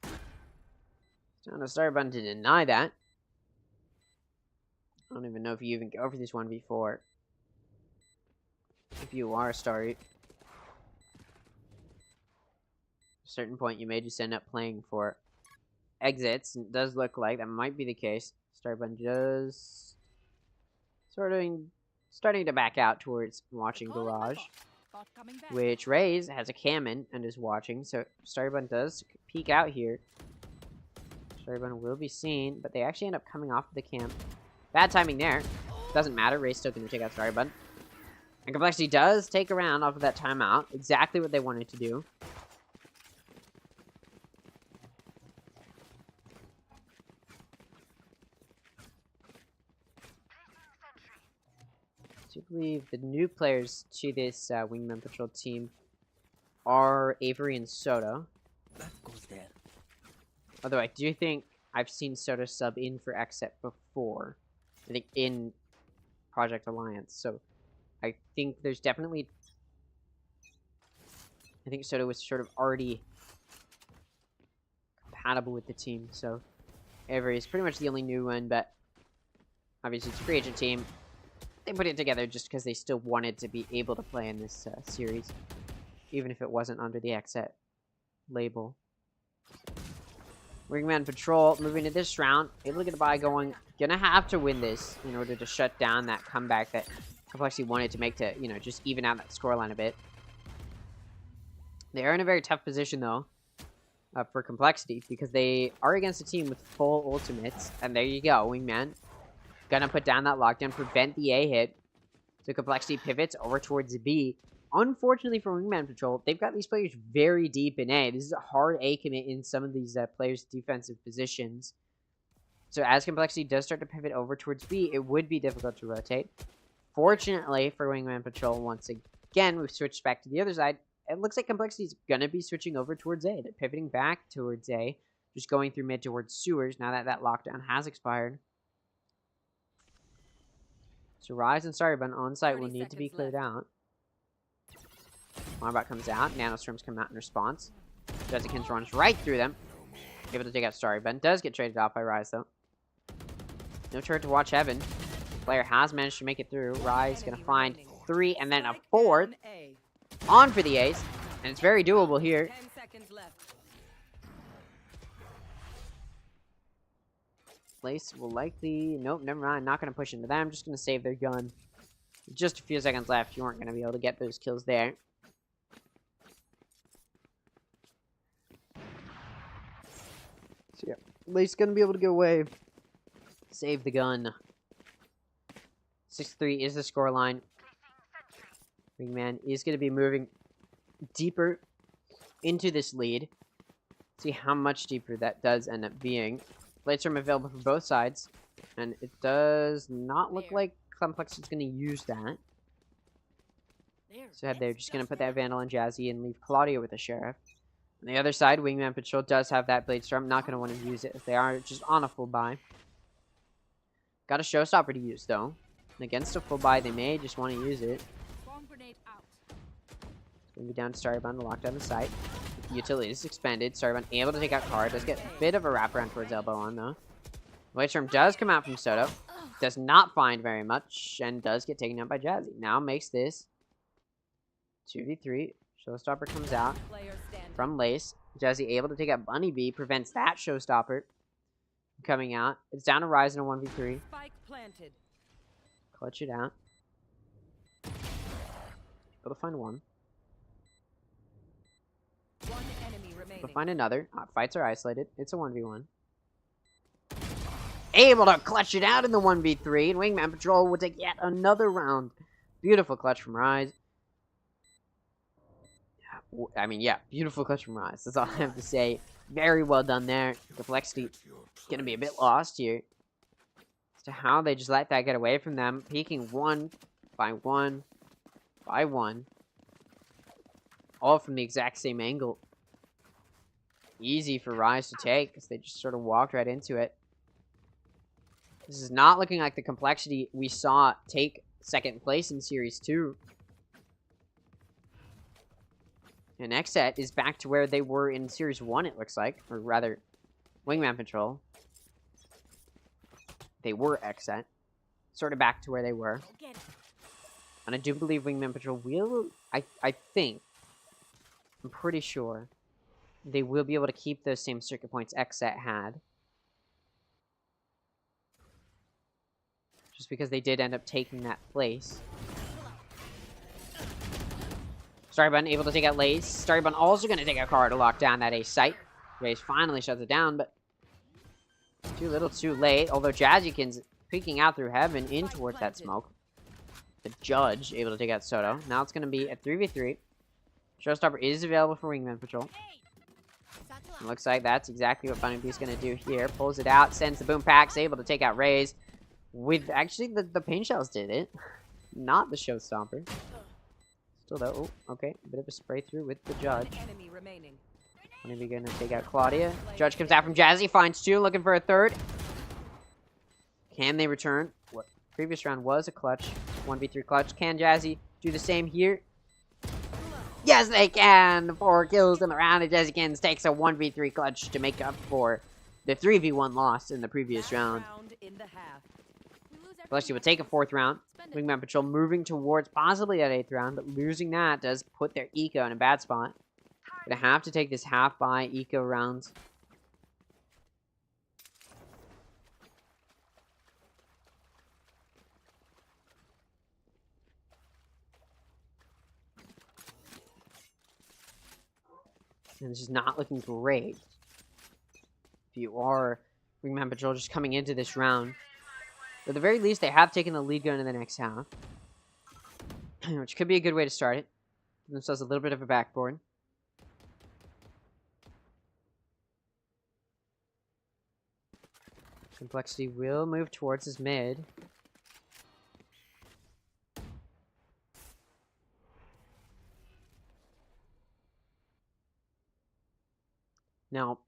Trying to start button to deny that. I don't even know if you even go for this 1v4. If you are a Starry. At a certain point, you may just end up playing for exits. And it does look like that might be the case. Start button just starting to back out towards watching Garage. Which Raze has a Kamen and is watching. So Starry button does peek out here. Starry button will be seen, but they actually end up coming off of the camp. Bad timing there. Doesn't matter. Ray's still going to take out Starry Bun. And Complexity does take a round off of that timeout. Exactly what they wanted to do. I do believe the new players to this Wingman Patrol team are Avery and Soda. That goes there. Although I do think I've seen Soda sub in for Exet before. I think in Project Alliance. So I think there's definitely... I think Soda was sort of already compatible with the team. So Avery is pretty much the only new one, but obviously it's a free agent team. They put it together just because they still wanted to be able to play in this series. Even if it wasn't under the Exet label. Wingman Patrol moving to this round. Able to get a bye going. Gonna have to win this in order to shut down that comeback that Complexity wanted to make to, you know, just even out that scoreline a bit. They are in a very tough position, though, for Complexity, because they are against a team with full ultimates. And there you go, Wingman. Gonna put down that lockdown, prevent the A hit. So Complexity pivots over towards B. Unfortunately for Wingman Patrol, they've got these players very deep in A. This is a hard A commit in some of these players' defensive positions. So as Complexity does start to pivot over towards B, it would be difficult to rotate. Fortunately for Wingman Patrol, once again, we've switched back to the other side. It looks like Complexity is going to be switching over towards A. They're pivoting back towards A, just going through mid towards sewers now that that lockdown has expired. So Rise and Starybun on site will need to be cleared out. Marbot comes out. Nanostorms come out in response. Jessicans runs right through them. Able to take out Starybun. Does get traded off by Rise, though. No turret to watch Heaven. Player has managed to make it through. Rise going to find 3 and then a 4th. On for the ace. And it's very doable here. 10 seconds left. Place will likely... Nope, never mind. Not going to push into them. Just going to save their gun. Just a few seconds left. You weren't going to be able to get those kills there. So yeah, Lace going to be able to get away. Save the gun. 6-3 is the scoreline. Wingman is going to be moving deeper into this lead. See how much deeper that does end up being. Blade Storm available for both sides. And it does not look like Complexity is going to use that. So they're just going to put that Vandal on Jazzy and leave Claudia with the Sheriff. On the other side, Wingman Patrol does have that Blade Storm. Not going to want to use it if they are just on a full buy. Got a Showstopper to use, though. And against a full buy, they may just want to use it. Bomb grenade out. It's going to be down to Starybun to lock down the site. Utility is expended. Starybun able to take out Card. Does get a bit of a wraparound towards Elbow on, though. Blade Storm does come out from Soto. Does not find very much. And does get taken out by Jazzy. Now makes this 2v3. Showstopper comes out from Lace. Jazzy able to take out Bunny B. Prevents that Showstopper coming out. It's down to Rise in a 1v3. Spike planted. Clutch it out. Able to find one. One enemy remaining. Able to find another. Fights are isolated. It's a 1v1. Able to clutch it out in the 1v3. And Wingman Patrol will take yet another round. Beautiful clutch from Rise. I mean, yeah, beautiful clutch from Rise. That's all I have to say. Very well done there. Complexity gonna be a bit lost here as to how they just let that get away from them. Peeking 1 by 1 by 1. All from the exact same angle. Easy for Rise to take because they just sort of walked right into it. This is not looking like the Complexity we saw take second place in Series 2. And Exet is back to where they were in Series 1, it looks like. Or rather, Wingman Patrol. They were Exet. Sort of back to where they were. And I do believe Wingman Patrol will... I think... I'm pretty sure they will be able to keep those same circuit points Exet had. Just because they did end up taking that place. Starybun able to take out Lace. Starybun also going to take a card to lock down that ace site. Raze finally shuts it down, but too little too late. Although Jazzykins peeking out through heaven in towards that smoke. The judge able to take out Soto. Now it's going to be a 3v3. Showstopper is available for Wingman Patrol. It looks like that's exactly what Bunny Bee's going to do here. Pulls it out, sends the boom packs, able to take out Raze. With actually the pain shells did it, not the Showstopper. Still though, oh, okay, a bit of a spray through with the judge. Bunny Bee going to take out Claudia. Judge comes out from Jazzy, finds two, looking for a third. Can they return? What previous round was a clutch, 1v3 clutch. Can Jazzy do the same here? Yes, they can! 4 kills in the round, and Jazzykins takes a 1v3 clutch to make up for the 3v1 loss in the previous round. Celestia would take a 4th round. Wingman Patrol moving towards possibly that 8th round, but losing that does put their eco in a bad spot. Gonna have to take this half-buy eco round. And this is not looking great. If you are Wingman Patrol just coming into this round. But at the very least, they have taken the lead going into the next half. Which could be a good way to start it. Give themselves a little bit of a backboard. Complexity will move towards his mid. Now,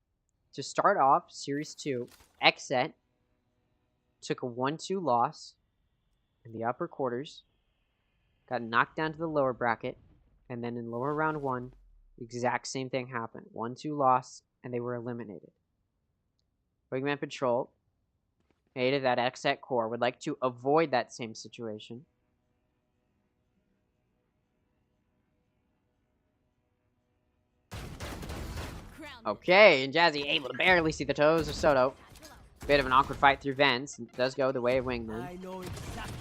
to start off Series 2, Xset took a 1-2 loss in the upper quarters, got knocked down to the lower bracket, and then in lower round 1, the exact same thing happened. 1-2 loss, and they were eliminated. Wingman Patrol, made of that Xset core, would like to avoid that same situation. Okay, and Jazzy able to barely see the toes of Soto. Bit of an awkward fight through vents. It does go the way of Wingman.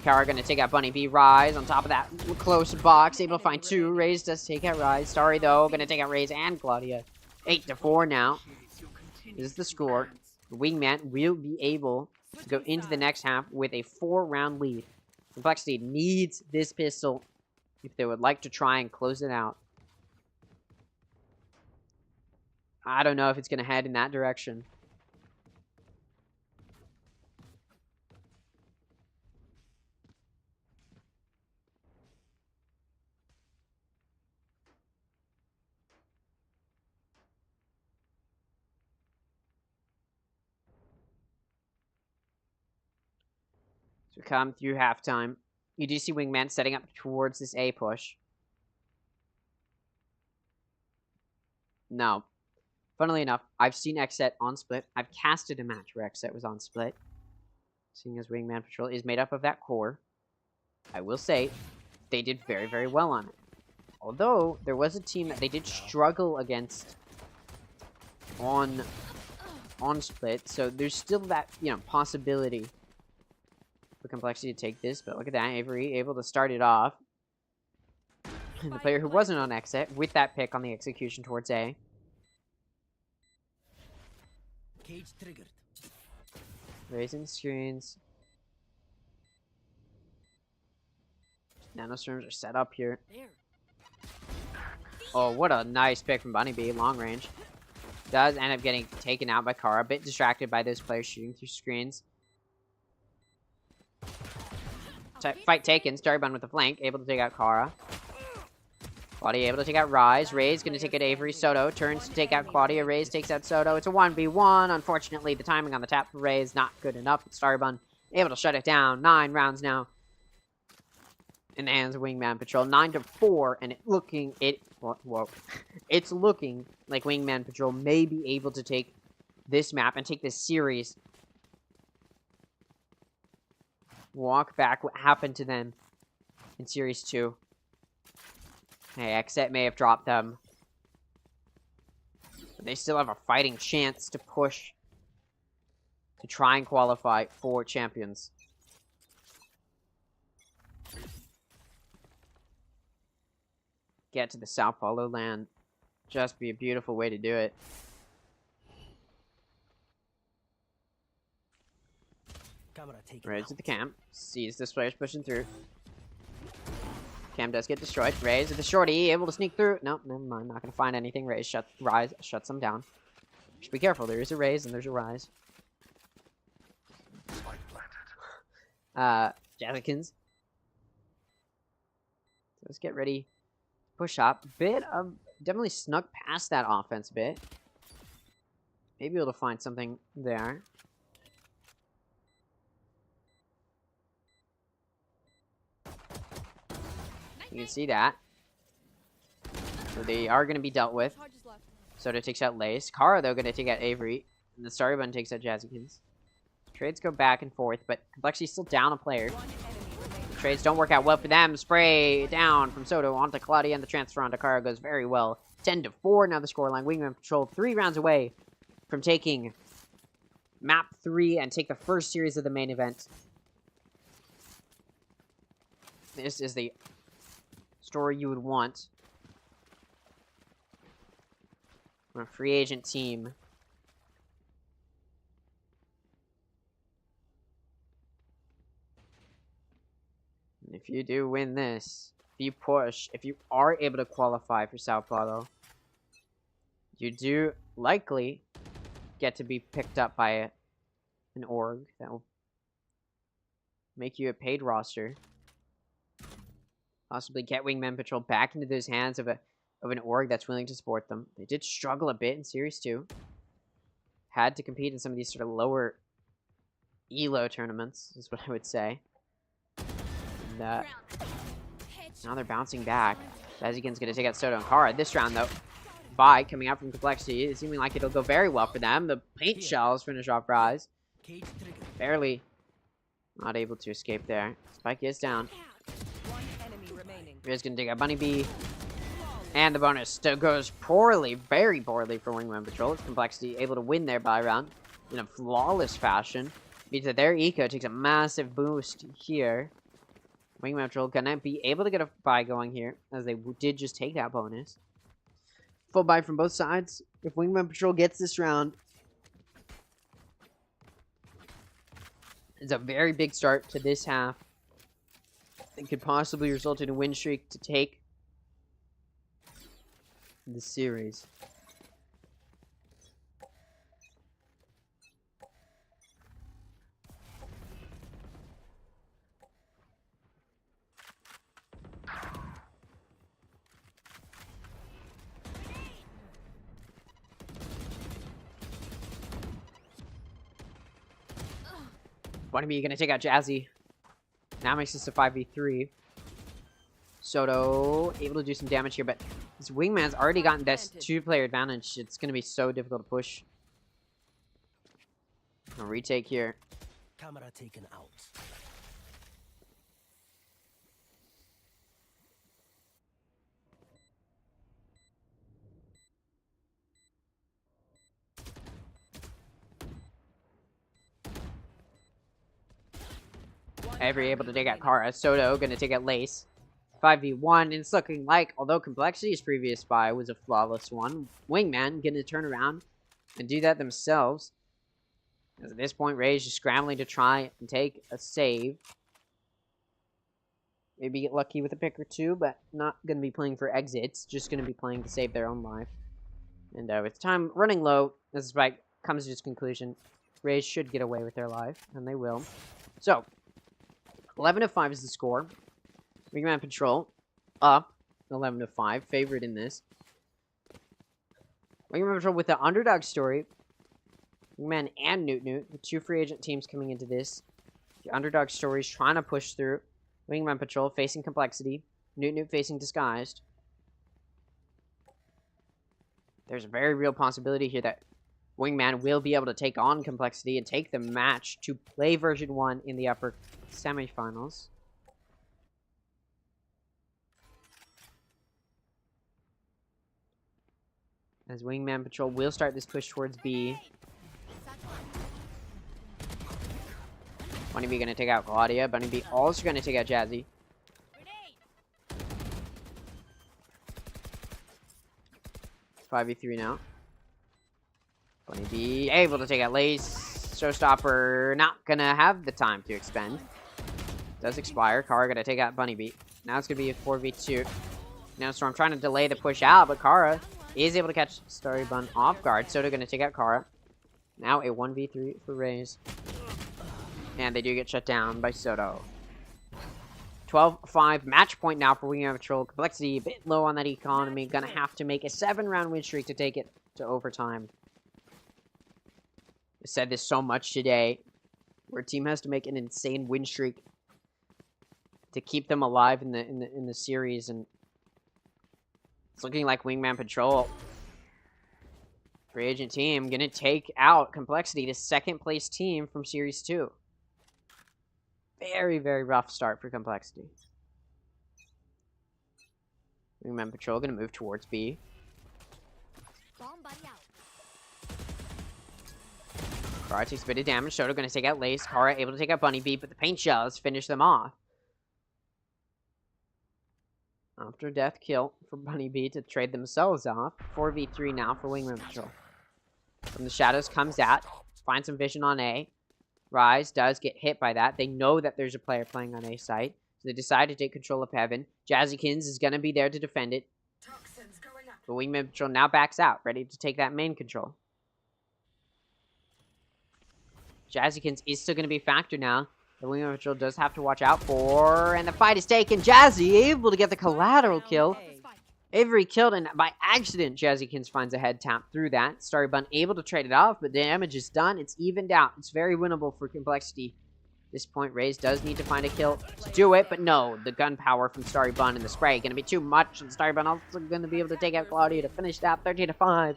Kara gonna take out Bunny Bee. Rise on top of that close box. Able to find 2. Raze does take out Rise. Starry though, gonna take out Raze and Claudia. 8-4 now. This is the score. Wingman will be able to go into the next half with a 4-round lead. Complexity needs this pistol if they would like to try and close it out. I don't know if it's going to head in that direction. So we come through halftime. You do see Wingman setting up towards this A push. No. Funnily enough, I've seen Xset on Split. I've casted a match where Xset was on Split. Seeing as Wingman Patrol is made up of that core, I will say they did very, very well on it. Although, there was a team that they did struggle against on Split, so there's still that, possibility for Complexity to take this. But look at that, Avery able to start it off. And the player who wasn't on Xset with that pick on the execution towards A. Cage triggered. Raising screens. Nanostorms are set up here. Oh, what a nice pick from Bunny Bee. Long range. Does end up getting taken out by Kara. A bit distracted by those players shooting through screens. Fight taken. Starrybun with the flank. Able to take out Kara. Claudia able to take out Rise. Raze going to take out Avery. Soto turns to take out Claudia. Raze takes out Soto. It's a 1v1. Unfortunately, the timing on the tap for Raze not good enough. Starrybun able to shut it down. 9 rounds now in the hands of Wingman Patrol. 9-4, and it's looking like Wingman Patrol may be able to take this map and take this series. Walk back what happened to them in Series 2. Hey, Xset may have dropped them. But they still have a fighting chance to push to try and qualify for champions. Get to the Sao Paulo land. Just be a beautiful way to do it. Camera taken Raze out. at the camp. Sees this player's pushing through. Cam does get destroyed. Raze with the shorty, able to sneak through. Nope, never mind. Not gonna find anything. Raze shuts them down. Just be careful. There is a Raze and there's a Rise. Jazzikins. So let's get ready. Push up. Bit of definitely snuck past that offense a bit. Maybe able to find something there. You can see that. So they are going to be dealt with. Charges left. Soda takes out Lace. Kara, though, going to take out Avery. And the Starry Bun takes out Jazzikins. Trades go back and forth, but Complexity's still down a player. One enemy remaining. Trades don't work out well for them. Spray down from Soto onto Claudia, and the transfer onto Kara goes very well. 10-4 now the scoreline. Wingman Patrol 3 rounds away from taking map 3 and take the first series of the main event. This is the story you would want from a free agent team. And if you do win this, if you push, if you are able to qualify for Sao Paulo, you do likely get to be picked up by an org that will make you a paid roster. Possibly get Wingman Patrol back into those hands of an org that's willing to support them. They did struggle a bit in Series 2. Had to compete in some of these sort of lower ELO tournaments, is what I would say. And, now they're bouncing back. Bezigan's going to take out Soto and Kara. This round, though, by coming out from Complexity, it's seeming like it'll go very well for them. The paint shells finish off Rise. Cage trigger. Barely not able to escape there. Spike is down. One enemy remaining. He's going to take out Bunny B. And the bonus still goes poorly, very poorly for Wingman Patrol. It's Complexity able to win their buy round in a flawless fashion. Means that their eco takes a massive boost here. Wingman Patrol gonna be able to get a buy going here, as they did just take that bonus. Full buy from both sides. If Wingman Patrol gets this round, it's a very big start to this half. It could possibly result in a win streak to take the series. One of you gonna take out Jazzy. Now makes this a 5v3. Soto able to do some damage here, but this Wingman's already gotten this 2-player advantage. It's gonna be so difficult to push. A retake here. Camera taken out. Avery able to take out Kara. Soto gonna take out Lace. 5v1, and it's looking like, although Complexity's previous buy was a flawless one, Wingman gonna turn around and do that themselves. As at this point, Ray's just scrambling to try and take a save. Maybe get lucky with a pick or two, but not gonna be playing for exits, just gonna be playing to save their own life. And with time running low, as the spike comes to its conclusion, Rays should get away with their life, and they will. So, 11-5 is the score. Wingman Patrol up 11-5, favorite in this. Wingman Patrol with the underdog story. Wingman and Newt, the two free agent teams coming into this. The underdog stories trying to push through. Wingman Patrol facing Complexity. Newt facing Disguised. There's a very real possibility here that Wingman will be able to take on Complexity and take the match to play version 1 in the upper semifinals. As Wingman Patrol will start this push towards B. Bunny B gonna take out Claudia. Bunny B also gonna take out Jazzy. 5v3 now. Bunny B able to take out Lace. Showstopper not gonna have the time to expend. Does expire. Kara gonna take out Bunny Beat. Now it's gonna be a 4v2. Now Storm trying to delay the push out, but Kara is able to catch Starry Bun off guard. Soda gonna take out Kara. Now a 1v3 for Raze. And they do get shut down by Soto. 12-5 match point now for Wing of Patrol. Complexity a bit low on that economy. Gonna have to make a 7-round win streak to take it to overtime. I said this so much today, where a team has to make an insane win streak to keep them alive in the series, and it's looking like Wingman Patrol, free agent team, gonna take out Complexity, the second place team from Series 2. Very, very rough start for Complexity. Wingman Patrol gonna move towards B. Bomb buddy out. Kara takes a bit of damage. Soto gonna take out Lace. Kara able to take out Bunny Bee, but the paint shells finish them off. After a death kill for Bunny Bee to trade themselves off. 4v3 now for Wingman Patrol. From the shadows comes that. Finds some vision on A. Rise does get hit by that. They know that there's a player playing on A site, so they decide to take control of Heaven. Jazzykins is gonna be there to defend it. But Wingman Patrol now backs out, ready to take that main control. Jazzykins is still going to be a factor now. The Wingman Patrol does have to watch out for, and the fight is taken. Jazzy able to get the collateral kill. Avery killed, and by accident, Jazzykins finds a head tap through that. Starry Bun able to trade it off, but the damage is done. It's evened out. It's very winnable for Complexity. At this point, Raze does need to find a kill to do it, but no. The gun power from Starry Bun and the spray going to be too much, and Starry Bun also going to be able to take out Claudia to finish that 13-5.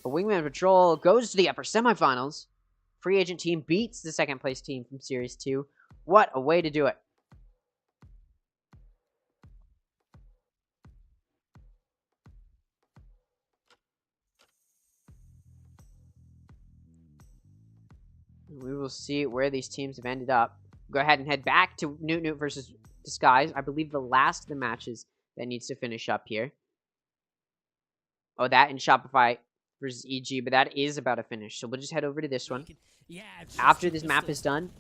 But Wingman Patrol goes to the upper semifinals. Free agent team beats the second place team from Series 2. What a way to do it. We will see where these teams have ended up. Go ahead and head back to Newt versus Disguise. I believe the last of the matches that needs to finish up here. Oh, that and Shopify versus EG, but that is about to finish. So we'll just head over to this one. After this map is done,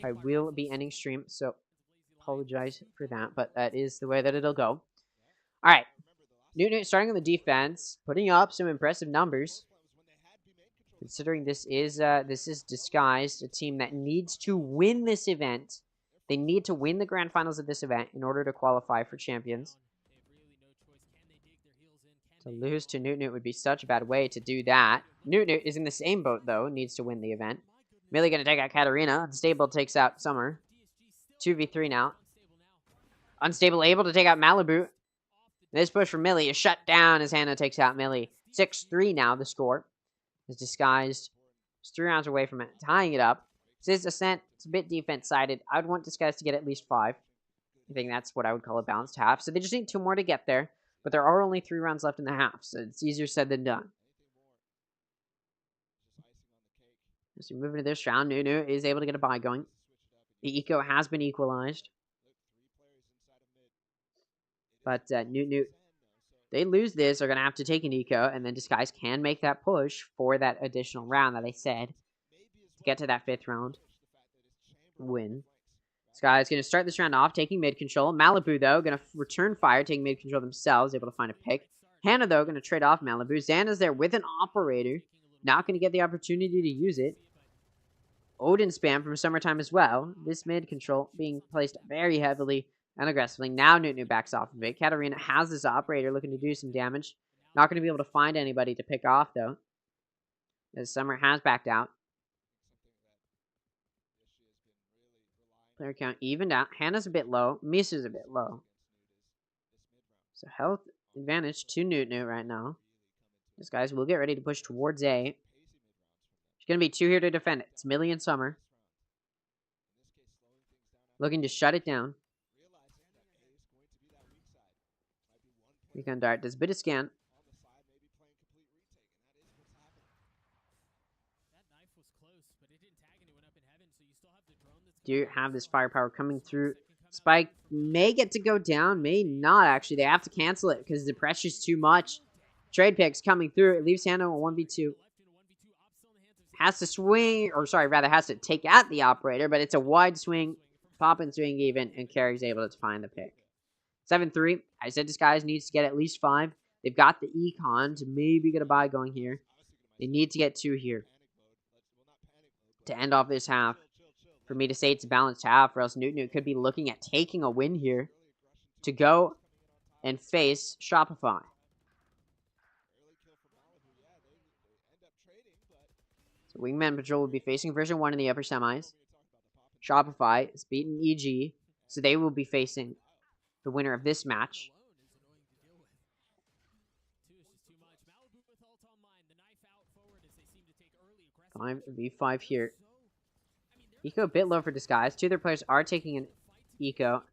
I will be ending stream, so apologize for that, but that is the way that it'll go. All right, Newt starting on the defense, putting up some impressive numbers. Considering this is Disguised, a team that needs to win this event. They need to win the grand finals of this event in order to qualify for champions. To lose to Newt would be such a bad way to do that. Newt is in the same boat, though. Needs to win the event. Millie going to take out Katarina. Unstable takes out Summer. 2v3 now. Unstable able to take out Malibu. This push from Millie is shut down as Hannah takes out Millie. 6-3 now, the score. Is Disguised. It's 3 rounds away from it. Tying it up. This is Ascent. It's a bit defense-sided. I would want Disguised to get at least 5. I think that's what I would call a balanced half. So they just need 2 more to get there. But there are only 3 rounds left in the half, so it's easier said than done. As we move into this round, Nunu is able to get a buy going. The eco has been equalized. But Nunu, they lose this, they're going to have to take an eco, and then Disguise can make that push for that additional round that I said to get to that 5th round win. Sky is going to start this round off, taking mid control. Malibu, though, going to return fire, taking mid control themselves, able to find a pick. Hannah, though, going to trade off Malibu. Xana's there with an operator, not going to get the opportunity to use it. Odin spam from Summertime as well. This mid control being placed very heavily and aggressively. Now Newt backs off of it. Katarina has this operator looking to do some damage. Not going to be able to find anybody to pick off, though, as Summer has backed out. Player count evened out. Hannah's a bit low. Misa's a bit low. So health advantage to Newt right now. These guys will get ready to push towards A. There's going to be 2 here to defend it. It's Millie and Summer. Looking to shut it down. Recon Dart does a bit of scan. Do have this firepower coming through. Spike may get to go down, may not actually. They have to cancel it because the pressure's too much. Trade picks coming through. It leaves Hannah on 1v2. has to swing, or sorry, rather has to take out the operator, but it's a wide swing, pop and swing even, and Carey's able to find the pick. 7-3. I said Disguise needs to get at least 5. They've got the econ to maybe get a bye going here. They need to get 2 here to end off this half. For me to say it's a balanced half, or else Newton could be looking at taking a win here to go and face Shopify. So Wingman Patrol will be facing version 1 in the upper semis. Shopify has beaten EG, so they will be facing the winner of this match. 5v5 here. Eco a bit low for Disguise. 2 other players are taking an Eco.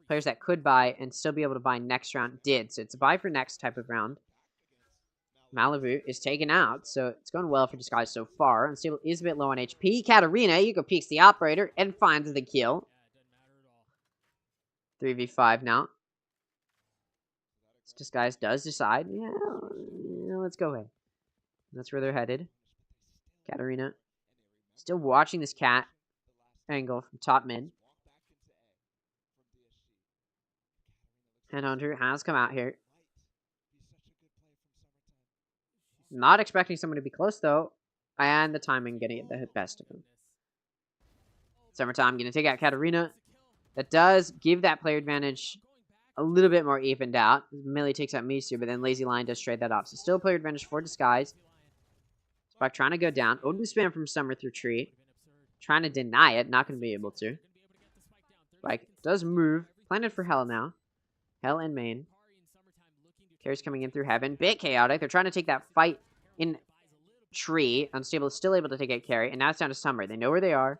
Players that could buy and still be able to buy next round did. So it's a buy for next type of round. Malibu is taken out, so it's going well for Disguise so far. Unstable is a bit low on HP. Katarina, Eco peeks the operator and finds the kill. 3v5 now. Disguise does decide, yeah, let's go ahead. That's where they're headed. Katarina still watching this cat angle from top mid. Headhunter has come out here. Not expecting someone to be close, though. And the timing getting the best of him. Summertime going to take out Katarina. That does give that player advantage a little bit more evened out. Millie takes out Misu, but then Lazy Lion does trade that off. So still player advantage for Disguise. Spike trying to go down. Odin spam from Summer through tree. Trying to deny it. Not going to be able to. Spike does move. Planted for Hell now. Hell and main. Carries coming in through Heaven. Bit chaotic. They're trying to take that fight in tree. Unstable is still able to take out Carry. And now it's down to Summer. They know where they are.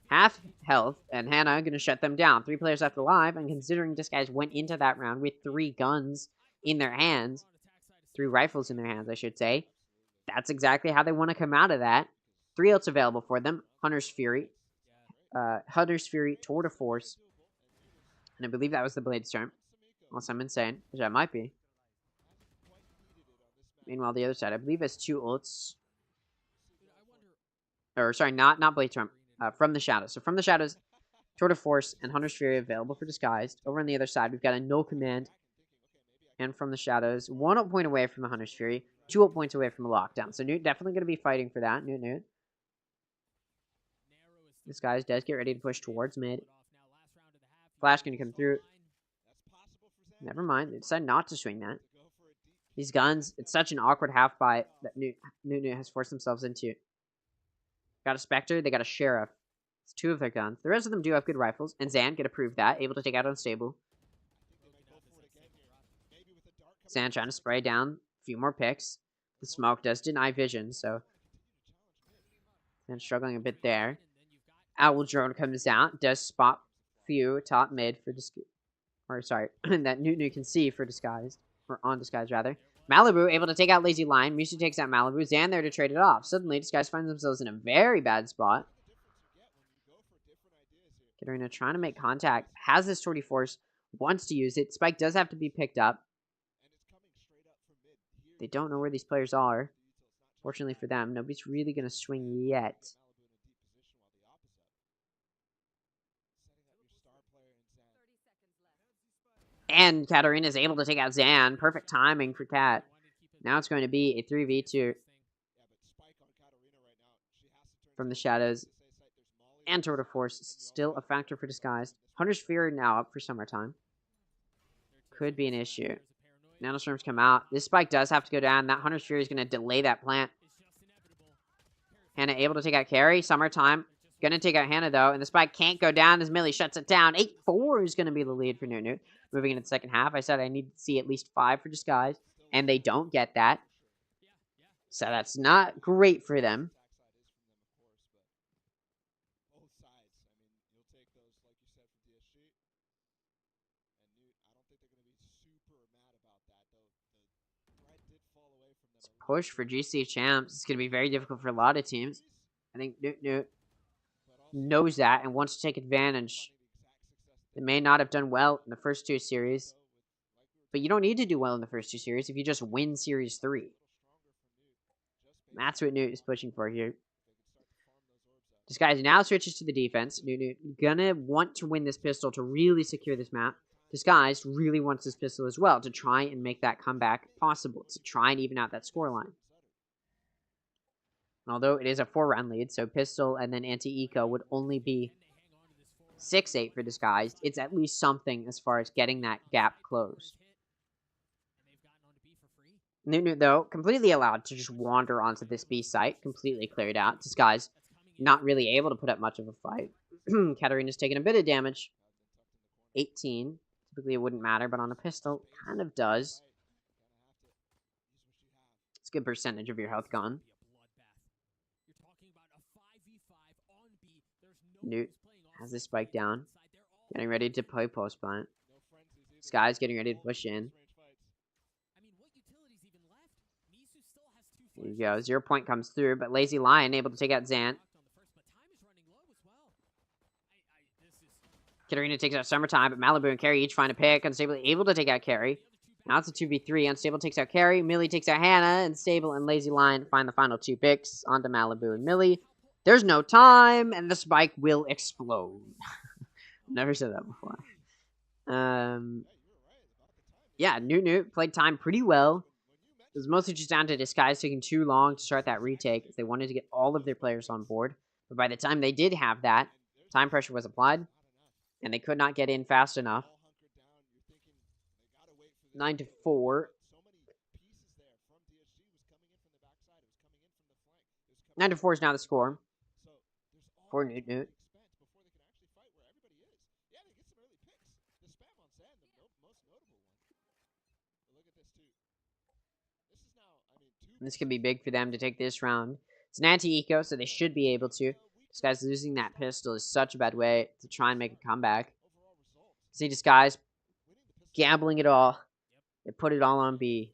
Half health, and Hannah going to shut them down. 3 players left alive, and considering this guys went into that round with 3 guns in their hands, 3 rifles in their hands, I should say, that's exactly how they want to come out of that. 3 ults available for them. Hunter's Fury, Tour de Force, and I believe that was the Blade Storm, unless I'm insane, which I might be. Meanwhile, the other side, I believe, has 2 ults. Or, sorry, not Blade Storm. From the Shadows. So from the Shadows, Tour de Force and Hunter's Fury available for Disguised. Over on the other side, we've got a Null Command and From the Shadows. 1 up point away from the Hunter's Fury. 2 up points away from a Lockdown. So Newt definitely going to be fighting for that. Newt. Disguised does get ready to push towards mid. Flash going to come through. Never mind. They decide not to swing that. These guns, it's such an awkward half buy that Newt has forced themselves into. Got a Spectre, they got a Sheriff. It's 2 of their guns. The rest of them do have good rifles, and Zan get to prove that, able to take out Unstable. Zan trying to spray down a few more picks. The smoke does deny vision, so Zan struggling a bit there. Owl Drone comes out, does spot few top mid for that Newt can see for Disguised, or on Disguised rather. Malibu able to take out Lazy Lion. Misu takes out Malibu. Zan there to trade it off. Suddenly, Disguise finds themselves in a very bad spot. Katarina trying to make contact. Has this Tour de Force. Wants to use it. Spike does have to be picked up. They don't know where these players are. Fortunately for them, nobody's really going to swing yet. And Katarina is able to take out Zan. Perfect timing for Kat. Now it's going to be a 3v2 from the Shadows. And Tour de Force is still a factor for Disguised. Hunter's Fury now up for Summertime. Could be an issue. Nanostorms come out. This spike does have to go down. That Hunter's Fury is going to delay that plant. Hannah able to take out Carry. Summertime. Going to take out Hannah, though. And the spike can't go down as Millie shuts it down. 8-4 is going to be the lead for Newt. Moving into the second half, I said I need to see at least 5 for Disguise. And they don't get that. So that's not great for them. It's a push for GC champs. It's going to be very difficult for a lot of teams. I think Newt knows that and wants to take advantage. They may not have done well in the first 2 series. But you don't need to do well in the first 2 series if you just win Series 3. That's what Newt is pushing for here. Disguise now switches to the defense. Newt gonna want to win this pistol to really secure this map. Disguise really wants this pistol as well to try and make that comeback possible, to try and even out that scoreline. Although it is a 4-round lead, so pistol and then anti-eco would only be 6-8 for Disguised. It's at least something as far as getting that gap closed. Newt, though, completely allowed to just wander onto this B site, completely cleared out. Disguise not really able to put up much of a fight. Katarina's taking a bit of damage. 18. Typically it wouldn't matter, but on a pistol, kind of does. It's a good percentage of your health gone. Newt has this spike down. Getting ready to play post plant. Sky's getting ready to push in. There you go. 0 point comes through, but Lazy Lion able to take out Zant. Katarina takes out Summertime, but Malibu and Carrie each find a pick. Unstable able to take out Carrie. Now it's a 2v3. Unstable takes out Carrie. Millie takes out Hannah. And Stable and Lazy Lion find the final 2 picks onto Malibu and Millie. There's no time, and the spike will explode. Never said that before. Yeah, Newt played time pretty well. It was mostly just down to Disguise taking too long to start that retake, as they wanted to get all of their players on board. But by the time they did have that, time pressure was applied, and they could not get in fast enough. 9-4. 9-4 is now the score for Newt. And this could be big for them to take this round. It's an anti-eco, so they should be able to. This guy's losing that pistol is such a bad way to try and make a comeback. See Disguise gambling it all. They put it all on B.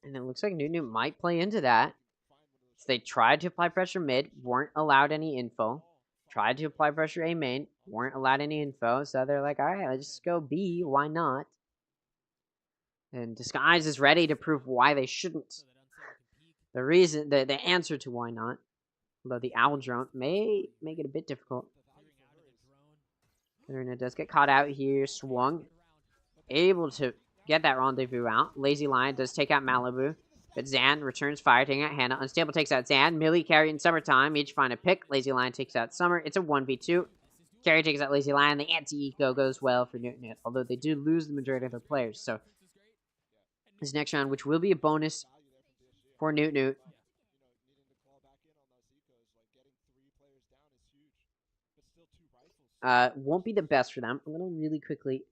And it looks like Newt might play into that. So they tried to apply pressure mid, weren't allowed any info. Tried to apply pressure A main, weren't allowed any info. So they're like, alright, let's just go B. Why not? And Disguise is ready to prove why they shouldn't. The reason, the answer to why not. Although the owl drone may make it a bit difficult. Katarina does get caught out here. Swung. Able to get that rendezvous out. Lazy Lion does take out Malibu. But Zan returns fire, taking out Hannah. Unstable takes out Zan. Millie, Carrie, and Summertime each find a pick. Lazy Lion takes out Summer. It's a 1v2. Carrie takes out Lazy Lion. The anti-eco goes well for Newt, although they do lose the majority of their players. So this next round, which will be a bonus for Newt. Won't be the best for them. I'm going to really quickly...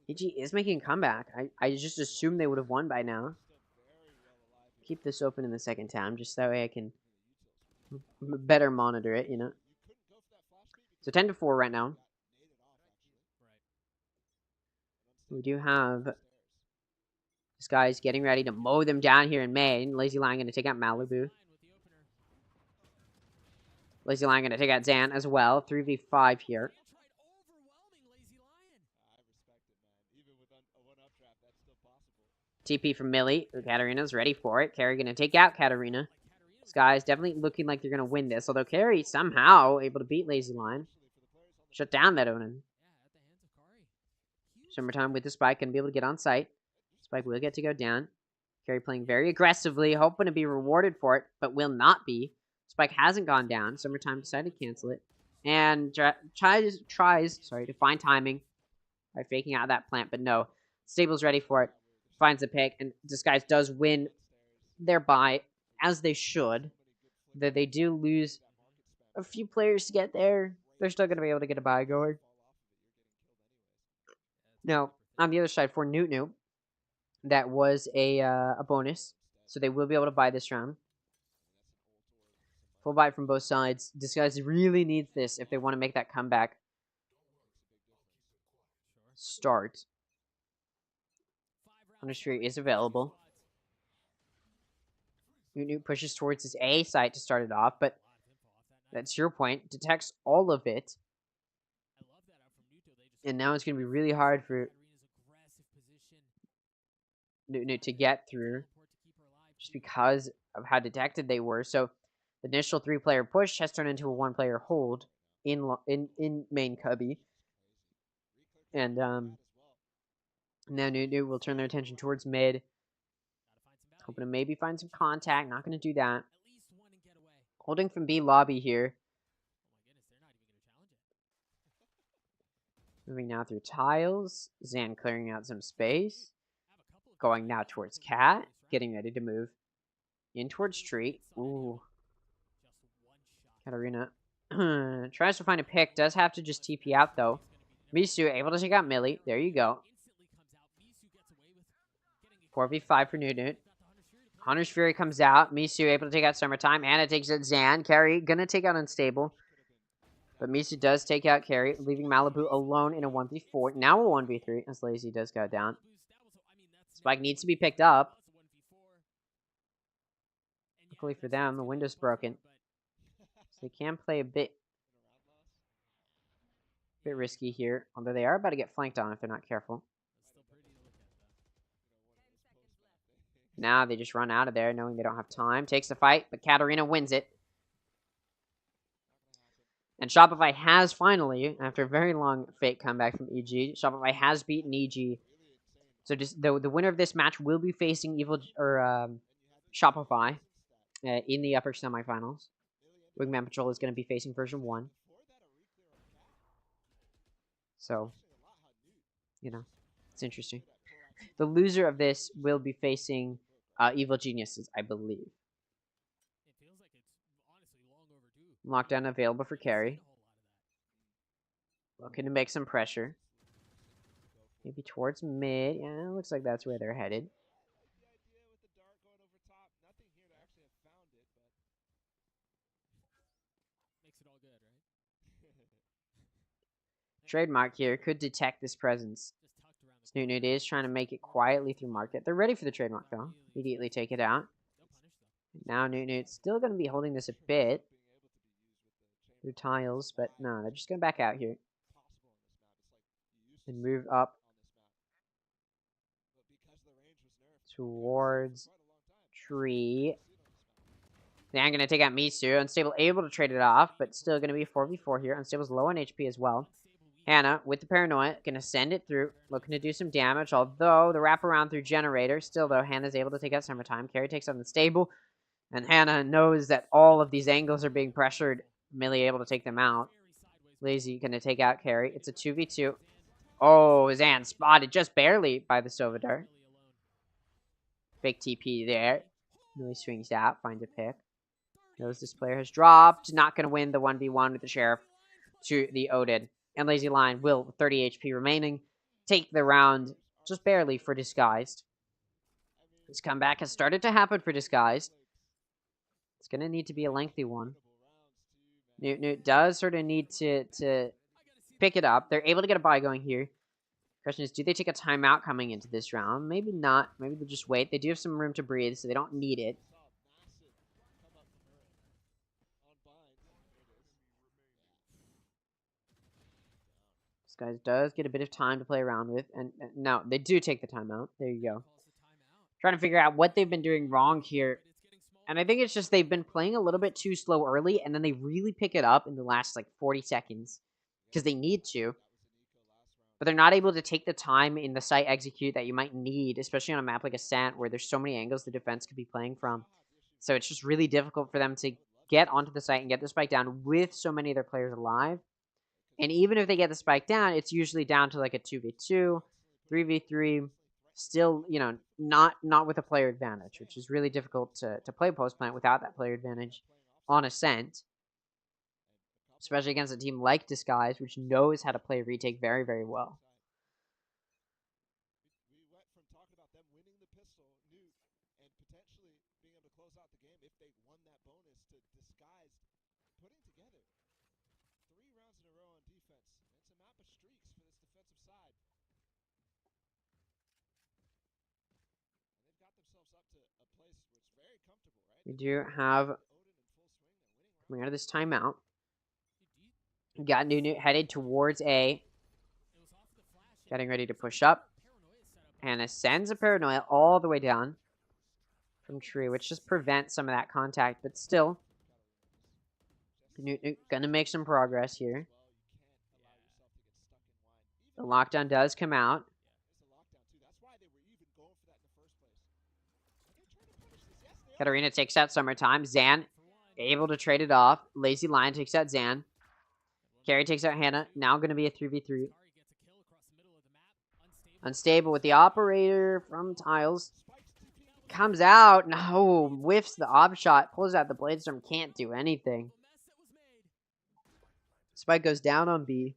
AG is making a comeback. I just assumed they would have won by now. Keep this open in the second time, just that way I can better monitor it, you know. So 10-4 right now. We do have this guy's getting ready to mow them down here in main. Lazy Lion going to take out Malibu. Lazy Lion going to take out Zan as well. 3v5 here. TP from Millie. Katarina's ready for it. Carrie going to take out Katarina. This guy's definitely looking like they're going to win this. Although Carrie somehow able to beat Lazy Lion. Shut down that Onan. Summertime with the spike. Going to be able to get on site. Spike will get to go down. Carrie playing very aggressively. Hoping to be rewarded for it. But will not be. Spike hasn't gone down. Summertime decided to cancel it. And tries to find timing by faking out that plant. But no. Stable's ready for it. Finds the pick, and Disguise does win thereby, as they should. Though they do lose a few players to get there, they're still going to be able to get a bye going. Now, on the other side, for Newt, that was a bonus, so they will be able to buy this round. Full buy from both sides. Disguise really needs this if they want to make that comeback start. Understreet is available. Newt pushes towards his A site to start it off, but that's your point. Detects all of it. And now it's going to be really hard for to get through, just because of how detected they were. So the initial 3-player push has turned into a 1-player hold in main cubby, and now Nunu will turn their attention towards mid, hoping to maybe find some contact. Not going to do that. Holding from B lobby here. Moving now through tiles. Zan clearing out some space. Going now towards Cat. Getting ready to move in towards Tree. Ooh. Katarina tries to find a pick. Does have to just TP out, though. Misu able to take out Millie. There you go. 4v5 for Nunu. Hunter's Fury comes out. Misu able to take out Summertime. Anna takes out Zan. Carrie gonna take out Unstable. But Misu does take out Carrie, leaving Malibu alone in a 1v4. Now a 1v3 as Lazy does go down. Spike needs to be picked up. Luckily for them, the window's broken. So they can play a bit risky here. Although they are about to get flanked on if they're not careful. Now they just run out of there knowing they don't have time. Takes the fight, but Katarina wins it. And Shopify has finally, after a very long fake comeback from EG, Shopify has beaten EG. So just the winner of this match will be facing Shopify in the upper semifinals. Wingman Patrol is going to be facing version 1. So, you know, it's interesting. The loser of this will be facing Evil Geniuses, I believe. Lockdown available for carry. Looking to make some pressure. Maybe towards mid. Yeah, it looks like that's where they're headed. Trademark here could detect this presence. Snoot is trying to make it quietly through market. They're ready for the trademark though. Immediately take it out. Now Newt's still going to be holding this a bit through tiles, but no, they're just going to back out here and move up towards Tree. Then I'm going to take out Misu. Unstable able to trade it off, but still going to be 4v4 here. Unstable's low on HP as well. Hannah, with the Paranoia, going to send it through. Looking to do some damage, although the wraparound through Generator. Still, though, Hannah's able to take out Summertime. Carrie takes out Unstable. And Hannah knows that all of these angles are being pressured. Millie able to take them out. Lazy going to take out Carrie. It's a 2v2. Oh, Zan spotted just barely by the Sovadar. Big TP there. Millie swings out, finds a pick. Knows this player has dropped. Not going to win the 1v1 with the Sheriff to the Odin. And Lazy Lion will, with 30 HP remaining, take the round just barely for Disguised. This comeback has started to happen for Disguised. It's going to need to be a lengthy one. Newt does sort of need to pick it up. They're able to get a buy going here. Question is, do they take a timeout coming into this round? Maybe not. Maybe they'll just wait. They do have some room to breathe, so they don't need it. This guy does get a bit of time to play around with. And no, they do take the timeout. There you go. Trying to figure out what they've been doing wrong here. And I think it's just they've been playing a little bit too slow early, and then they really pick it up in the last, like, 40 seconds. Because they need to. But they're not able to take the time in the site execute that you might need, especially on a map like Ascent, where there's so many angles the defense could be playing from. So it's just really difficult for them to get onto the site and get the spike down with so many of their players alive. And even if they get the spike down, it's usually down to like a 2v2, 3v3, still, you know, not with a player advantage, which is really difficult to play post plant without that player advantage on Ascent. Especially against a team like Disguise, which knows how to play retake very, very well. We went from talking about them winning the pistol, Newt, and potentially being able to close out the game if they won that bonus, to Disguise putting together 3 rounds in a row on defense. It's a map of streaks for this defensive side. And they've got themselves up to a place where it's very comfortable, right? We do have, coming out of this timeout, got Nunu headed towards A. Getting ready to push up. Hannah sends a Paranoia all the way down from tree, which just prevents some of that contact, but still, Newt gonna make some progress here. The lockdown does come out. Katarina takes out Summertime. Zan able to trade it off. Lazy Lion takes out Zan. Carrie takes out Hannah. Now going to be a 3v3. Unstable with the operator from Tiles. Comes out. No. Whiffs the op shot. Pulls out the Bladestorm. Can't do anything. Spike goes down on B.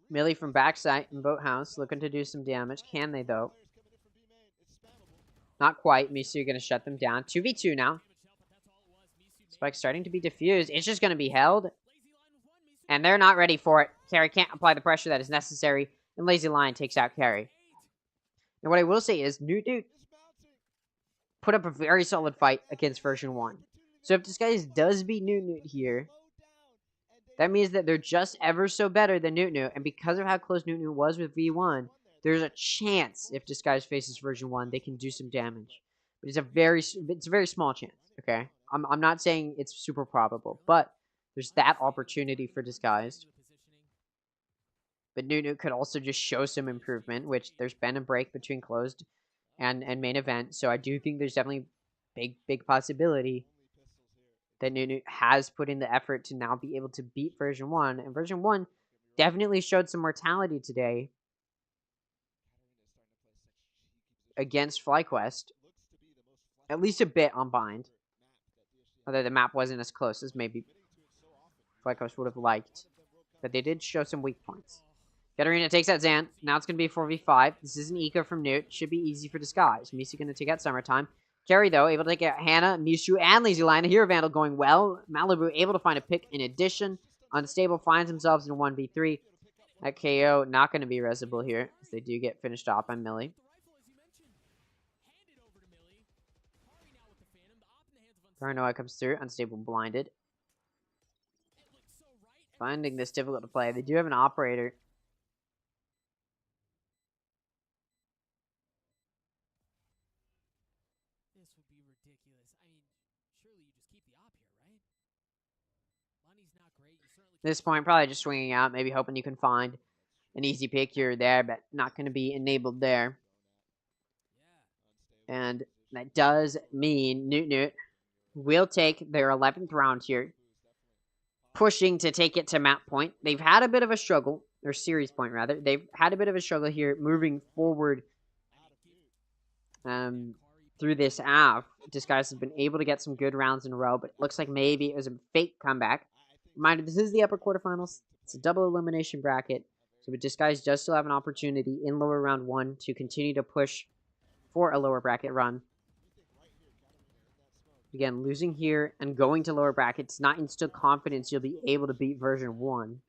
Millie from backside in Boathouse. Looking to do some damage. Can they, though? Not quite. Misu going to shut them down. 2v2 now. Spike's starting to be diffused. It's just going to be held. And they're not ready for it. Carrie can't apply the pressure that is necessary. And Lazy Lion takes out Carrie. And what I will say is, Newt put up a very solid fight against version 1. So if Disguise does beat Newt here, that means that they're just ever so better than Newt. And because of how close Newt was with V1, there's a chance if Disguise faces version 1, they can do some damage. But it's a very small chance, okay? I'm not saying it's super probable, but there's that opportunity for Disguised. But Newt could also just show some improvement, which there's been a break between closed and main event. So I do think there's definitely big possibility that Newt has put in the effort to now be able to beat version 1. And version 1 definitely showed some mortality today against FlyQuest. At least a bit on Bind. Although the map wasn't as close as maybe FlyQuest would have liked. But they did show some weak points. Katarina takes out Zan. Now it's going to be 4v5. This is an eco from Newt. Should be easy for Disguise. Misu going to take out Summertime. Carrie, though, able to take out Hannah, Misu, and Lazy Lion. The Hero Vandal going well. Malibu able to find a pick in addition. Unstable finds themselves in a 1v3. That KO not going to be resible here, as they do get finished off by Millie. Paranoia comes through. Unstable blinded. Finding this difficult to play. They do have an operator. This would be ridiculous. I mean, surely you just keep the op here, right? Money's not great. You certainly At this point, probably just swinging out, maybe hoping you can find an easy pick here or there, but not going to be enabled there. And that does mean Newt will take their 11th round here, pushing to take it to map point. They've had a bit of a struggle, or series point rather. They've had a bit of a struggle here moving forward through this half. Disguise has been able to get some good rounds in a row, but it looks like maybe it was a fake comeback. Reminder, this is the upper quarterfinals. It's a double elimination bracket. So Disguise does still have an opportunity in lower round 1 to continue to push for a lower bracket run. Again, losing here and going to lower brackets, not instill confidence you'll be able to beat version 1.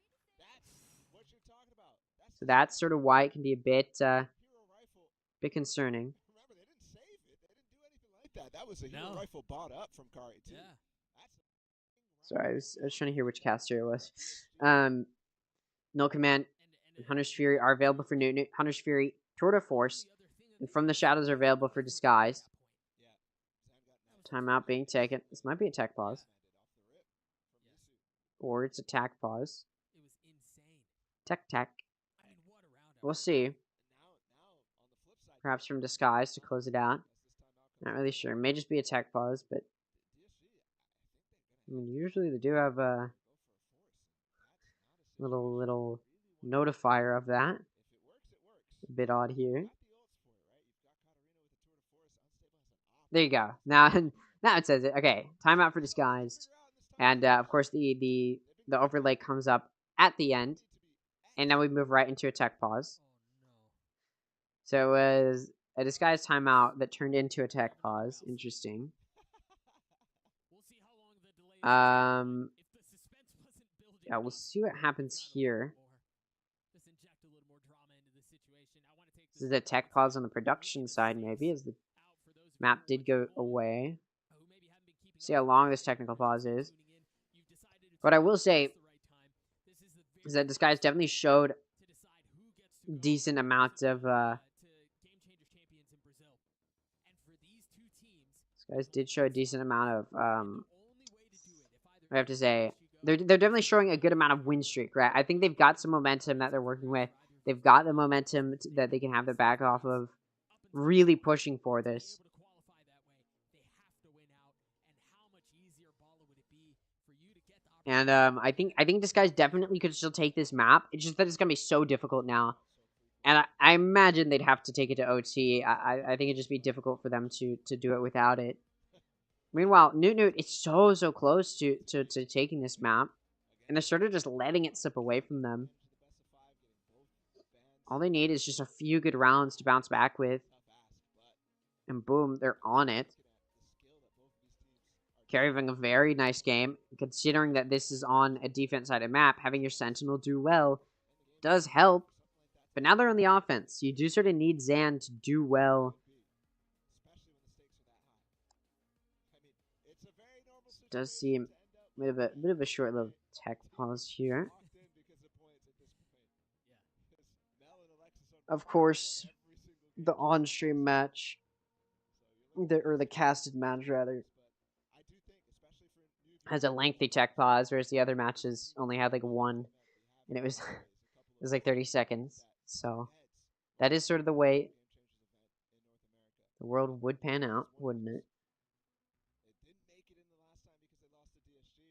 So that's sort of why it can be a bit concerning. That was a hero rifle bought up from Kari too. Yeah. Sorry, I was trying to hear which caster it was. No Command and Hunter's Fury are available for Newt. Hunter's Fury, Tour de Force, and From the Shadows are available for Disguise. Timeout being taken. This might be a tech pause. Or it's attack pause. Tech. We'll see. Perhaps from Disguise to close it out. Not really sure. May just be a tech pause, but I mean, usually they do have a little notifier of that. A bit odd here. There you go. Now it says it. Okay, timeout for Disguised, and of course the overlay comes up at the end, and now we move right into a tech pause. So it was a Disguised timeout that turned into a tech pause. Interesting. Yeah, we'll see what happens here. This is a tech pause on the production side, maybe, as the map did go away. See how long this technical pause is. What I will say is that Disguise definitely showed decent amount of to Game Changers champions in Brazil. And for these two teams, these guys did show a decent amount of the only way to do it, if either I have to say PSG they're definitely showing a good amount of win streak, right? I think they've got some momentum that they're working with. They've got the momentum that they can have the back off of, really pushing for this. able to qualify that way, they have to win out. And how much easier baller would it be for you to get the And I think this guys definitely could still take this map. It's just that it's gonna be so difficult now. And I imagine they'd have to take it to OT. I think it'd just be difficult for them to do it without it. Meanwhile, Newt is so close to taking this map, and they're sort of just letting it slip away from them. All they need is just a few good rounds to bounce back with, and boom, they're on it. Carry having a very nice game, considering that this is on a defense-sided map. Having your Sentinel do well does help, but now they're on the offense. You do sort of need Zan to do well. Does seem a bit of a short-lived tech pause here. Of course, the on-stream match, or the casted match rather, has a lengthy tech pause, whereas the other matches only had like one, and it was it was like 30 seconds. So that is sort of the way the world would pan out, wouldn't it? It didn't make it in the last time because they lost to DSG,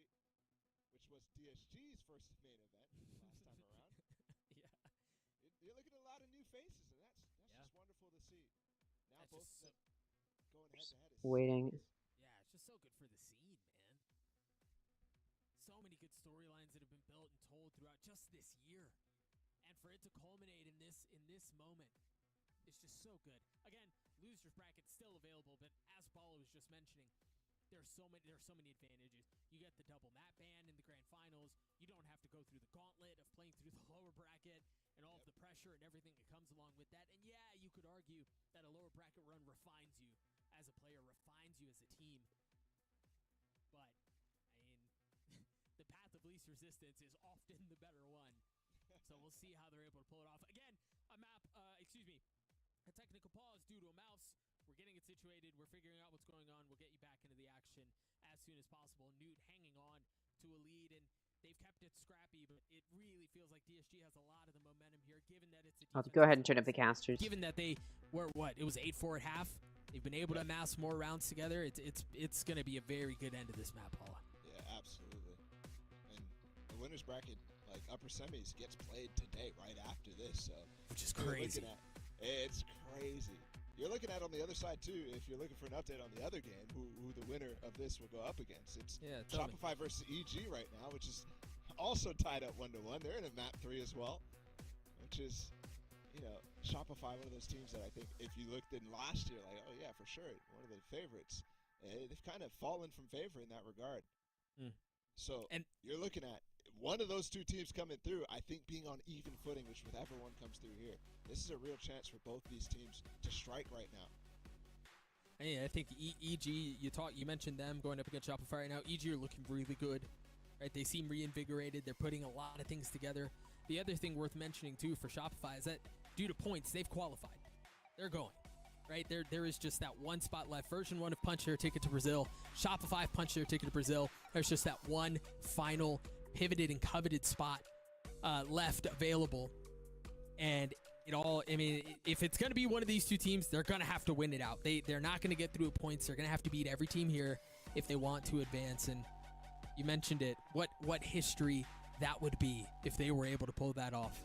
which was DSG's first main event last time around. You're looking at a lot of new faces, and that's just wonderful to see. Now both of them going head to head. Waiting. Yeah, it's just so good for the scene, man. So many good storylines that have been built and told throughout just this year. And for it to culminate in this moment, it's just so good. Again, losers bracket still available, but as Bala was just mentioning, there's so many advantages. You get the double map ban in the grand finals. You don't have to go through the gauntlet of playing through the lower bracket and all of the pressure and everything that comes along with that. And yeah, you could argue that a lower bracket run refines you as a player, refines you as a team. But I mean, the path of least resistance is often the better one. So we'll see how they're able to pull it off. Again, a technical pause due to a mouse. We're getting it situated. We're figuring out what's going on. We'll get you back into the action as soon as possible. Newt hanging on to a lead, and they've kept it scrappy, but it really feels like DSG has a lot of the momentum here, given that it's a I'll go ahead and turn up the casters. Given that they were, it was 8-4 at half. They've been able to amass more rounds together. It's going to be a very good end to this map, Paula. Yeah, absolutely. And the winners bracket, like upper semis, gets played today, right after this. So Which is crazy. It's crazy. You're looking at on the other side too. If you're looking for an update on the other game, who the winner of this will go up against? It's Shopify versus EG right now, which is also tied up 1-1. They're in a map 3 as well, which is, Shopify, one of those teams that I think if you looked in last year, like, oh yeah, for sure, one of the favorites. They've kind of fallen from favor in that regard. So you're looking at one of those two teams coming through, I think being on even footing, which whichever one comes through here, this is a real chance for both these teams to strike right now. Hey, I think EG, you mentioned them going up against Shopify right now. EG are looking really good, right? They seem reinvigorated. They're putting a lot of things together. The other thing worth mentioning too for Shopify is that due to points, they've qualified. They're going, right? There is just that one spot left. Version 1 of Punch their ticket to Brazil. Shopify Punch their ticket to Brazil. There's just that one final pivoted and coveted spot left available. And if it's going to be one of these two teams, they're going to have to win it out. They're not going to get through points. They're going to have to beat every team here if they want to advance. And you mentioned it. What history that would be if they were able to pull that off.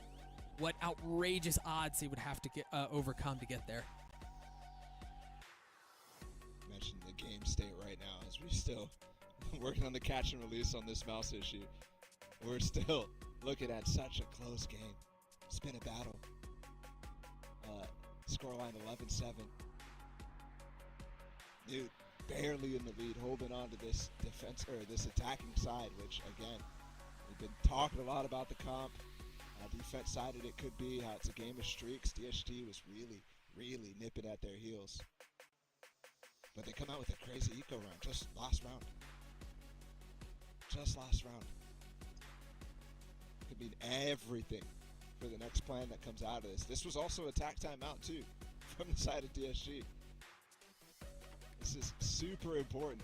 What outrageous odds they would have to get overcome to get there. You mentioned the game state right now as we still working on the catch and release on this mouse issue. We're still looking at such a close game. It's been a battle. Scoreline 11-7. Newt barely in the lead, holding on to this defense or this attacking side, which again, we've been talking a lot about the comp. Defense sided it could be, how it's a game of streaks. DSG was really nipping at their heels. But they come out with a crazy eco round, just last round. Could mean everything for the next plan that comes out of this. This was also a tack timeout too from the side of DSG. This is super important,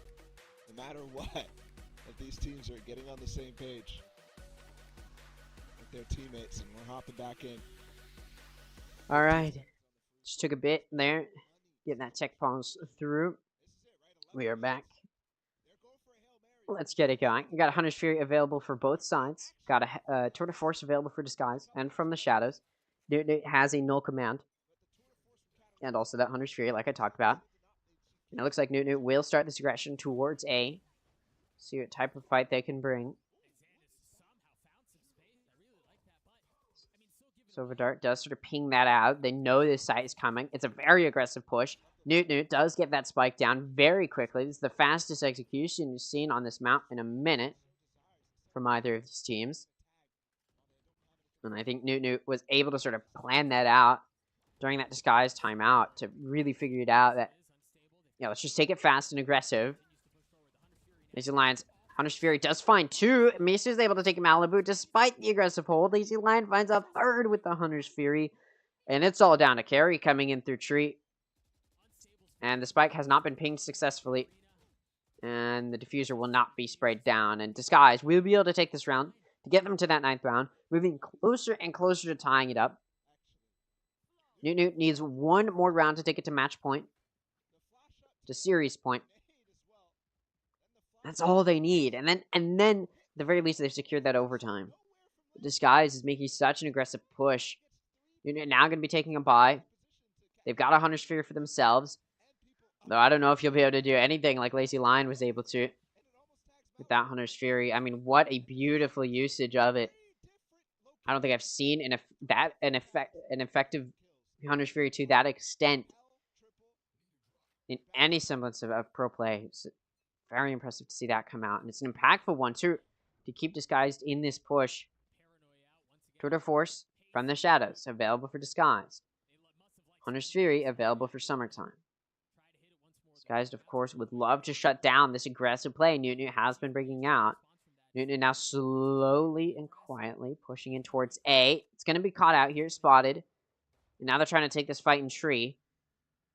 no matter what, that these teams are getting on the same page with their teammates, and we're hopping back in. All right. Just took a bit there. Getting that tech pause through. We are back. Let's get it going. You got a Hunter's Fury available for both sides. Got a Tour de Force available for Disguise and from the Shadows. It has a null command. And also that Hunter's Fury, like I talked about. And it looks like Newt will start this aggression towards A. See what type of fight they can bring. Silver Dart does sort of ping that out. They know this site is coming. It's a very aggressive push. Newt does get that spike down very quickly. This is the fastest execution you've seen on this map in a minute from either of these teams. And I think Newt was able to sort of plan that out during that Disguise timeout to really figure it out that, yeah, let's just take it fast and aggressive. Lazy Lion's Hunter's Fury does find 2. Misa is able to take Malibu despite the aggressive hold. Lazy Lion finds a 3rd with the Hunter's Fury. And it's all down to Carry coming in through tree. And the spike has not been pinged successfully. And the diffuser will not be sprayed down. And Disguise will be able to take this round to get them to that 9th round. Moving closer and closer to tying it up. Newt needs 1 more round to take it to match point. To series point. That's all they need. And then at the very least, they've secured that overtime. The Disguise is making such an aggressive push. Newt now going to be taking a bye. They've got a Hunter's Fury for themselves. Though I don't know if you'll be able to do anything like Lazy Lion was able to with that Hunter's Fury. I mean, what a beautiful usage of it. I don't think I've seen an effective Hunter's Fury to that extent in any semblance of pro play. It's very impressive to see that come out. And it's an impactful one, too, to keep Disguised in this push. Tour de Force from the Shadows, available for Disguised. Hunter's Fury, available for Summertime. Disguised, of course, would love to shut down this aggressive play Newt has been bringing out. Newt now slowly and quietly pushing in towards A. It's going to be caught out here, spotted. And now they're trying to take this fight in tree.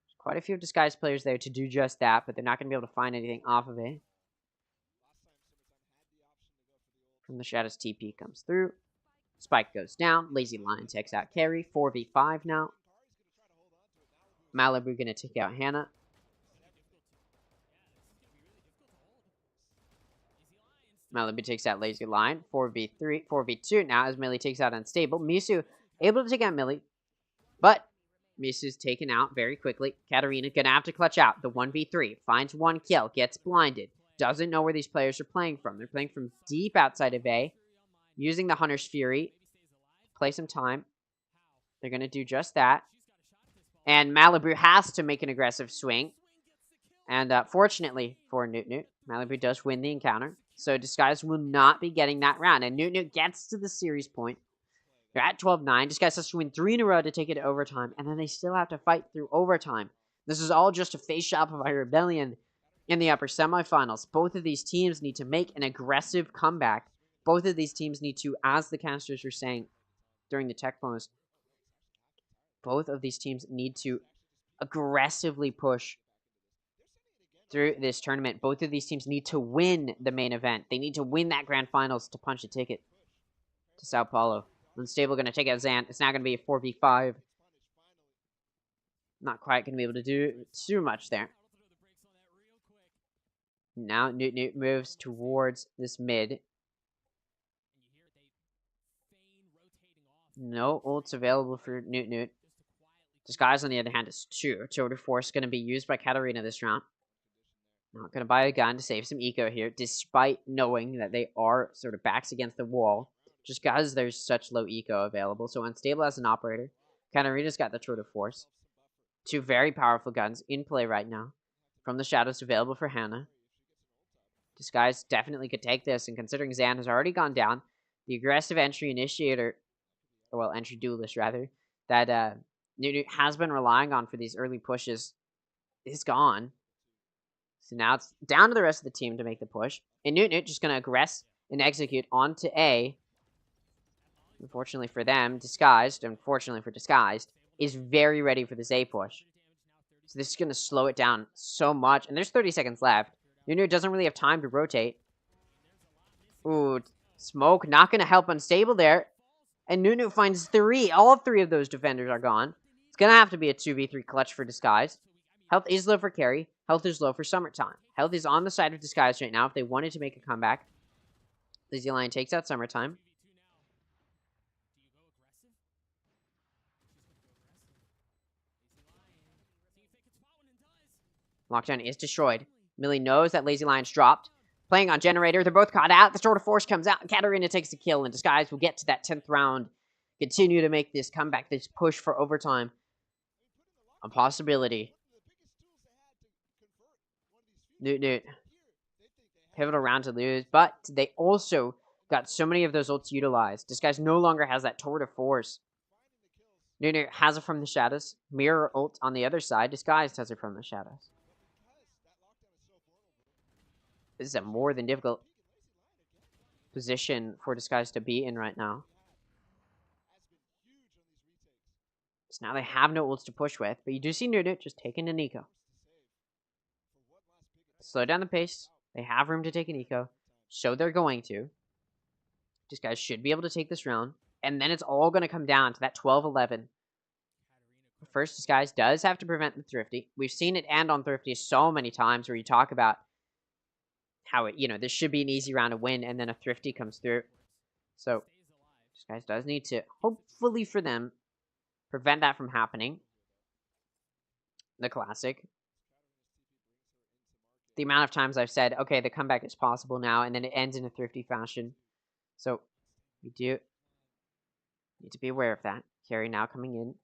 There's quite a few Disguised players there to do just that, but they're not going to be able to find anything off of it. From the Shadows, TP comes through. Spike goes down. Lazy Lion takes out Carry. 4v5 now. Malibu going to take out Hannah. Malibu takes out Lazy Lion. 4v3, 4v2 now as Millie takes out Unstable. Misu able to take out Millie, but Misu's taken out very quickly. Katarina gonna have to clutch out the 1v3. Finds 1 kill, gets blinded. Doesn't know where these players are playing from. They're playing from deep outside of A, using the Hunter's Fury to play some time. They're gonna do just that. And Malibu has to make an aggressive swing. And fortunately for Newt, Malibu does win the encounter. So Disguise will not be getting that round. And Newt gets to the series point. They're at 12-9. Disguise has to win 3 in a row to take it to overtime. And then they still have to fight through overtime. This is all just to face Shopify Rebellion in the upper semifinals. Both of these teams need to make an aggressive comeback. Both of these teams need to, as the casters were saying during the tech bonus, both of these teams need to aggressively push through this tournament. Both of these teams need to win the main event. They need to win that grand finals to punch a ticket to Sao Paulo. Unstable going to take out Zan. It's now going to be a 4v5. Not quite going to be able to do too much there. Now Newt moves towards this mid. No ults available for Newt. Disguise, on the other hand, is 2. Tour de Force going to be used by Katarina this round. Not going to buy a gun to save some eco here, despite knowing that they are sort of backs against the wall, just because there's such low eco available. So Unstable as an operator. Katarina's got the Tour de Force. 2 very powerful guns in play right now. From the Shadows, available for Hannah. Disguise definitely could take this, and considering Zan has already gone down, the aggressive entry initiator, or well, entry duelist rather, that Newt has been relying on for these early pushes is gone. So now it's down to the rest of the team to make the push. And Newt just going to aggress and execute onto A. Unfortunately for them, Disguised, unfortunately for Disguised, is very ready for this A push. So this is going to slow it down so much. And there's 30 seconds left. Nunu doesn't really have time to rotate. Ooh, Smoke not going to help Unstable there. And Nunu finds 3. All 3 of those defenders are gone. It's going to have to be a 2v3 clutch for Disguised. Health is low for Carry. Health is low for Summertime. Health is on the side of Disguised right now if they wanted to make a comeback. Lazy Lion takes out Summertime. Lockdown is destroyed. Millie knows that Lazy Lion's dropped. Playing on Generator, they're both caught out. The Sword of Force comes out. Katarina takes the kill, and Disguise will get to that 10th round. Continue to make this comeback, this push for overtime a possibility. Newt. Pivotal round to lose, but they also got so many of those ults utilized. Disguise no longer has that Sword of Force. Newt has it from the shadows. Mirror ult on the other side. Disguise has it from the shadows. This is a more than difficult position for Disguise to be in right now. So now they have no ults to push with, but you do see Nunu just taking an eco. Slow down the pace. They have room to take an eco, so they're going to. Disguise should be able to take this round, and then it's all going to come down to that 12-11. First, Disguise does have to prevent the Thrifty. We've seen it end on Thrifty so many times where you talk about how it, this should be an easy round to win, and then a Thrifty comes through. So, Disguise does need to, hopefully for them, prevent that from happening. The classic. The amount of times I've said, okay, the comeback is possible now, and then it ends in a Thrifty fashion. So, we do need to be aware of that. Carry now coming in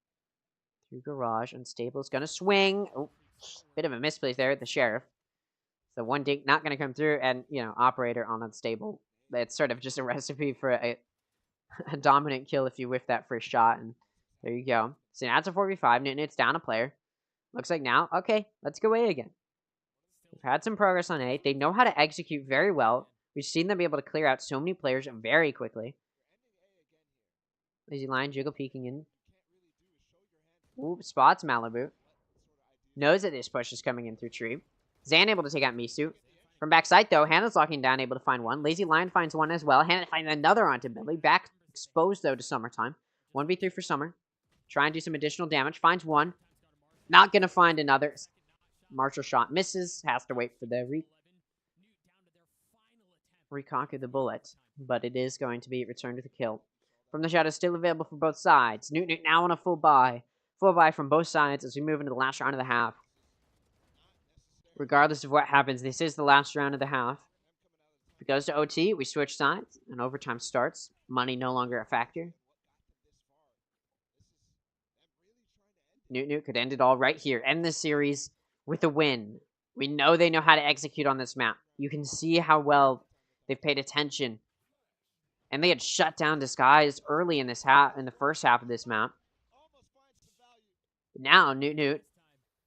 through Garage. Unstable is going to swing. Oh, bit of a misplace there at the Sheriff. So one dink not going to come through, and, Operator on Unstable. It's sort of just a recipe for a dominant kill if you whiff that first shot, and there you go. So now it's a 4v5. Newton, it's down a player. Looks like now, okay, let's go A again. We've had some progress on A. They know how to execute very well. We've seen them be able to clear out so many players very quickly. Lazy Lion, Jiggle peeking in. Ooh, spots Malibu. Knows that this push is coming in through tree. Zan able to take out Misu. From backside, though, Hannah's locking down, able to find one. Lazy Lion finds one as well. Hannah finds another onto Billy. Back exposed, though, to Summertime. 1v3 for Summer. Try and do some additional damage. Finds one. Not going to find another. Marshall shot misses. Has to wait for the recock of the bullet. But it is going to be returned to the kill. From the shadow, still available for both sides. Newt now on a full buy. Full buy from both sides as we move into the last round of the half. Regardless of what happens, this is the last round of the half. If it goes to OT, we switch sides, and overtime starts. Money no longer a factor. Newt could end it all right here. End this series with a win. We know they know how to execute on this map. You can see how well they've paid attention. And they had shut down Disguise early in this in the first half of this map. Now, Newt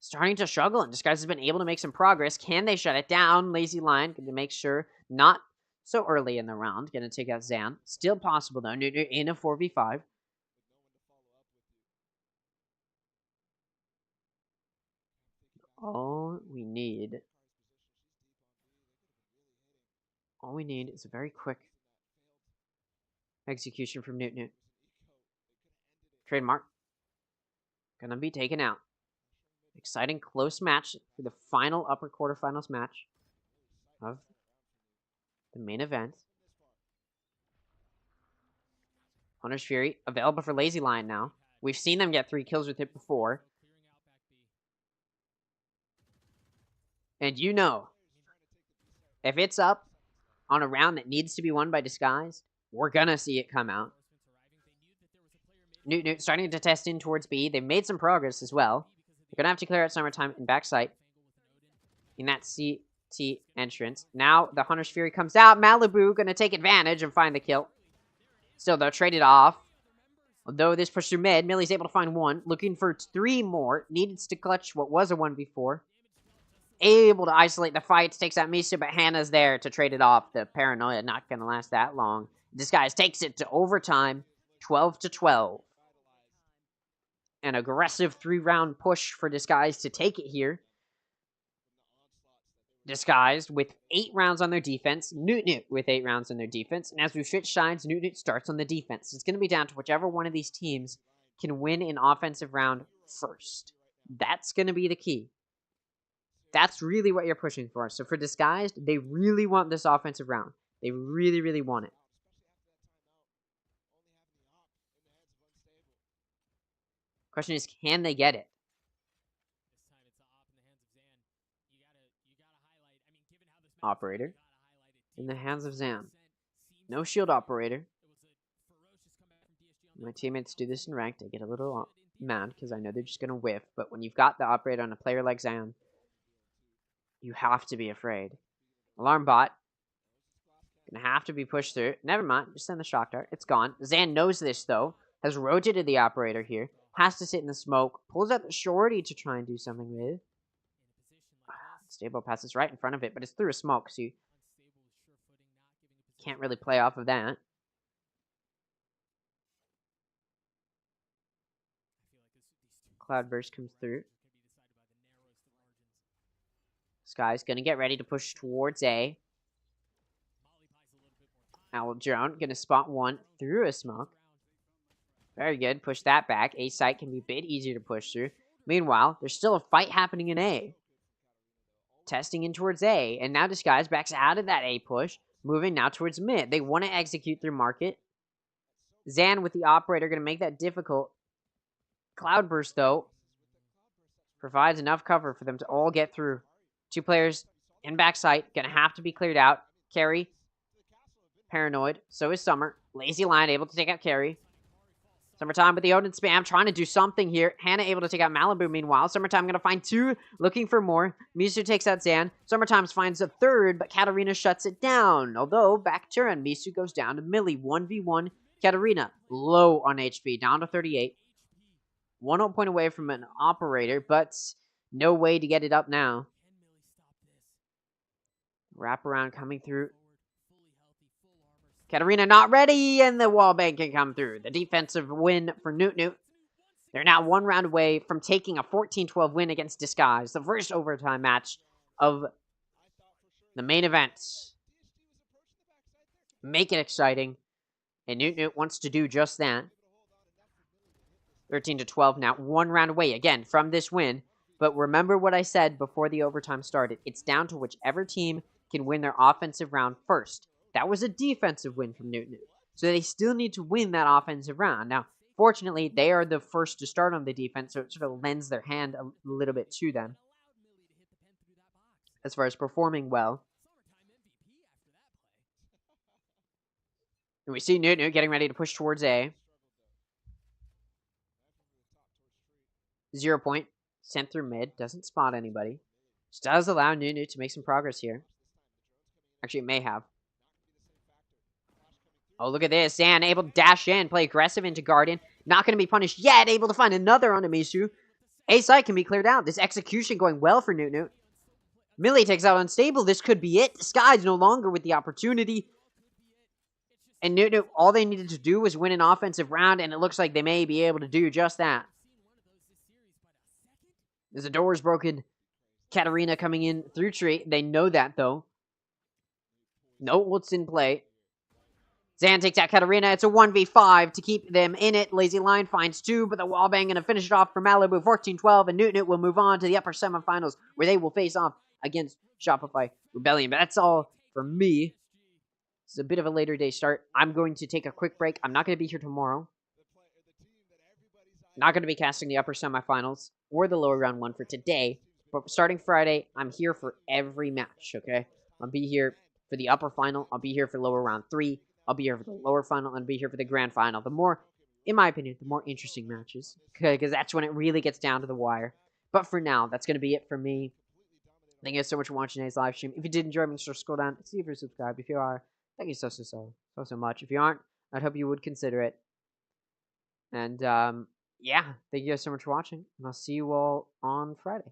starting to struggle, and Disguise has been able to make some progress. Can they shut it down? Lazy Lion going to make sure not so early in the round. Going to take out Zan. Still possible, though. Newt in a 4v5. All we need is a very quick execution from Newt. Trademark. Gonna be taken out. Exciting close match for the final upper quarterfinals match of the main event. Hunter's Fury available for Lazy Lion now. We've seen them get 3 kills with it before. And if it's up on a round that needs to be won by Disguise, we're gonna see it come out. Newt starting to test in towards B. They've made some progress as well. They're going to have to clear out Summertime in backside in that CT entrance. Now the Hunter's Fury comes out. Malibu going to take advantage and find the kill. Still, they'll trade it off. Although this push through mid, Millie's able to find one. Looking for 3 more. Needs to clutch what was a 1v4. Able to isolate the fights. Takes out Misu, but Hannah's there to trade it off. The paranoia not going to last that long. Disguise takes it to overtime. 12-12. An aggressive 3-round push for Disguise to take it here. Disguised with 8 rounds on their defense. Newt with 8 rounds on their defense. And as we switch sides, Newt starts on the defense. It's going to be down to whichever one of these teams can win an offensive round first. That's going to be the key. That's really what you're pushing for. So for Disguised, they really want this offensive round. They really, really want it. Question is, can they get it? Operator. In the hands of Zan. No shield operator. My teammates do this in ranked. I get a little mad because I know they're just going to whiff. But when you've got the operator on a player like Zan, you have to be afraid. Alarm bot. Gonna have to be pushed through. Never mind. Just send the shock dart. It's gone. Zan knows this, though. Has rotated the operator here. Has to sit in the smoke. Pulls out the shorty to try and do something with. Stable passes right in front of it, but it's through a smoke, so you can't really play off of that. Cloudburst comes through. Sky's gonna get ready to push towards A. Owl drone gonna spot one through a smoke. Very good. Push that back. A site can be a bit easier to push through. Meanwhile, there's still a fight happening in A. Testing in towards A. And now Disguise backs out of that A push. Moving now towards mid. They want to execute through market. Zan with the operator going to make that difficult. Cloudburst, though, provides enough cover for them to all get through. 2 players in backside. Going to have to be cleared out. Carry. Paranoid. So is Summer. Lazy Lion able to take out Carry. Summertime with the Odin spam, trying to do something here. Hannah able to take out Malibu, meanwhile. Summertime going to find 2, looking for more. Misu takes out Zan. Summertime finds a 3rd, but Katarina shuts it down. Although, back turn, Misu goes down to Millie. 1v1. Katarina, low on HP, down to 38. 1 point away from an operator, but no way to get it up now. Wraparound coming through. Katarina not ready, and the wallbang can come through. The defensive win for Newt. They're now 1 round away from taking a 14-12 win against Disguise, the first overtime match of the main event. Make it exciting, and Newt wants to do just that. 13-12 now, 1 round away again from this win. But remember what I said before the overtime started. It's down to whichever team can win their offensive round first. That was a defensive win from Newt. So they still need to win that offensive round. Now, fortunately, they are the first to start on the defense, so it sort of lends their hand a little bit to them as far as performing well. And we see Newt getting ready to push towards A. 0 point. Sent through mid. Doesn't spot anybody. Which does allow Newt to make some progress here. Actually, it may have. Oh, look at this. Zan able to dash in, play aggressive into Guardian. Not going to be punished yet. Able to find another on Misu. A site can be cleared out. This execution going well for Newt. Millie takes out Unstable. This could be it. Sky's no longer with the opportunity. And Newt, all they needed to do was win an offensive round, and it looks like they may be able to do just that. As the door is broken, Katarina coming in through tree. They know that, though. No ults in play. Zan takes out Katarina. It's a 1v5 to keep them in it. Lazy Lion finds 2, but the wallbang going to finish it off for Malibu. 14-12, and Newt will move on to the upper semifinals, where they will face off against Shopify Rebellion. But that's all for me. It's a bit of a later day start. I'm going to take a quick break. I'm not going to be here tomorrow. Not going to be casting the upper semifinals or the lower round 1 for today. But starting Friday, I'm here for every match, okay? I'll be here for the upper final. I'll be here for lower round 3. I'll be here for the lower final, and I'll be here for the grand final. The more, in my opinion, the more interesting matches. Because that's when it really gets down to the wire. But for now, that's going to be it for me. Thank you guys so much for watching today's live stream. If you did enjoy, make sure to scroll down, see if you're subscribed. If you are, thank you so much. If you aren't, I'd hope you would consider it. And, yeah, thank you guys so much for watching. And I'll see you all on Friday.